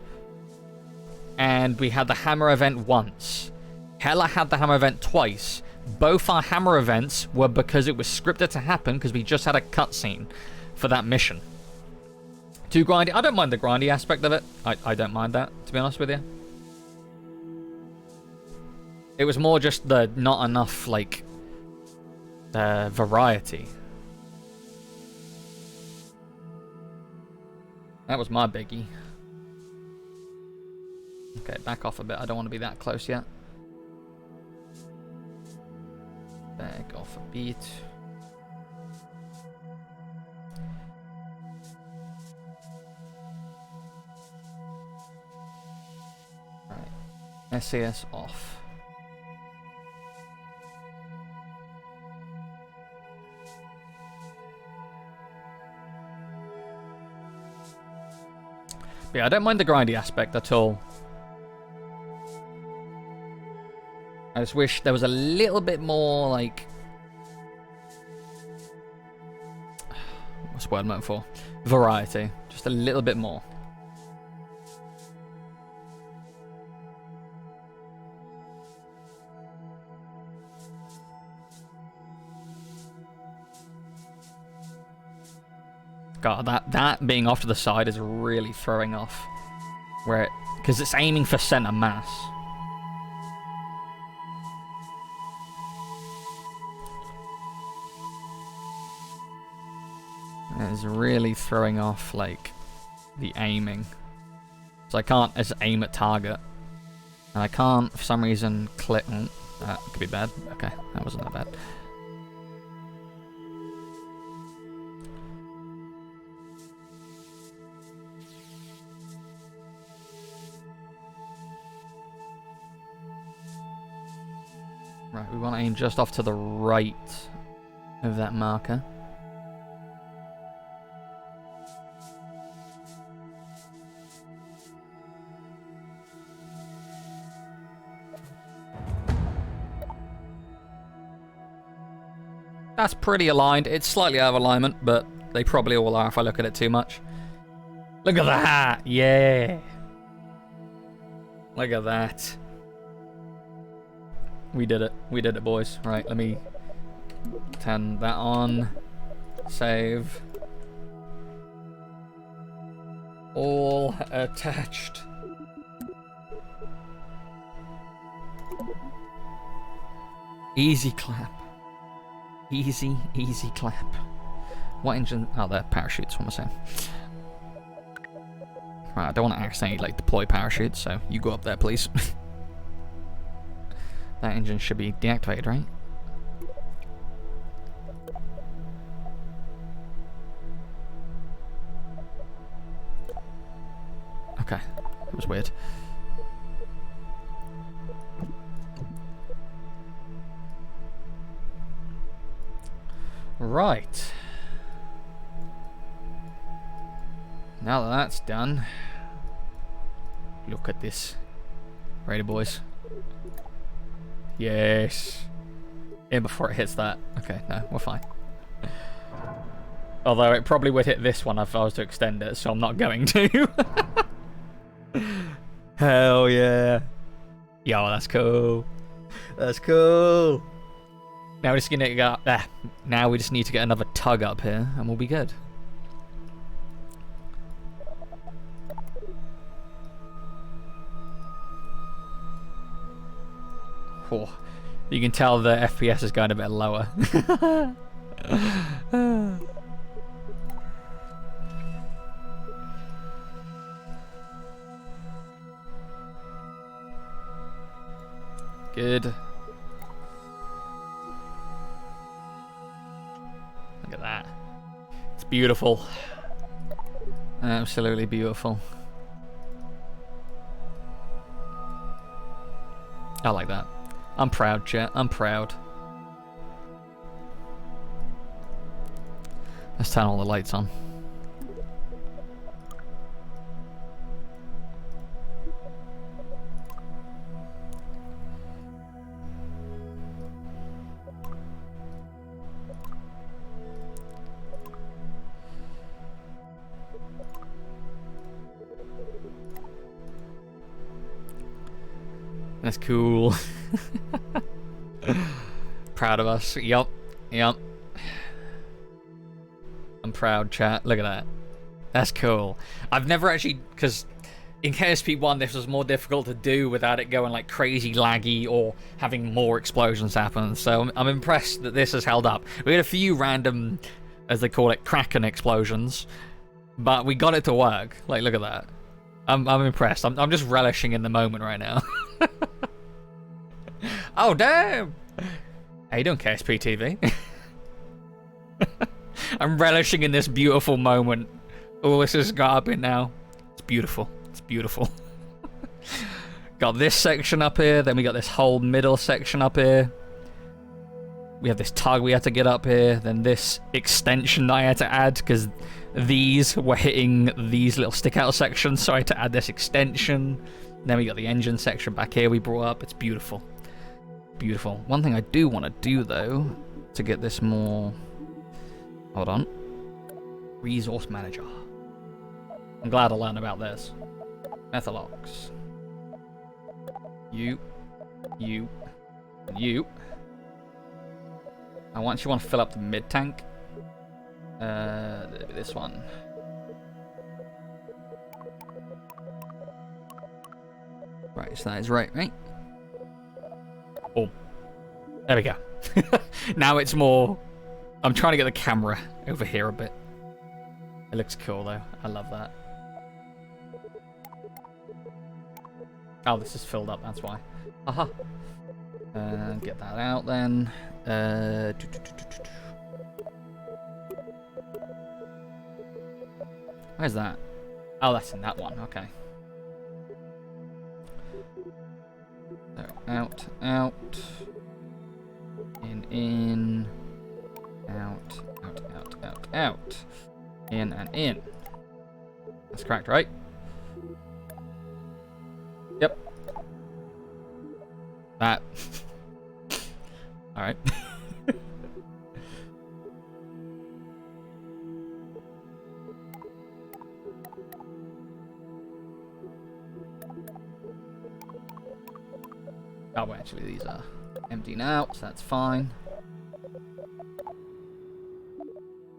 And we had the hammer event once. Hella had the hammer event twice. Both our hammer events were because it was scripted to happen because we just had a cutscene for that mission. Too grindy. I don't mind the grindy aspect of it. I don't mind that, to be honest with you. It was more just the not enough, like, variety. That was my biggie. Okay, back off a bit. I don't want to be that close yet. Back off a bit. Right. SAS off. But yeah, I don't mind the grindy aspect at all. I just wish there was a little bit more, like... What's the word I'm looking for? Variety. Just a little bit more. God, that being off to the side is really throwing off. Where it... Because it's aiming for center mass. It is really throwing off, like, the aiming. So I can't just aim at target. And I can't, for some reason, click... Oh, that could be bad. Okay, that wasn't that bad. Right, we want to aim just off to the right of that marker. That's pretty aligned. It's slightly out of alignment, but they probably all are if I look at it too much. Look at that! Yeah! Look at that. We did it. We did it, boys. Right, let me turn that on. Save. All attached. Easy clap. Easy, easy clap. What engine? Oh, they're parachutes, what am I saying? Right, I don't want to accidentally, like, deploy parachutes, so you go up there, please. That engine should be deactivated, right? Okay, that was weird. Right. Now that that's done, look at this. Ready, boys? Yes. In before it hits that. Okay, no, we're fine. Although it probably would hit this one if I was to extend it, so I'm not going to. Hell yeah. Yo, that's cool. That's cool. Now we're just gonna get now we just need to get another tug up here and we'll be good. Oh, you can tell the FPS is going a bit lower. Good. Look at that. It's beautiful. Absolutely beautiful. I like that. I'm proud, chat. I'm proud. Let's turn all the lights on. That's cool. Proud of us. Yup. Yup. I'm proud, chat. Look at that. That's cool. I've never actually, because in KSP 1 this was more difficult to do without it going like crazy laggy or having more explosions happen. So I'm impressed that this has held up. We had a few random, as they call it, Kraken explosions, but we got it to work. Like, look at that. I'm impressed. I'm just relishing in the moment right now. Oh, damn! How you doing, KSP TV? I'm relishing in this beautiful moment. All this has got up in now. It's beautiful. It's beautiful. Got this section up here, then we got this whole middle section up here. We have this tug we had to get up here, then this extension I had to add, because these were hitting these little stick-out sections, so I had to add this extension. Then we got the engine section back here we brought up. It's beautiful. Beautiful. One thing I do want to do, though, to get this more... Hold on. Resource Manager. I'm glad I learned about this. Methalox. You. I want to fill up the mid-tank. This one. Right, so that is right? Oh, there we go. Now it's more... I'm trying to get the camera over here a bit. It looks cool, though. I love that. Oh, this is filled up, that's why. Aha. Get that out, then. Where's that? Oh, that's in that one. Okay. So, out. In. Out. In and in. That's correct, right? Yep. That. Alright. Oh, well, actually, these are empty now, so that's fine.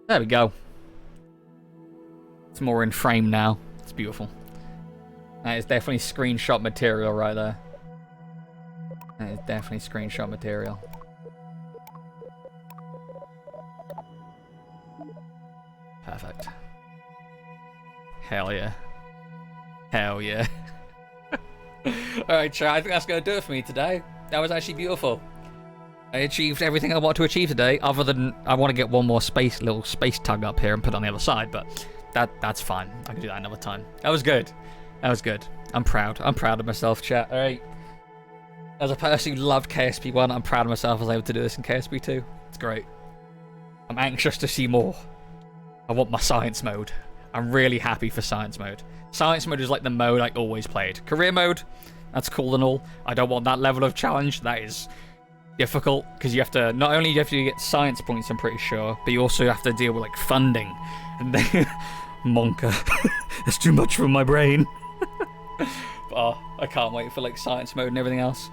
There we go. It's more in frame now. It's beautiful. That is definitely screenshot material right there. That is definitely screenshot material. Perfect. Hell yeah. Hell yeah. Alright, chat, I think that's going to do it for me today. That was actually beautiful. I achieved everything I want to achieve today, other than I want to get one more little space tug up here and put it on the other side, but that's fine. I can do that another time. That was good. That was good. I'm proud. I'm proud of myself, chat. Alright. As a person who loved KSP 1, I'm proud of myself I was able to do this in KSP 2. It's great. I'm anxious to see more. I want my science mode. I'm really happy for science mode. Science mode is like the mode I always played. Career mode, That's cool and all. I don't want that level of challenge. That is difficult, because you have to, not only do you have to get science points, I'm pretty sure, but you also have to deal with, like, funding. And then, Monka. That's too much for my brain. But, I can't wait for, like, science mode and everything else.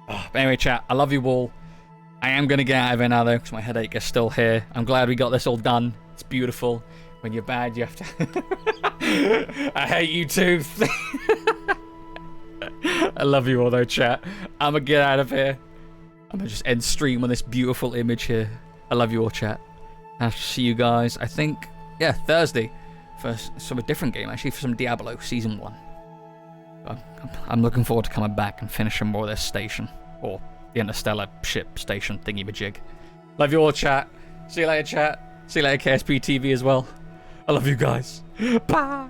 But anyway, chat, I love you all. I am going to get out of it now, though, because my headache is still here. I'm glad we got this all done. It's beautiful. When you're bad, you have to... I hate you too. I love you all, though, chat. I'm going to get out of here. I'm going to just end stream on this beautiful image here. I love you all, chat. I'll see you guys, I think, yeah, Thursday. For a different game, actually, for some Diablo Season 1. I'm looking forward to coming back and finishing more of this station. Or the Interstellar ship station thingy-majig. Love you all, chat. See you later, chat. See you later, KSP TV as well. I love you guys. Bye.